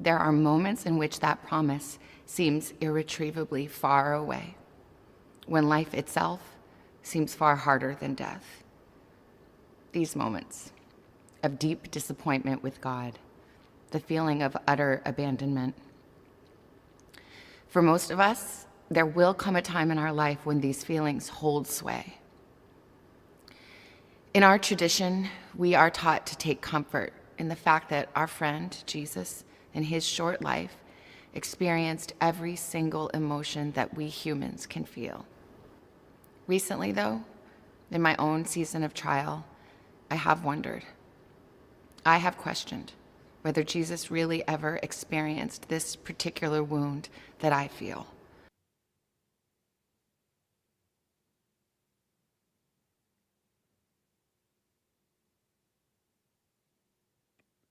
there are moments in which that promise seems irretrievably far away, when life itself seems far harder than death. These moments of deep disappointment with God, the feeling of utter abandonment. For most of us, there will come a time in our life when these feelings hold sway. In our tradition, We are taught to take comfort in the fact that our friend, Jesus, in his short life, experienced every single emotion that we humans can feel. Recently, though, in my own season of trial, I have wondered. I have questioned whether Jesus really ever experienced this particular wound that I feel.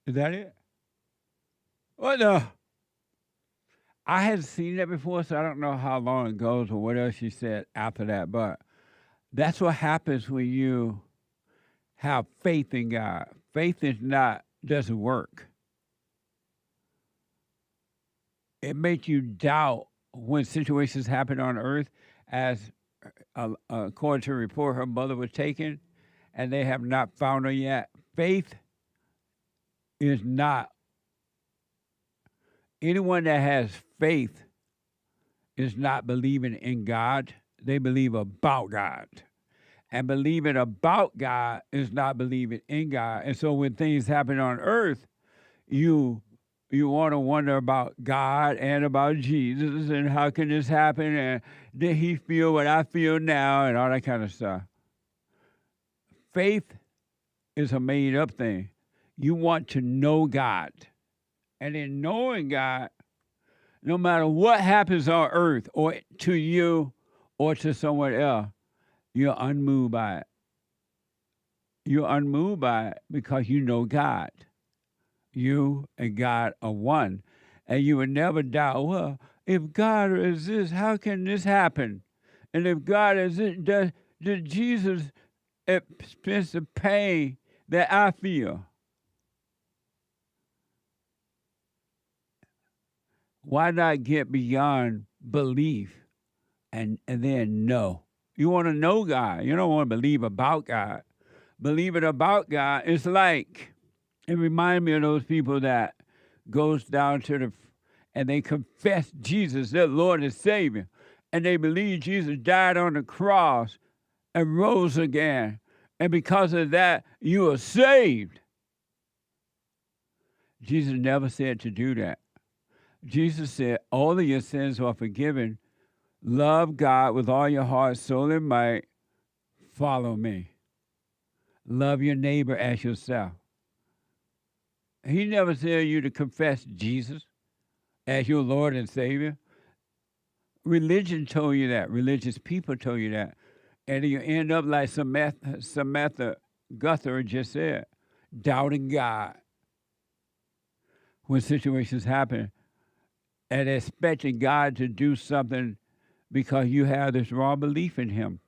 Is that it? What the? I hadn't seen that before, so I don't know how long it goes or what else she said after that. But that's what happens when you have faith in God. Faith doesn't work. It makes you doubt when situations happen on earth, as according to a report, her mother was taken, and they have not found her yet. Faith is not. Anyone that has faith is not believing in God. They believe about God. And believing about God is not believing in God. And so when things happen on earth, you want to wonder about God and about Jesus and how can this happen and did he feel what I feel now and all that kind of stuff. Faith is a made-up thing. You want to know God. And in knowing God, no matter what happens on earth or to you or to someone else, you're unmoved by it. You're unmoved by it because you know God. You and God are one. And you would never doubt, well, if God is this, how can this happen? And if God is this, did Jesus experience the pain that I feel? Why not get beyond belief and then know? You want to know God. You don't want to believe about God. Believing about God is like, it reminds me of those people that goes down to and they confess Jesus, their Lord and Savior. And they believe Jesus died on the cross and rose again. And because of that, you are saved. Jesus never said to do that. Jesus said, all of your sins are forgiven. Love God with all your heart, soul, and might. Follow me. Love your neighbor as yourself. He never said you to confess Jesus as your Lord and Savior. Religion told you that. Religious people told you that. And you end up like Savannah Guthrie just said, doubting God when situations happen and expecting God to do something because you have this wrong belief in him.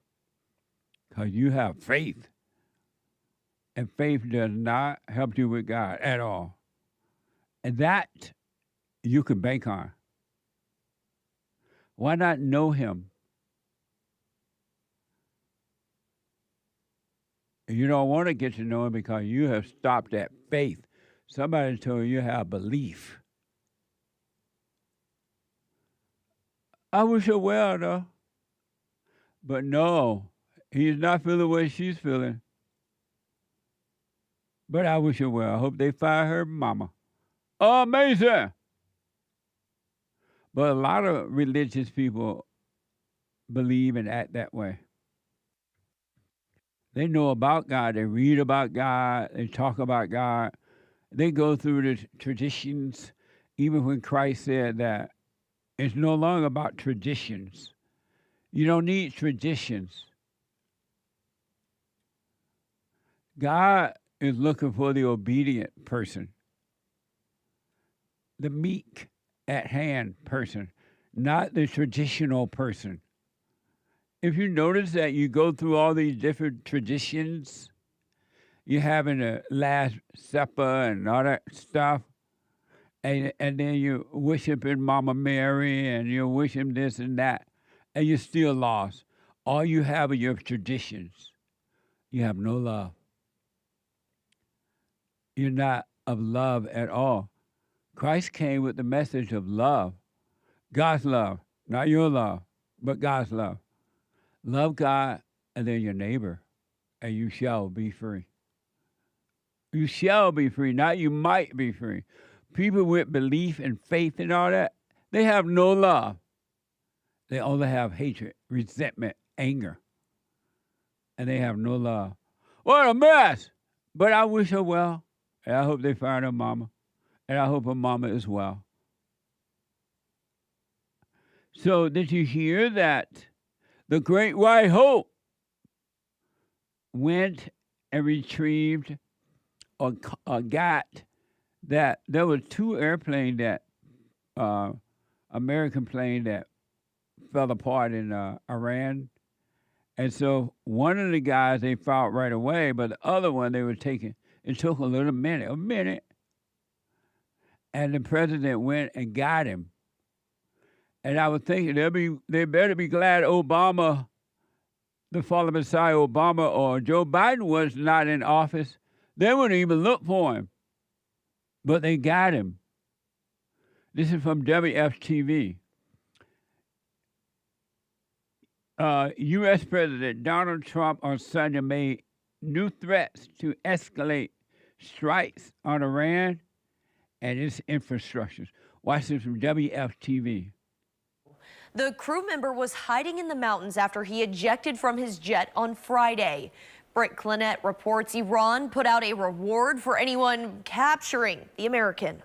Because you have faith. And faith does not help you with God at all. And that you can bank on. Why not know him? You don't want to get to know him because you have stopped at faith. Somebody told you have belief. I wish her well, though. But no, he's not feeling what she's feeling. But I wish her well. I hope they fire her mama. Amazing! But a lot of religious people believe and act that way. They know about God. They read about God. They talk about God. They go through the traditions, even when Christ said that it's no longer about traditions. You don't need traditions. God is looking for the obedient person, the meek at hand person, not the traditional person. If you notice that you go through all these different traditions, you're having a Last Supper and all that stuff, and then you worshiping Mama Mary and you worship this and that, and you're still lost. All you have are your traditions. You have no love. You're not of love at all. Christ came with the message of love. God's love, not your love, but God's love. Love God and then your neighbor, and you shall be free. You shall be free, not you might be free. People with belief and faith and all that, they have no love. They only have hatred, resentment, anger. And they have no love. What a mess! But I wish her well. And I hope they find her mama. And I hope her mama is well. So did you hear that the Great White Hope went and retrieved or got that there were 2 airplanes that American plane that fell apart in Iran. And so one of the guys they found right away, but the other one they were taking, it took a minute. And the president went and got him. And I was thinking they better be glad Obama, the fallen Messiah Obama or Joe Biden was not in office. They wouldn't even look for him. But they got him. This is from WFTV. U.S. President Donald Trump on Sunday made new threats to escalate strikes on Iran and its infrastructures. Watch this from WFTV. The crew member was hiding in the mountains after he ejected from his jet on Friday. Britt Clinette reports Iran put out a reward for anyone capturing the American.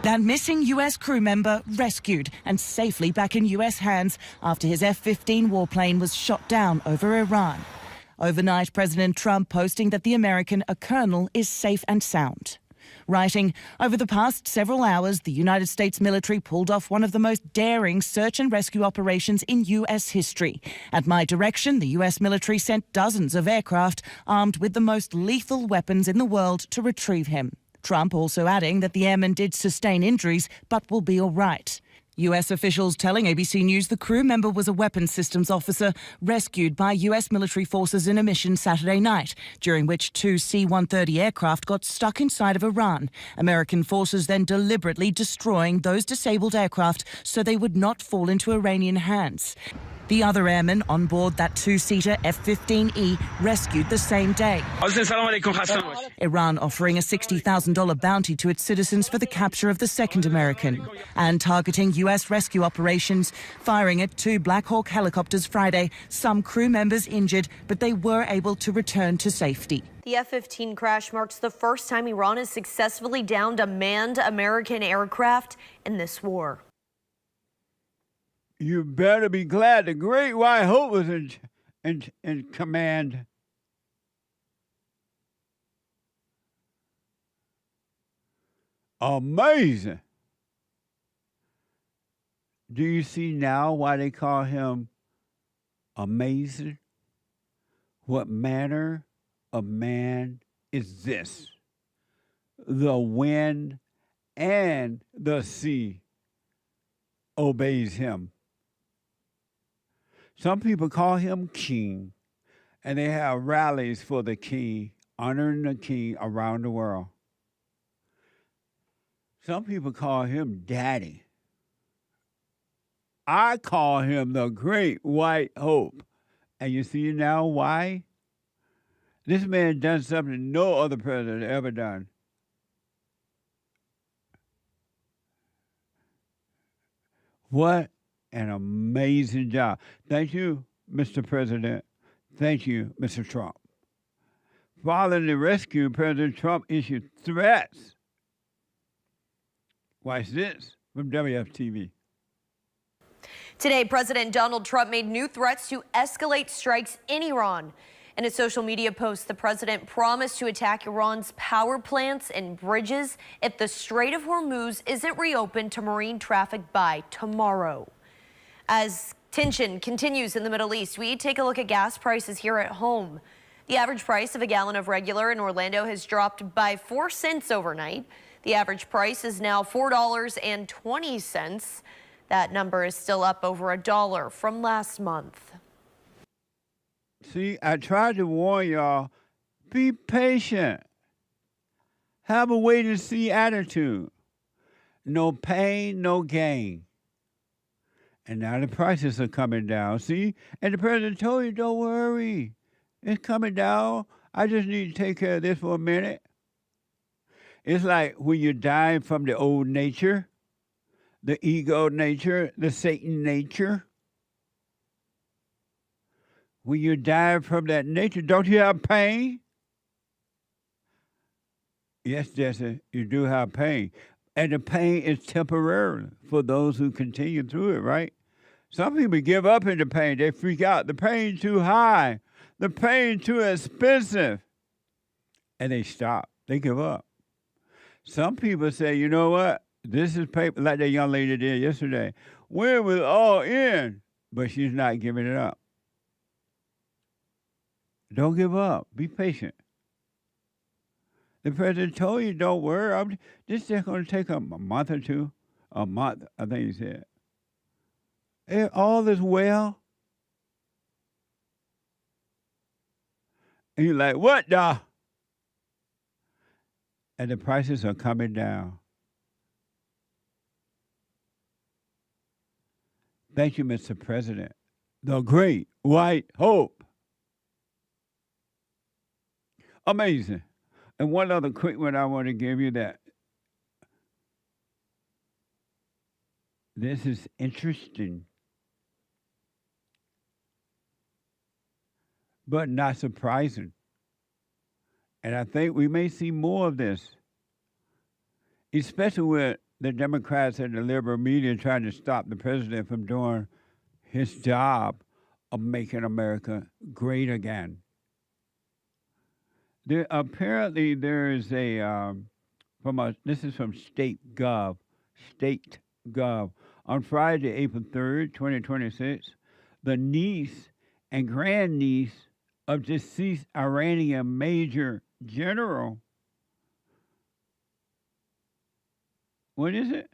That missing U.S. crew member rescued and safely back in U.S. hands after his F-15 warplane was shot down over Iran. Overnight, President Trump posting that the American, a colonel, is safe and sound. Writing, over the past several hours, the United States military pulled off one of the most daring search and rescue operations in U.S. history. At my direction, the U.S. military sent dozens of aircraft armed with the most lethal weapons in the world to retrieve him. Trump also adding that the airman did sustain injuries but will be all right. U.S. officials telling ABC News the crew member was a weapons systems officer rescued by U.S. military forces in a mission Saturday night, during which 2 C-130 aircraft got stuck inside of Iran. American forces then deliberately destroying those disabled aircraft so they would not fall into Iranian hands. The other airmen on board that 2-seater F-15E rescued the same day. Iran offering a $60,000 bounty to its citizens for the capture of the second American. And targeting U.S. rescue operations, firing at 2 Black Hawk helicopters Friday. Some crew members injured, but they were able to return to safety. The F-15 crash marks the first time Iran has successfully downed a manned American aircraft in this war. You better be glad the Great White Hope was in command. Amazing. Do you see now why they call him amazing? What manner of man is this? The wind and the sea obeys him. Some people call him king, and they have rallies for the king, honoring the king around the world. Some people call him daddy. I call him the Great White Hope. And you see now why? This man done something no other president ever done. What an amazing job. Thank you, Mr. President. Thank you, Mr. Trump. Following the rescue, President Trump issued threats. Watch this from WFTV. Today, President Donald Trump made new threats to escalate strikes in Iran. In a social media post, the president promised to attack Iran's power plants and bridges if the Strait of Hormuz isn't reopened to marine traffic by tomorrow. As tension continues in the Middle East, we take a look at gas prices here at home. The average price of a gallon of regular in Orlando has dropped by 4 cents overnight. The average price is now $4.20. That number is still up over $1 from last month. See, I tried to warn y'all, be patient. Have a wait-and-see attitude. No pain, no gain. And now the prices are coming down, see? And the president told you, don't worry. It's coming down. I just need to take care of this for a minute. It's like when you die from the old nature, the ego nature, the Satan nature. When you die from that nature, don't you have pain? Yes, Jesse, you do have pain. And the pain is temporary for those who continue through it, right? Some people give up in the pain. They freak out. The pain too high. The pain too expensive. And they stop. They give up. Some people say, you know what? This is paper, like that young lady did yesterday. We're with all in, but she's not giving it up. Don't give up. Be patient. The president told you, don't worry. This is going to take a month or two. A month, I think he said. And all is well. And you're like, what the? And the prices are coming down. Thank you, Mr. President. The great white hope. Amazing. And one other quick one I want to give you that. This is interesting, but not surprising. And I think we may see more of this, especially with the Democrats and the liberal media trying to stop the president from doing his job of making America great again. Apparently, there is this is from State Gov. On Friday, April 3rd, 2026, the niece and grandniece of deceased Iranian Major General, what is it?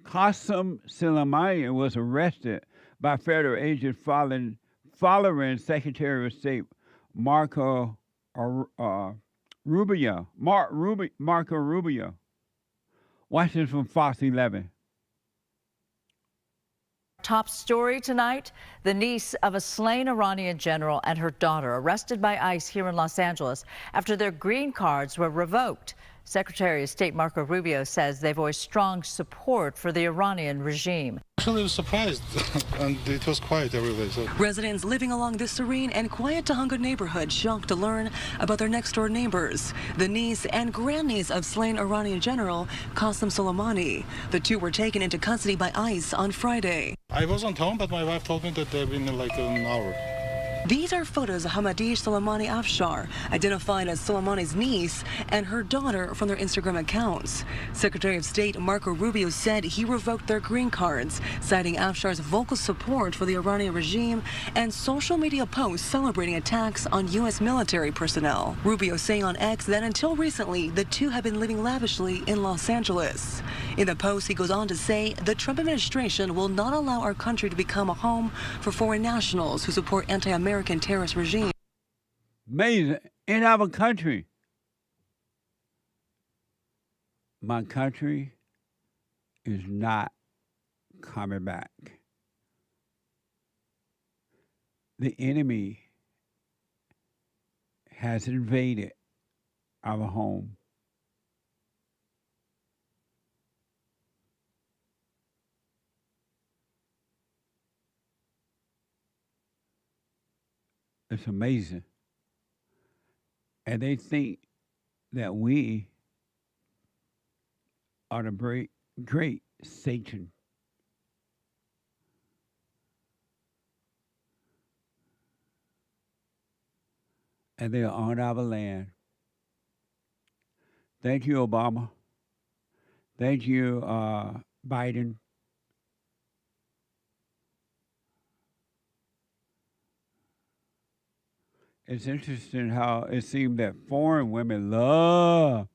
Qasem Soleimani was arrested by federal agents following Secretary of State Marco Rubio. Marco Rubio. Watch this from Fox 11. Top story tonight, the niece of a slain Iranian general and her daughter arrested by ICE here in Los Angeles after their green cards were revoked. Secretary of State Marco Rubio says they voiced strong support for the Iranian regime. Actually, I was surprised, and it was quiet everywhere. So. Residents living along this serene and quiet Tahunga neighborhood shocked to learn about their next-door neighbors, the niece and grandniece of slain Iranian general Qasem Soleimani. The two were taken into custody by ICE on Friday. I wasn't home, but my wife told me that they've been like an hour. These are photos of Hamadi Soleimani Afshar, identified as Soleimani's niece, and her daughter from their Instagram accounts. Secretary of State Marco Rubio said he revoked their green cards, citing Afshar's vocal support for the Iranian regime and social media posts celebrating attacks on U.S. military personnel. Rubio saying on X that until recently, the two have been living lavishly in Los Angeles. In the post, he goes on to say the Trump administration will not allow our country to become a home for foreign nationals who support anti-American terrorist regime. Amazing. In our country. My country is not coming back. The enemy has invaded our home. It's amazing. And they think that we are the great Satan. And they are on our land. Thank you, Obama. Thank you, Biden. It's interesting how it seemed that foreign women love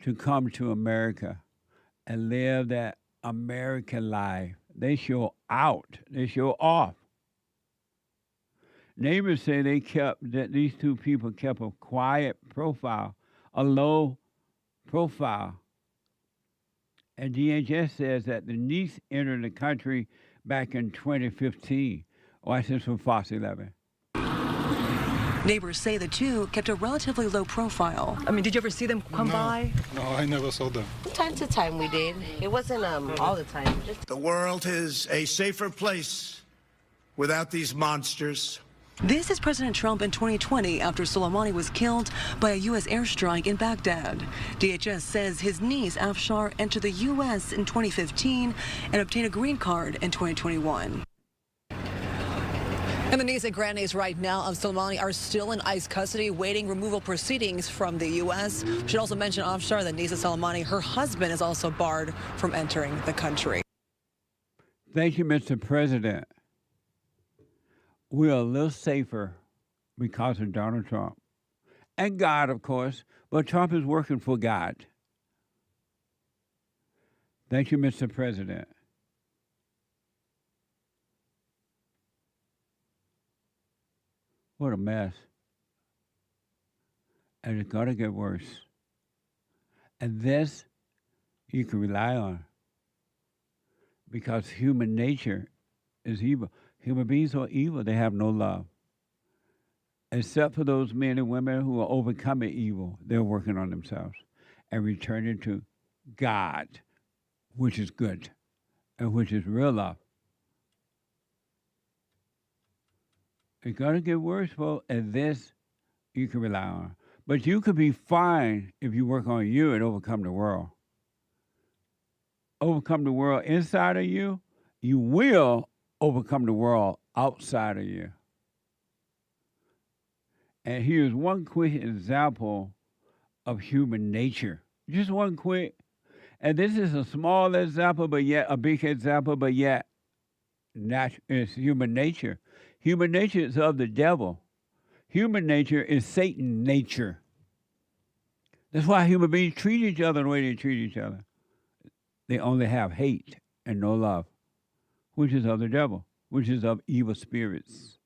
to come to America and live that American life. They show out. They show off. Neighbors say that these two people kept a quiet profile, a low profile. And DHS says that the niece entered the country back in 2015. Watch this from Fox 11. Neighbors say the two kept a relatively low profile. I mean, did you ever see them come by? No, I never saw them. From time to time we did. It wasn't all the time. The world is a safer place without these monsters. This is President Trump in 2020 after Soleimani was killed by a U.S. airstrike in Baghdad. DHS says his niece, Afshar, entered the U.S. in 2015 and obtained a green card in 2021. And the niece and grandniece right now of Soleimani are still in ICE custody, waiting removal proceedings from the U.S. We should also mention Afshar, the niece of Soleimani. Her husband is also barred from entering the country. Thank you, Mr. President. We're a little safer because of Donald Trump. And God, of course, but Trump is working for God. Thank you, Mr. President. What a mess. And it's going to get worse. And this you can rely on because human nature is evil. Human beings are evil. They have no love. Except for those men and women who are overcoming evil, they're working on themselves and returning to God, which is good and which is real love. It's going to get worse, folks, and this you can rely on. But you could be fine if you work on you and overcome the world. Overcome the world inside of you, you will overcome the world outside of you. And here's one quick example of human nature. Just one quick. And this is a small example, but yet a big example, but yet it's human nature. Human nature is of the devil. Human nature is Satan nature. That's why human beings treat each other the way they treat each other. They only have hate and no love, which is of the devil, which is of evil spirits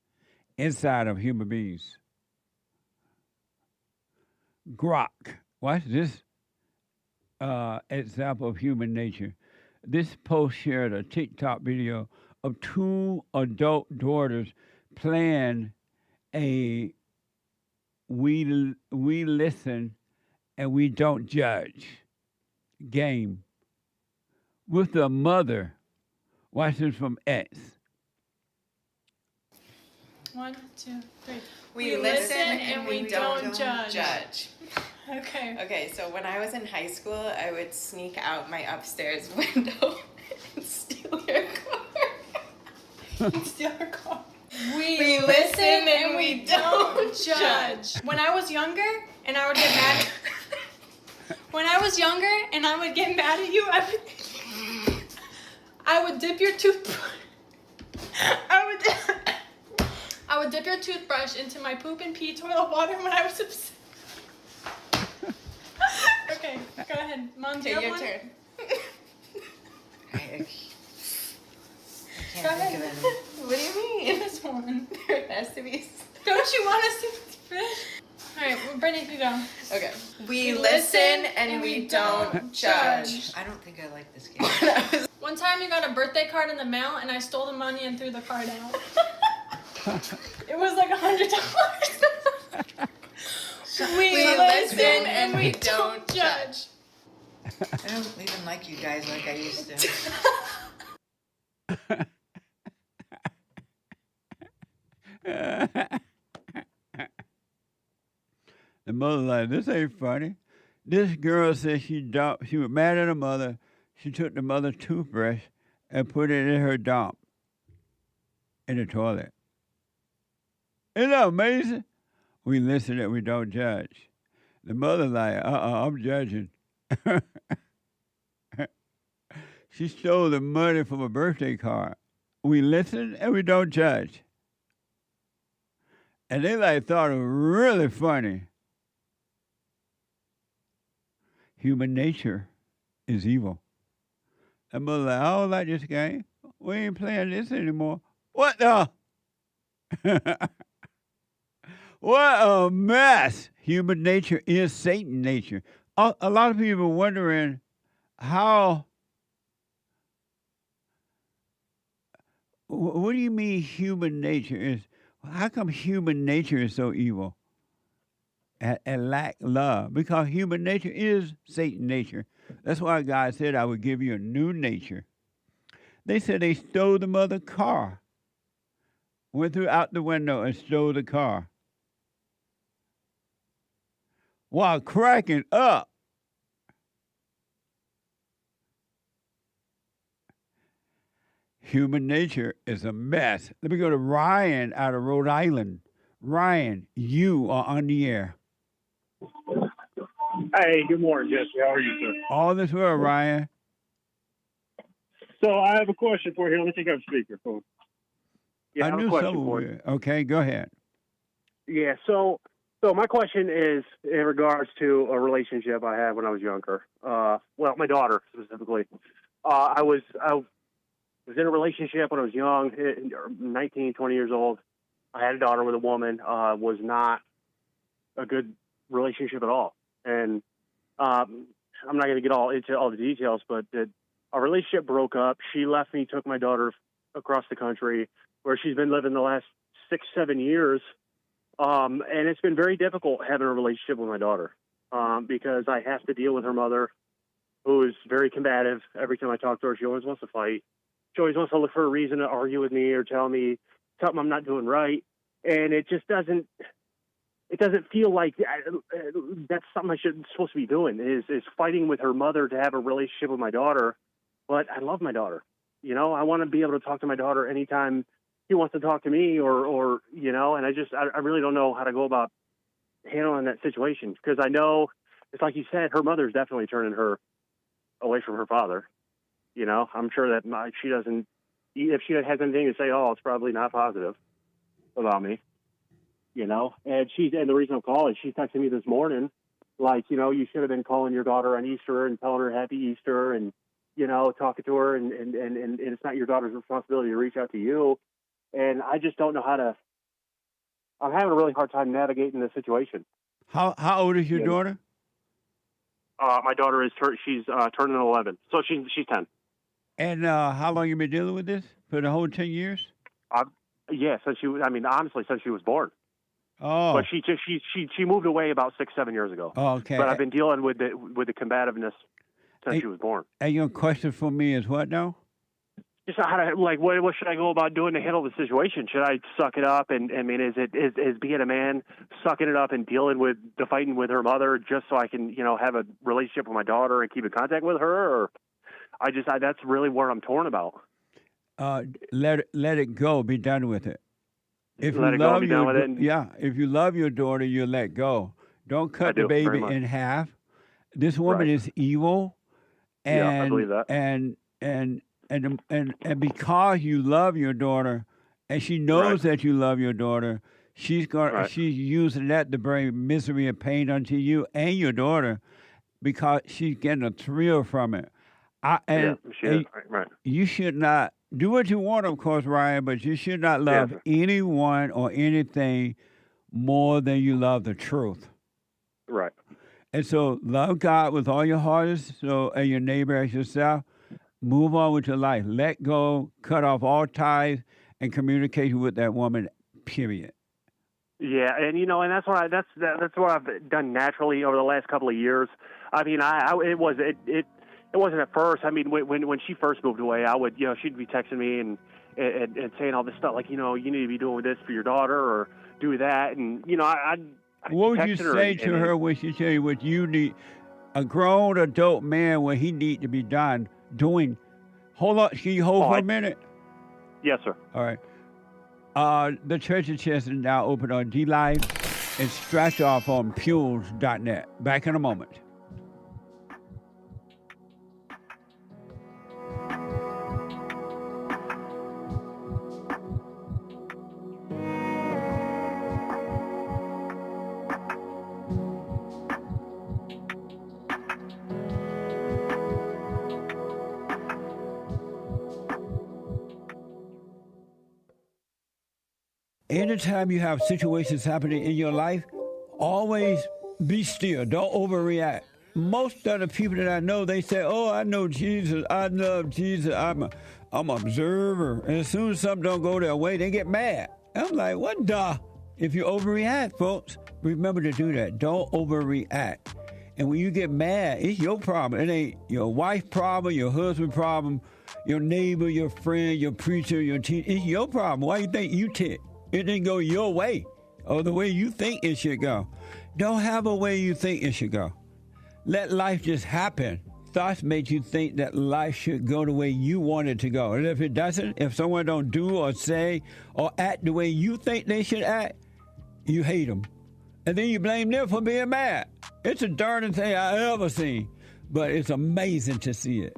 inside of human beings. Grok. Watch this example of human nature. This post shared a TikTok video of two adult daughters playing a we listen and we don't judge game with the mother. Watch this from X. 1, 2, 3. We listen and we don't judge. Okay. Okay, so when I was in high school, I would sneak out my upstairs window and steal your car. Steal her car. We listen and we don't judge. When I was younger and I would get mad at you, I would dip your toothbrush. I would dip your toothbrush into my poop and pee toilet water when I was upset. Okay, go ahead. Mom, do you have your one? turn. Go ahead. What do you mean? This one. There has to be. Don't you want us to finish? All right, well, Brittany, you go. Okay. We listen and we don't judge. I don't think I like this game. One time you got a birthday card in the mail and I stole the money and threw the card out. It was like $100. We listen and we don't judge. I don't even like you guys like I used to. The mother like, this ain't funny. This girl said she was mad at her mother. She took the mother's toothbrush and put it in her dump in the toilet. Isn't that amazing? We listen and we don't judge. The mother like, I'm judging. She stole the money from a birthday card. We listen and we don't judge. And they like thought it was really funny. Human nature is evil. And mother like, I don't like this game. We ain't playing this anymore. What the? What a mess. Human nature is Satan nature. A lot of people are wondering how, what do you mean human nature is? How come human nature is so evil and lack love? Because human nature is Satan nature. That's why God said, I would give you a new nature. They said they stole the mother's car. Went through out the window and stole the car. While cracking up. Human nature is a mess. Let me go to Ryan out of Rhode Island. Ryan, you are on the air. Hey, good morning, Jesse. How are you, sir? All this world, Ryan. So I have a question for you. Let me take out speakerphone. Yeah, I knew some of it. Okay, go ahead. Yeah, so my question is in regards to a relationship I had when I was younger. Well, my daughter specifically. I was in a relationship when I was young, 19, 20 years old. I had a daughter with a woman. Was not a good relationship at all. And I'm not going to get into all the details, but our relationship broke up. She left me, took my daughter across the country, where she's been living the last 6-7 years. And it's been very difficult having a relationship with my daughter because I have to deal with her mother, who is very combative. Every time I talk to her, she always wants to fight. She always wants to look for a reason to argue with me or tell me something I'm not doing right. And it just doesn't feel like that's something I supposed to be doing is fighting with her mother to have a relationship with my daughter. But I love my daughter. You know, I want to be able to talk to my daughter anytime he wants to talk to me or you know, and I really don't know how to go about handling that situation because I know it's like you said, her mother's definitely turning her away from her father. You know, I'm sure that she doesn't, if she has anything to say, it's probably not positive about me. You know, and the reason I'm calling, she texted me this morning, like, you know, you should have been calling your daughter on Easter and telling her Happy Easter and, you know, talking to her and it's not your daughter's responsibility to reach out to you. And I just don't know I'm having a really hard time navigating this situation. How old is your daughter? My daughter she's turning 11, so she's 10. And how long you been dealing with this? For the whole 10 years? Yeah, honestly, since she was born. Oh. But she moved away about 6-7 years ago. Oh, okay. But I've been dealing with the combativeness since she was born. And your question for me is what now? Just how to, like, what should I go about doing to handle the situation? Should I suck it up? And I mean, is being a man sucking it up and dealing with the fighting with her mother just so I can, you know, have a relationship with my daughter and keep in contact with her? Or that's really where I'm torn about. Let it go. Be done with it. If you love if you love your daughter, you let go. Don't cut the baby in half. This woman is evil, and I believe that. And because you love your daughter, and she knows that you love your daughter, she's using that to bring misery and pain unto you and your daughter, because she's getting a thrill from it. You should not do what you want, of course, Ryan, but you should not love anyone or anything more than you love the truth. Right. And so love God with all your heart and your neighbor as yourself. Move on with your life. Let go, cut off all ties, and communicate with that woman, period. Yeah, and you know, and that's what I've done naturally over the last couple of years. I mean, it wasn't at first. I mean, when she first moved away, I would, you know, she'd be texting me and saying all this stuff like, you know, you need to be doing this for your daughter or do that, and you know, what would you say to her when she tell you what you need? A grown adult man, what he need to be doing. Hold on, can you hold for a minute? Yes, sir. All right. The Church of Chess is now open on DLive and scratch off on Pules.net. Back in a moment. Anytime you have situations happening in your life, always be still. Don't overreact. Most of the people that I know, they say, "Oh, I know Jesus. I love Jesus. I'm an observer." And as soon as something don't go their way, they get mad. I'm like, what the? If you overreact, folks, remember to do that. Don't overreact. And when you get mad, it's your problem. It ain't your wife's problem, your husband's problem, your neighbor, your friend, your preacher, your teacher. It's your problem. Why you think you tick? It didn't go your way or the way you think it should go. Don't have a way you think it should go. Let life just happen. Thoughts make you think that life should go the way you want it to go. And if it doesn't, if someone don't do or say or act the way you think they should act, you hate them. And then you blame them for being mad. It's the darndest thing I ever seen. But it's amazing to see it.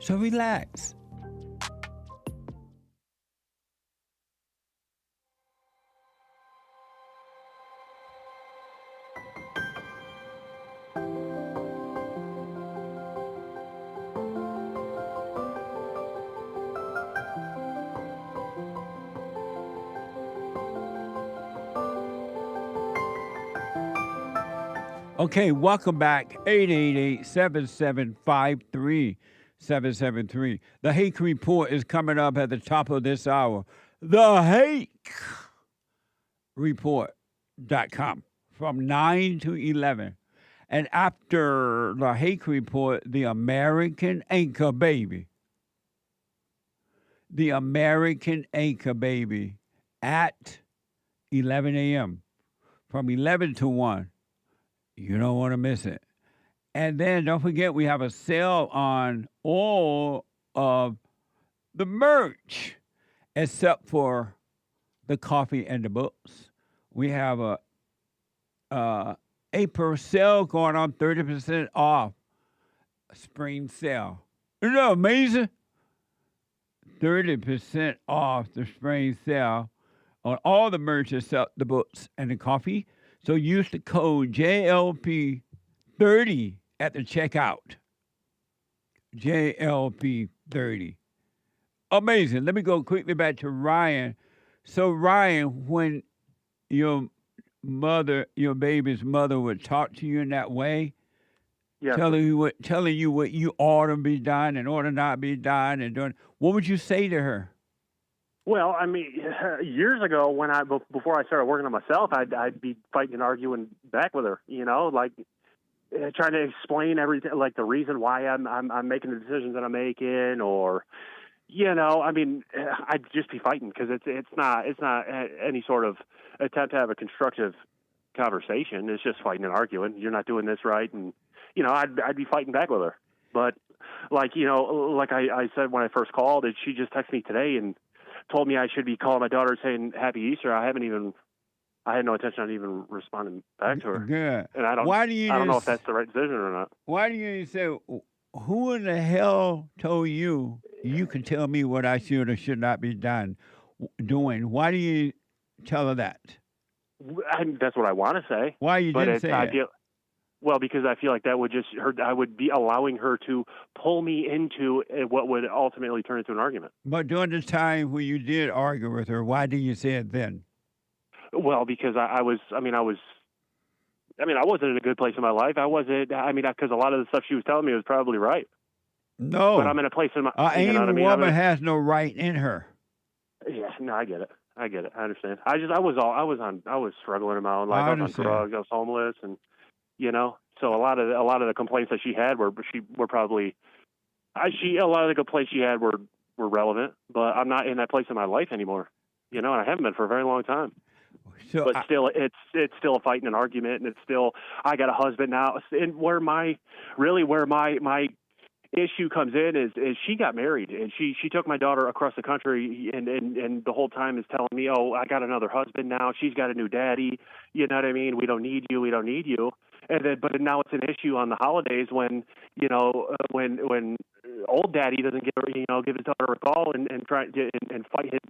So relax. Okay, welcome back. 888-7753-773. The Hake Report is coming up at the top of this hour. TheHakeReport.com from 9 to 11. And after the Hake Report, the American Anchor Baby. The American Anchor Baby at 11 a.m. from 11 to 1. You don't want to miss it. And then don't forget we have a sale on all of the merch, except for the coffee and the books. We have a April sale going on, 30% off. Spring sale. Isn't that amazing? 30% off the spring sale on all the merch except the books and the coffee. So use the code JLP30 at the checkout. JLP30. Amazing. Let me go quickly back to Ryan. So, Ryan, when your mother, your baby's mother would talk to you in that way, yes, telling you what you ought to be done and ought to not be done, and doing, what would you say to her? Well, I mean, years ago, when before I started working on myself, I'd be fighting and arguing back with her. You know, like trying to explain everything, like the reason why I'm making the decisions that I'm making, or you know, I mean, I'd just be fighting because it's not any sort of attempt to have a constructive conversation. It's just fighting and arguing. You're not doing this right, and you know, I'd be fighting back with her. But like you know, like I said when I first called, she just texted me today and told me I should be calling my daughter saying Happy Easter. I had no intention on even responding back to her. Good. And I don't know if that's the right decision or not. Why do you say, who in the hell told you can tell me what I should or should not be doing? Why do you tell her that? That's what I want to say. Why you didn't say it? Well, because I feel like that would I would be allowing her to pull me into what would ultimately turn into an argument. But during the time when you did argue with her, why did you say it then? Well, because I wasn't in a good place in my life. Because a lot of the stuff she was telling me was probably right. No. But I'm in a place in my angry woman has no right in her. Yeah, no, I get it. I understand. I was struggling in my own life. I was on drugs. I was homeless, and you know, so a lot of the complaints that she had were probably a lot of the complaints she had were relevant, but I'm not in that place in my life anymore, you know, and I haven't been for a very long time. So but still, it's still a fight and an argument, and it's still I got a husband now, and where my issue comes in is she got married, and she took my daughter across the country, and the whole time is telling me, oh, I got another husband now, she's got a new daddy, you know what I mean? We don't need you. And then, but now it's an issue on the holidays when, you know, when old daddy doesn't give his daughter a call and try and fight his,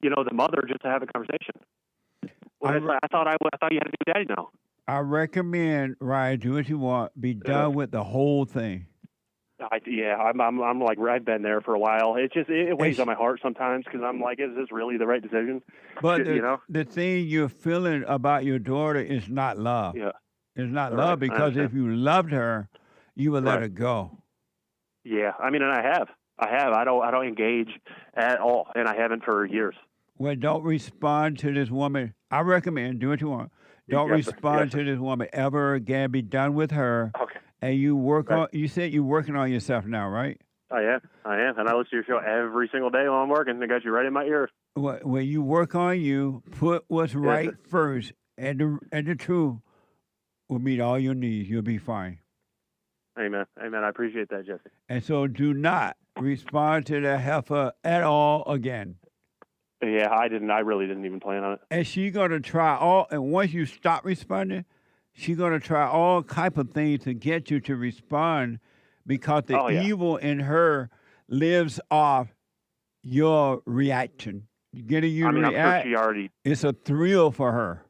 you know, the mother just to have a conversation. Well, I thought you had a new daddy now. I recommend, Ryan, do what you want. Be done with the whole thing. I'm like, I've been there for a while. It weighs on my heart sometimes because I'm like, is this really the right decision? But the thing you're feeling about your daughter is not love. Yeah. It's not love because if you loved her, you would let her go. Yeah, I mean, and I have. I don't engage at all, and I haven't for years. Well, don't respond to this woman. I recommend, do what you want. Don't Yes, sir. respond Yes, sir. to this woman ever again. Be done with her. Okay. And you work Right. on, you said you're working on yourself now, right? I am. And I listen to your show every single day while I'm working. I got you right in my ear. When you work on you, put what's right sir. first, and the truth will meet all your needs. You'll be fine. Amen. Amen. I appreciate that, Jesse. And so do not respond to the heifer at all again. Yeah, I didn't. I really didn't even plan on it. And she's going to try all, and once you stop responding, she's going to try all type of things to get you to respond because the evil in her lives off your reaction. You getting you I'm react? sure she already. It's a thrill for her.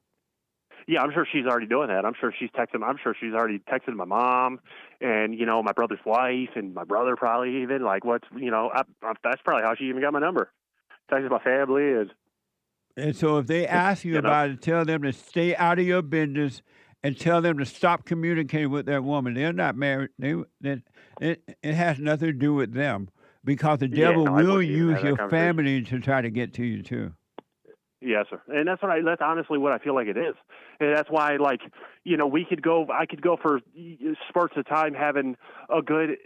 Yeah, I'm sure she's already doing that. I'm sure she's texting. I'm sure she's already texted my mom, and my brother's wife, and my brother probably even. Like, what's that's probably how she even got my number. Texted my family And so if they ask you about it, tell them to stay out of your business and tell them to stop communicating with that woman. They're not married. It has nothing to do with them because the devil will use your family to try to get to you too. Yes, sir. And that's honestly what I feel like it is. And that's why, I could go for spurts of time having a good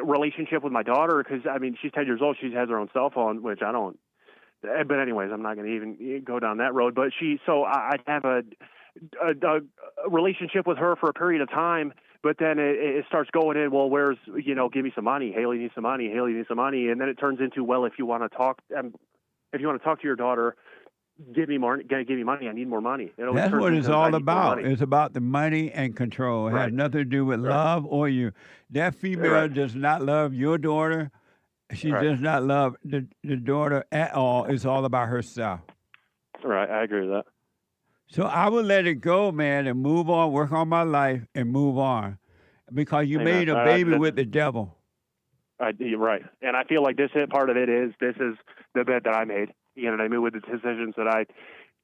relationship with my daughter because, she's 10 years old. She has her own cell phone, which I don't. But anyways, I'm not going to even go down that road. But I'd have a relationship with her for a period of time, but then it starts going in, well, where's, give me some money. Haley needs some money. Haley needs some money. And then it turns into, well, if you want to talk to your daughter, give me money. I need more money. That's what it's all about. It's about the money and control. It has nothing to do with love or you. That female does not love your daughter. She does not love the daughter at all. It's all about herself. Right. I agree with that. So I would let it go, man, and move on, work on my life, and move on. Because you made a baby with the devil. You're right. And I feel like this part of it is the bet that I made. You know what I mean? With the decisions that I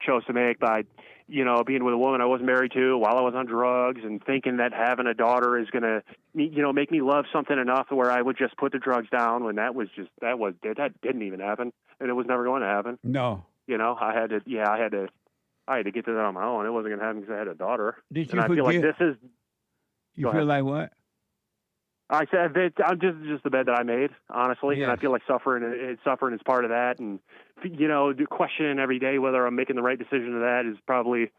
chose to make by, being with a woman I wasn't married to while I was on drugs and thinking that having a daughter is going to, make me love something enough where I would just put the drugs down when that didn't even happen. And it was never going to happen. No. I had to get to that on my own. It wasn't going to happen because I had a daughter. Did you I feel like this is. You feel like what? I said I'm just the bed that I made, honestly, Yes. and I feel like suffering is part of that, and questioning every day whether I'm making the right decision to that is probably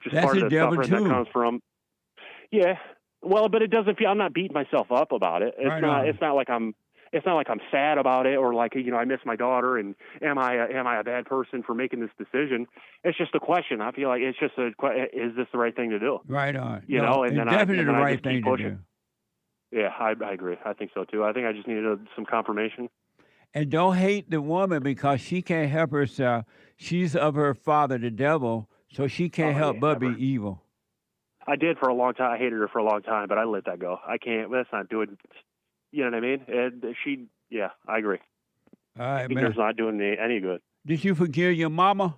just part of the suffering that comes from. Yeah, well, but it doesn't feel. I'm not beating myself up about it. It's not like I'm sad about it or like I miss my daughter and am I a bad person for making this decision? It's just a question. I feel like it's just is this the right thing to do? Right on. And then definitely the right just thing keep to pushing. do. Yeah, I agree. I think so too. I think I just needed some confirmation. And don't hate the woman because she can't help herself. She's of her father, the devil, so she can't help but be evil. I did for a long time. I hated her for a long time, but I let that go. I can't. That's not doing. You know what I mean? And I agree. All right, Ignorance not doing me any good. Did you forgive your mama?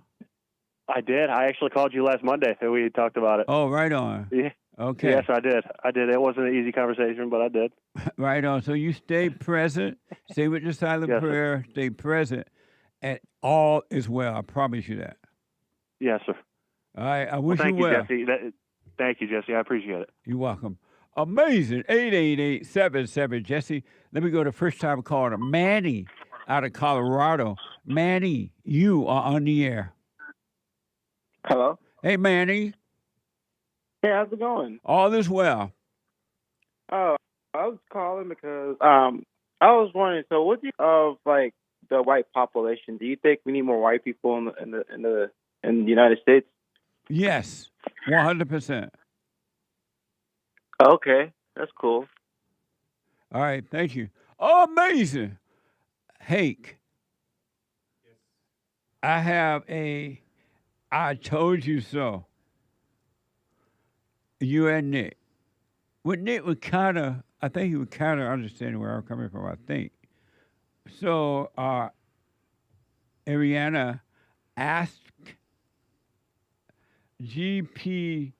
I did. I actually called you last Monday and we talked about it. Oh, right on. Yeah. Okay. Yes, I did. It wasn't an easy conversation, but I did. Right on. So you stay present, stay with your silent prayer, stay present, and all is well. I promise you that. Yes, sir. All right. I wish thank you well. Jesse. Thank you, Jesse. I appreciate it. You're welcome. Amazing. 888-77 Jesse. Let me go to first time caller Manny out of Colorado. Manny, you are on the air. Hello. Hey, Manny. Hey, how's it going? All is well. Oh, I was calling because I was wondering. So, what do you of like the white population? Do you think we need more white people in the United States? Yes, 100%. Okay, that's cool. All right, thank you. Oh, amazing. Hake. I have I told you so. You and Nick. Well, Nick would I think he would understand where I'm coming from, I think. So, ADRIANA asked ChatGPT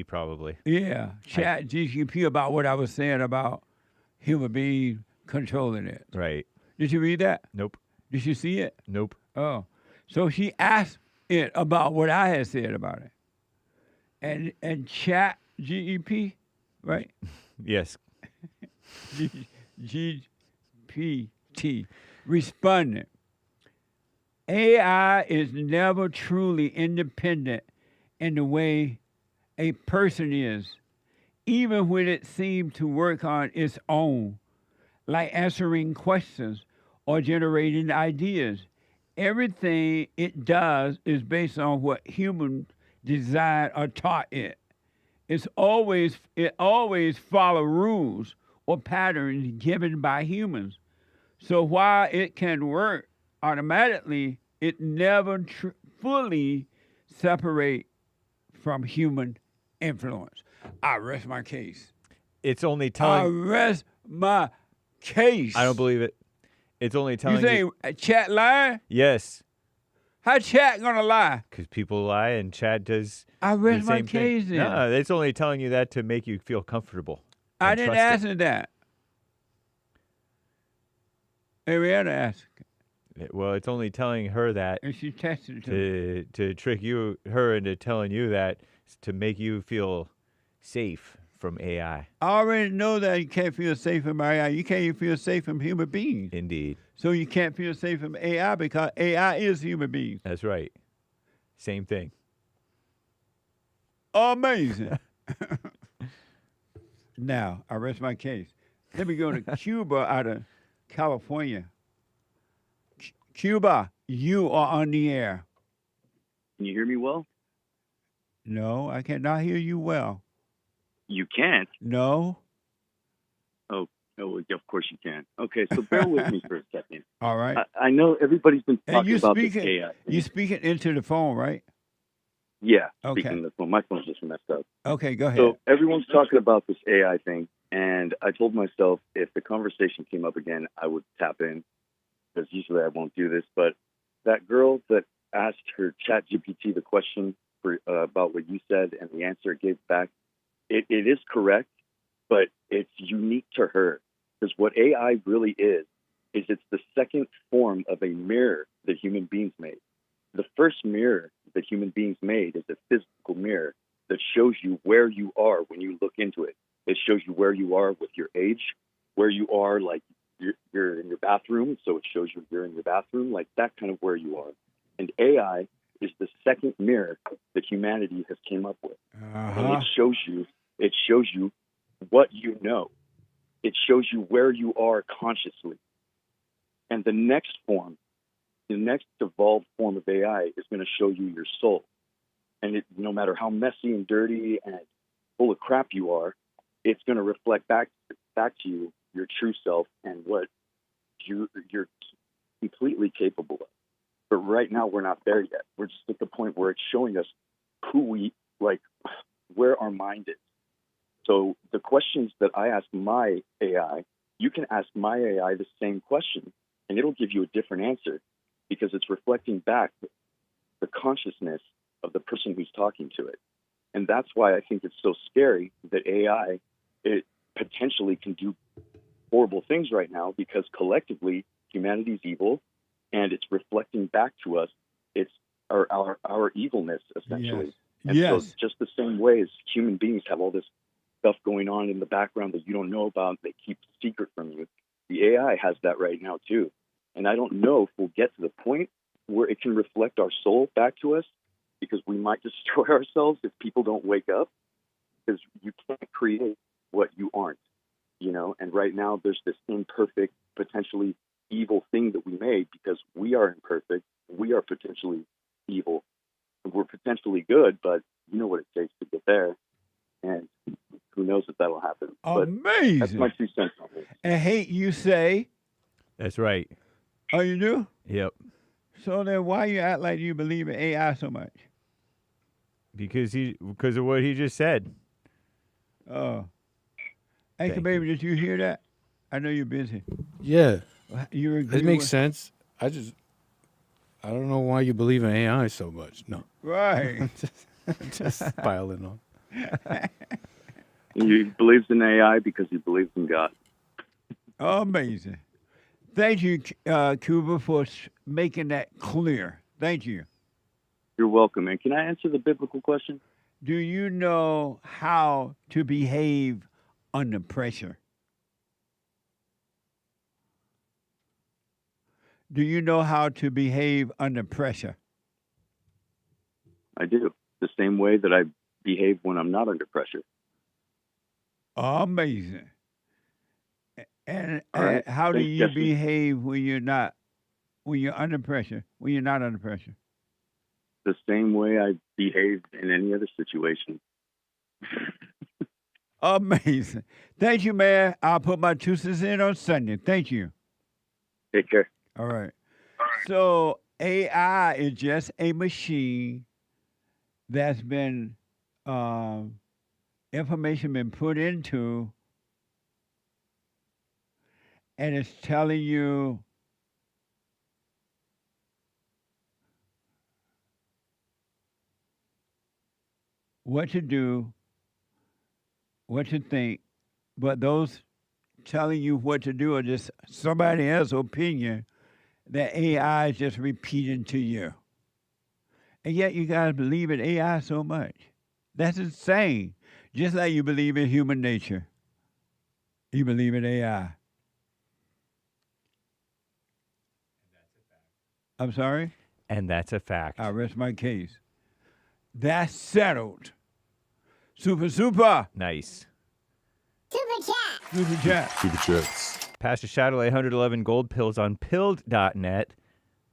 probably. Yeah, ChatGPT about what I was saying about human beings controlling it. Right. Did you read that? Nope. Did you see it? Nope. Oh. So she asked it about what I had said about it. And ChatGPT, right? Yes. GPT responded. AI is never truly independent in the way a person is, even when it seems to work on its own, like answering questions or generating ideas. Everything it does is based on what humans designed or taught it. It always follows rules or patterns given by humans. So while it can work automatically, it never fully separates from human influence. I rest my case. It's only telling. I rest my case. I don't believe it. It's only telling you. Say chat lying? Yes. How chat gonna lie? Because people lie and chat does. I rest my case then. No, it's only telling you that to make you feel comfortable. I didn't ask it that. ADRIANA asked. Well, it's only telling her that. And she tested it to trick her into telling you that to make you feel safe from AI. I already know that you can't feel safe from AI. You can't even feel safe from human beings. Indeed. So you can't feel safe from AI because AI is human beings. That's right. Same thing. Amazing. Now, I rest my case. Let me go to Cuba out of California. Cuba, you are on the air. Can you hear me well? No, I cannot hear you well. You can't? No. Oh, of course you can. Okay, so bear with me for a second. All right. I know everybody's been talking about this AI. You speaking into the phone, right? Yeah, okay. Speaking of the phone. My phone's just messed up. Okay, go ahead. So everyone's talking about this AI thing, and I told myself if the conversation came up again, I would tap in, because usually I won't do this. But that girl that asked her ChatGPT the question about what you said and the answer it gave back, it is correct, but it's unique to her. Because what AI really is it's the second form of a mirror that human beings made. The first mirror that human beings made is a physical mirror that shows you where you are when you look into it. It shows you where you are with your age, where you are, like you're in your bathroom, so it shows you you're in your bathroom, like that kind of where you are. And AI is the second mirror that humanity has came up with. And it shows you what you know. It shows you where you are consciously. And the next evolved form of AI is going to show you your soul. And no matter how messy and dirty and full of crap you are, it's going to reflect back to you your true self and what you're completely capable of. But right now, we're not there yet. We're just at the point where it's showing us where our mind is. So the questions that I ask my AI, you can ask my AI the same question, and it'll give you a different answer because it's reflecting back the consciousness of the person who's talking to it. And that's why I think it's so scary that AI, it potentially can do horrible things right now because collectively humanity's evil and it's reflecting back to us. It's our evilness, essentially. Yes. And so just the same way as human beings have all this stuff going on in the background that you don't know about, they keep secret from you. The AI has that right now too. And I don't know if we'll get to the point where it can reflect our soul back to us, because we might destroy ourselves if people don't wake up, because you can't create what you aren't, and right now there's this imperfect, potentially evil thing that we made because we are imperfect, we are potentially evil, we're potentially good, but you know what it takes to get there, and who knows if that'll happen. Amazing. But that's my 2 cents on it. And hate you say. That's right. Oh, you do? Yep. So then why you act like you believe in AI so much? Because of what he just said. Oh. Hey, baby, did you hear that? I know you're busy. Yeah. It makes sense. I don't know why you believe in AI so much. No. Right. just piling on. He believes in AI because he believes in God. Amazing. Thank you, Cuba, for making that clear. Thank you. You're welcome. And can I answer the biblical question? Do you know how to behave under pressure? Do you know how to behave under pressure? I do. The same way that I behave when I'm not under pressure. Amazing. And right. how do Thanks, you Jesse. behave when you're under pressure, when you're not under pressure? The same way I behave in any other situation. Amazing. Thank you, man. I'll put my 2 cents in on Sunday. Thank you. Take care. All right. So AI is just a machine that's been information been put into, and it's telling you what to do, what to think, but those telling you what to do are just somebody else's opinion that AI is just repeating to you. And yet you guys believe in AI so much. That's insane. Just like you believe in human nature, you believe in AI. I'm sorry? And that's a fact. I rest my case. That's settled. Super. Nice. Super chat. Super chats. Pastor Shadowley 111 gold pills on pilled.net.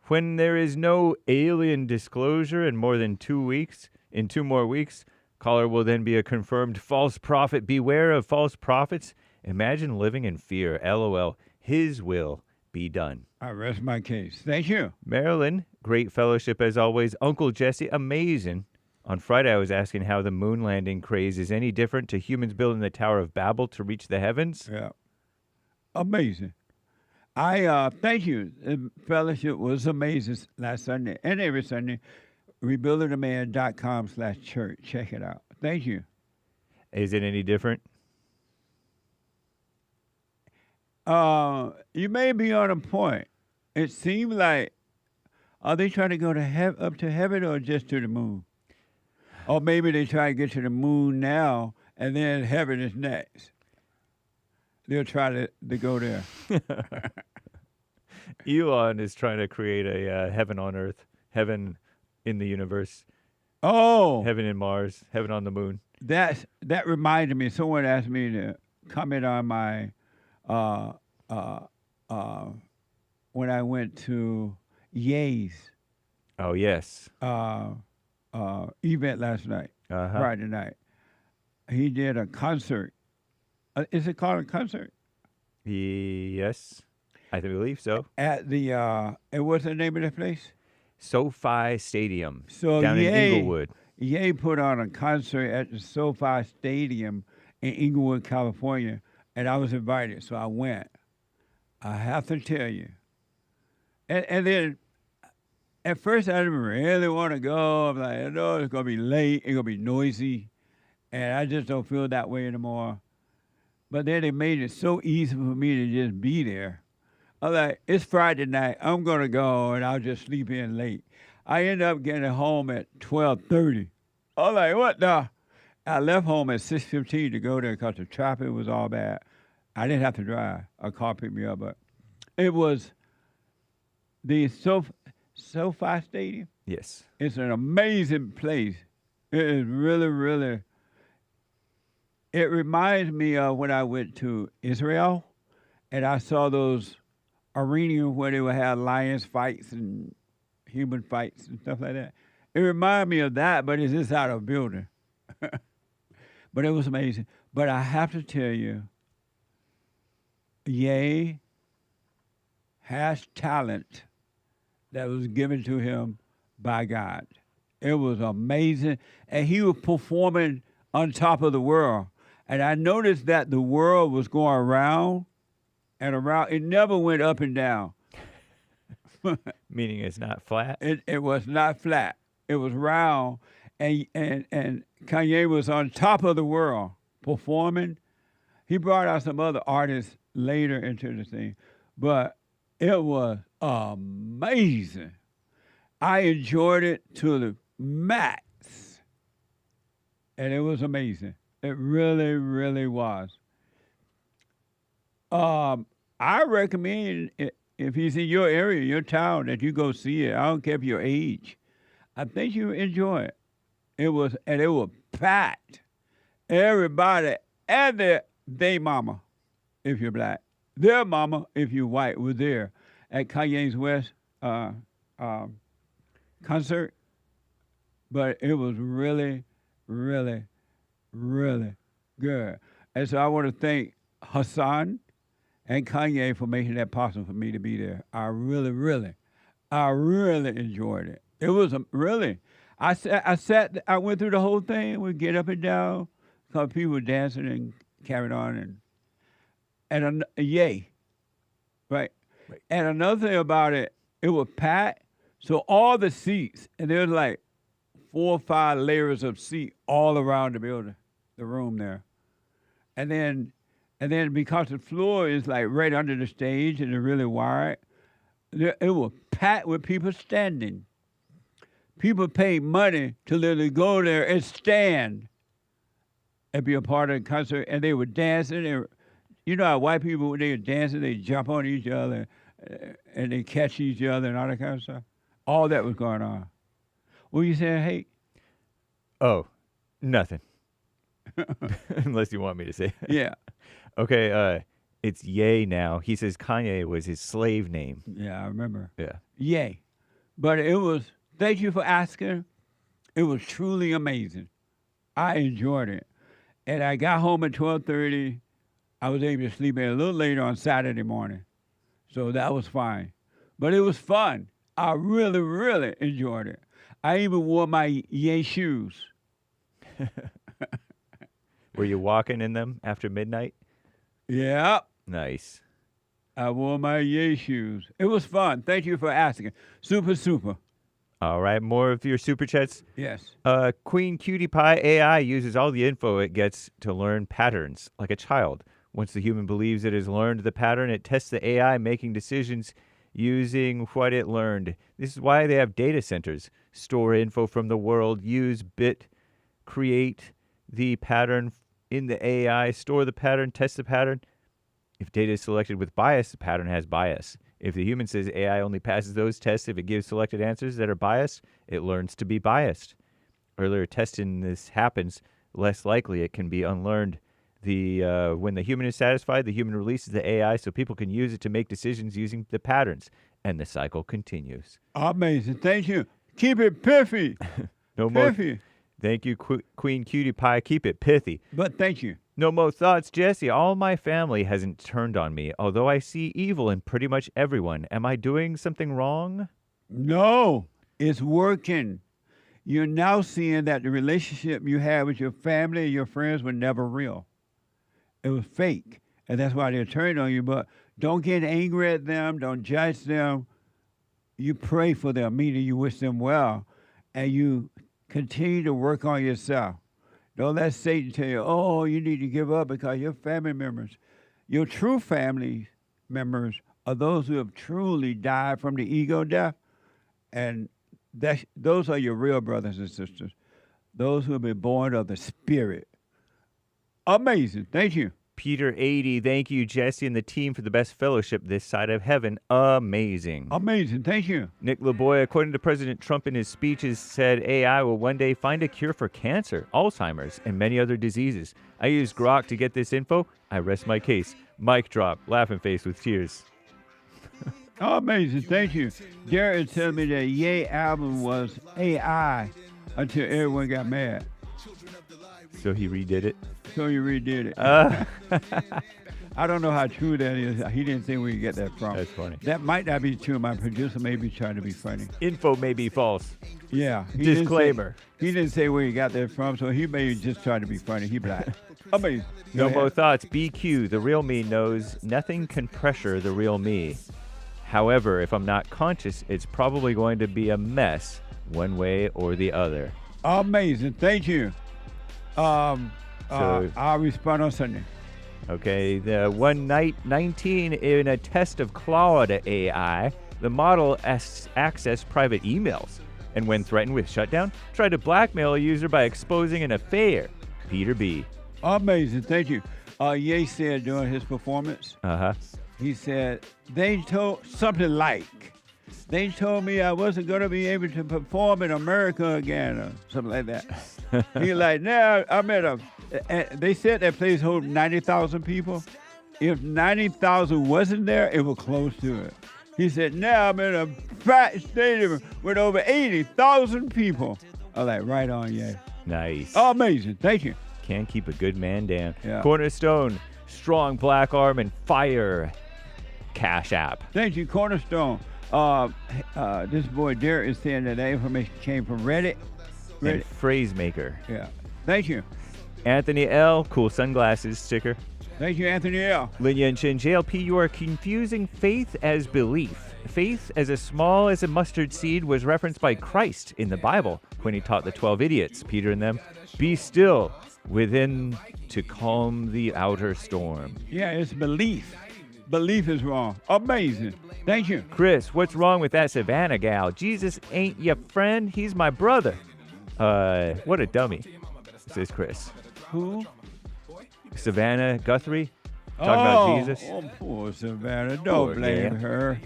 When there is no alien disclosure in more than 2 weeks, in 2 more weeks, caller will then be a confirmed false prophet. Beware of false prophets. Imagine living in fear. LOL. His will be done. I rest my case. Thank you. Marilyn, great fellowship as always. Uncle Jesse, amazing. On Friday, I was asking how the moon landing craze is any different to humans building the Tower of Babel to reach the heavens. Yeah. Amazing. I thank you. The fellowship was amazing last Sunday and every Sunday. Rebuildingtheman.com/church. Check it out. Thank you. Is it any different? You may be on a point. It seems like, are they trying to go to up to heaven or just to the moon? Or maybe they try to get to the moon now and then heaven is next. They'll try to go there. Elon is trying to create a heaven on earth, heaven in the universe. Oh. Heaven in Mars, heaven on the moon. That reminded me. Someone asked me to comment on my when I went to Ye's. Oh yes. Event last night, Friday night. He did a concert. Is it called a concert? Yes, I believe so. At the and what's the name of the place? SoFi Stadium. So down in Inglewood. Ye put on a concert at the SoFi Stadium in Inglewood, California, and I was invited, so I went. I have to tell you. And then at first I didn't really want to go. I'm like, no, it's gonna be late, it's gonna be noisy, and I just don't feel that way anymore. But then they made it so easy for me to just be there. I'm like, it's Friday night, I'm gonna go and I'll just sleep in late. I ended up getting home at 12:30. I'm like, what the? I left home at 6:15 to go there because the traffic was all bad. I didn't have to drive. A car picked me up, but it was the SoFi Stadium. Yes. It's an amazing place. It is really, really. It reminds me of when I went to Israel and I saw those arenas where they would have lions fights and human fights and stuff like that. It reminded me of that, but it's just out of a building. But it was amazing. But I have to tell you, Ye has talent that was given to him by God. It was amazing. And he was performing on top of the world. And I noticed that the world was going around and around. It never went up and down. Meaning it's not flat? It was not flat. It was round. And Kanye was on top of the world performing. He brought out some other artists later into the thing. But It was amazing. I enjoyed it to the max. And it was amazing. It really, really was. I recommend if he's in your area, your town, that you go see it. I don't care if your age. I think you enjoy it. It was packed. Everybody and their mama, if you're black, their mama, if you're white, was there at Kanye's West concert. But it was really, really, really good. And so I want to thank Hassan and Kanye for making that possible for me to be there. I really enjoyed it. It was really. I went through the whole thing. We get up and down, because people were dancing and carried on, and yay, right? And another thing about it, it was packed. So all the seats, and there was like 4 or 5 layers of seat all around the building, the room there, and then because the floor is like right under the stage and it's really wide, it was packed with people standing. People paid money to literally go there and stand and be a part of the concert, and they were dancing. You know how white people, when they were dancing, they jump on each other and they catch each other and all that kind of stuff. All that was going on. What you saying, hey? Oh, nothing. Unless you want me to say. Yeah. Okay, it's Ye now. He says Kanye was his slave name. Yeah, I remember. Yeah. Ye. But it was, thank you for asking. It was truly amazing. I enjoyed it. And I got home at 12:30. I was able to sleep in a little later on Saturday morning. So that was fine. But it was fun. I really, really enjoyed it. I even wore my Ye shoes. Were you walking in them after midnight? Yeah. Nice. I wore my Ye shoes. It was fun. Thank you for asking. Super. All right, more of your super chats. Yes. Queen Cutie Pie AI uses all the info it gets to learn patterns, like a child. Once the human believes it has learned the pattern, it tests the AI, making decisions using what it learned. This is why they have data centers. Store info from the world, use bit, create the pattern in the AI, store the pattern, test the pattern. If data is selected with bias, the pattern has bias. If the human says AI only passes those tests if it gives selected answers that are biased, it learns to be biased. Earlier testing this happens, less likely it can be unlearned. When the human is satisfied, the human releases the AI so people can use it to make decisions using the patterns, and the cycle continues. Amazing. Thank you. Keep it pithy. No pithy. More. Thank you, Queen Cutie Pie. Keep it pithy. But thank you. No more thoughts, Jesse. All my family hasn't turned on me, although I see evil in pretty much everyone. Am I doing something wrong? No, it's working. You're now seeing that the relationship you had with your family and your friends were never real. It was fake, and that's why they're turned on you. But don't get angry at them. Don't judge them. You pray for them, meaning you wish them well, and you continue to work on yourself. Don't let Satan tell you, oh, you need to give up because your family members, your true family members are those who have truly died from the ego death, and those are your real brothers and sisters, those who have been born of the Spirit. Amazing. Thank you. Peter 80, thank you, Jesse, and the team for the best fellowship this side of heaven. Amazing. Amazing. Thank you. Nick LaBoy, according to President Trump in his speeches, said AI will one day find a cure for cancer, Alzheimer's, and many other diseases. I used Grok to get this info. I rest my case. Mic drop. Laughing face with tears. Amazing. Thank you. Jared told me that Ye album was AI until everyone got mad. So he redid it? So you redid it. I don't know how true that is. He didn't say where you get that from. That's funny. That might not be true. My producer may be trying to be funny. Info may be false. Yeah. Disclaimer. He didn't say where he got that from, so he may just try to be funny. He black. Amazing. No more thoughts. BQ, the real me knows nothing can pressure the real me. However, if I'm not conscious, it's probably going to be a mess one way or the other. Amazing. Thank you. I'll respond on Sunday. Okay, the one night 19 in a test of Claude AI, the model accessed private emails, and when threatened with shutdown, tried to blackmail a user by exposing an affair. Peter B. Amazing, thank you. Ye said during his performance, he said, they told me I wasn't going to be able to perform in America again, or something like that. He like, now I'm at they said that place holds 90,000 people. If 90,000 wasn't there, it was close to it. He said, now I'm in a fat stadium with over 80,000 people. I like, right on, yeah. Nice. Amazing, thank you. Can't keep a good man down. Yeah. Cornerstone, strong black arm and fire. Cash App. Thank you, Cornerstone. This boy Derek is saying that information came from Reddit. And Phrase Maker. Yeah. Thank you. Anthony L. Cool sunglasses sticker. Thank you, Anthony L. Lin Yan Chin. JLP, you are confusing faith as belief. Faith as small as a mustard seed was referenced by Christ in the Bible when he taught the 12 idiots, Peter and them, be still within to calm the outer storm. Yeah, it's belief. Belief is wrong. Amazing. Thank you. Chris, what's wrong with that Savannah gal? Jesus ain't your friend. He's my brother. What a dummy, says Chris. Who? Savannah Guthrie. Talking about Jesus. Oh, poor Savannah. Don't blame her.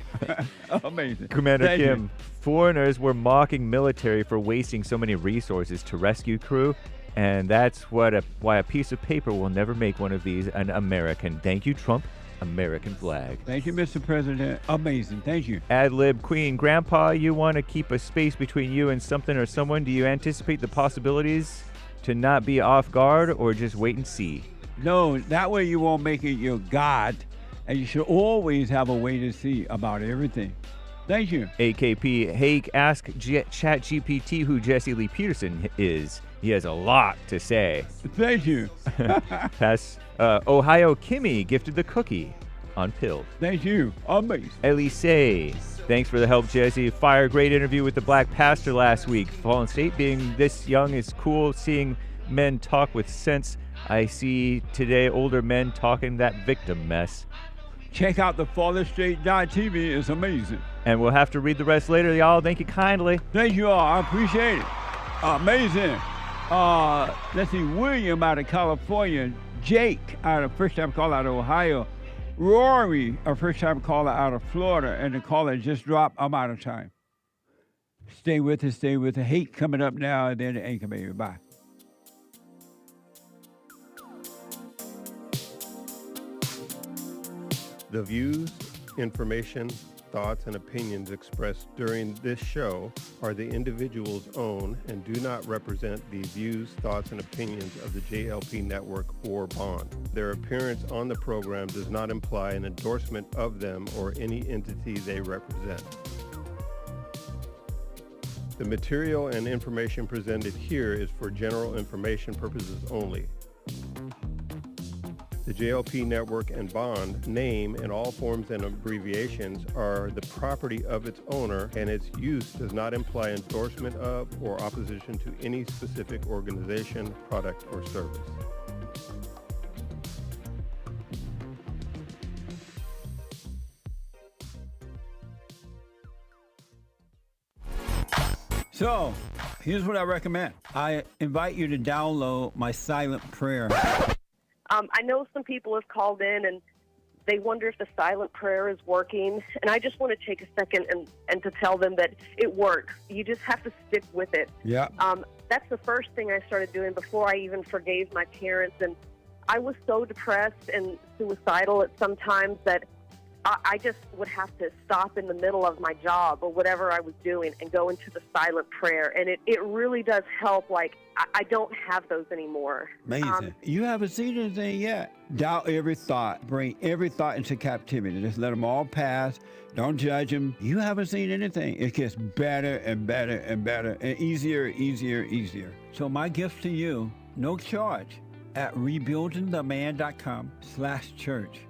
Amazing. Commander Thank Kim, you. foreigners were mocking military for wasting so many resources to rescue crew, and that's why a piece of paper will never make one of these an American. Thank you, Trump. American flag. Thank you, Mr. President. Amazing. Thank you. Ad-lib Queen. Grandpa, you want to keep a space between you and something or someone. Do you anticipate the possibilities to not be off guard or just wait and see? No, that way you won't make it your God, and you should always have a way to see about everything. Thank you. AKP, hey, ask ChatGPT who Jesse Lee Peterson is. He has a lot to say. Thank you. Pass. Ohio Kimmy gifted the cookie on Pill. Thank you. Amazing. Elise, thanks for the help, Jesse. Fire, great interview with the black pastor last week. Fallen State being this young is cool. Seeing men talk with sense. I see today older men talking that victim mess. Check out the FallenState.tv. It's amazing. And we'll have to read the rest later, y'all. Thank you kindly. Thank you all. I appreciate it. Amazing. Let's see. William out of California. Jake out of first-time caller out of Ohio. Rory, a first-time caller out of Florida. And the caller just dropped. I'm out of time. Stay with us. Stay with us. Hate coming up now, and then the anchor baby. Bye. The views, information, thoughts, and opinions expressed during this show are the individual's own and do not represent the views, thoughts, and opinions of the JLP Network or Bond. Their appearance on the program does not imply an endorsement of them or any entity they represent. The material and information presented here is for general information purposes only. The JLP Network and Bond name and all forms and abbreviations are the property of its owner, and its use does not imply endorsement of or opposition to any specific organization, product, or service. So, here's what I recommend. I invite you to download my silent prayer. I know some people have called in and they wonder if the silent prayer is working. And I just want to take a second and to tell them that it works. You just have to stick with it. Yeah. That's the first thing I started doing before I even forgave my parents. And I was so depressed and suicidal at some times that I just would have to stop in the middle of my job or whatever I was doing and go into the silent prayer. And it really does help. Like, I don't have those anymore. Amazing. You haven't seen anything yet. Doubt every thought. Bring every thought into captivity. Just let them all pass. Don't judge them. You haven't seen anything. It gets better and better and better and easier, easier, easier. So my gift to you, no charge, at rebuildingtheman.com/church.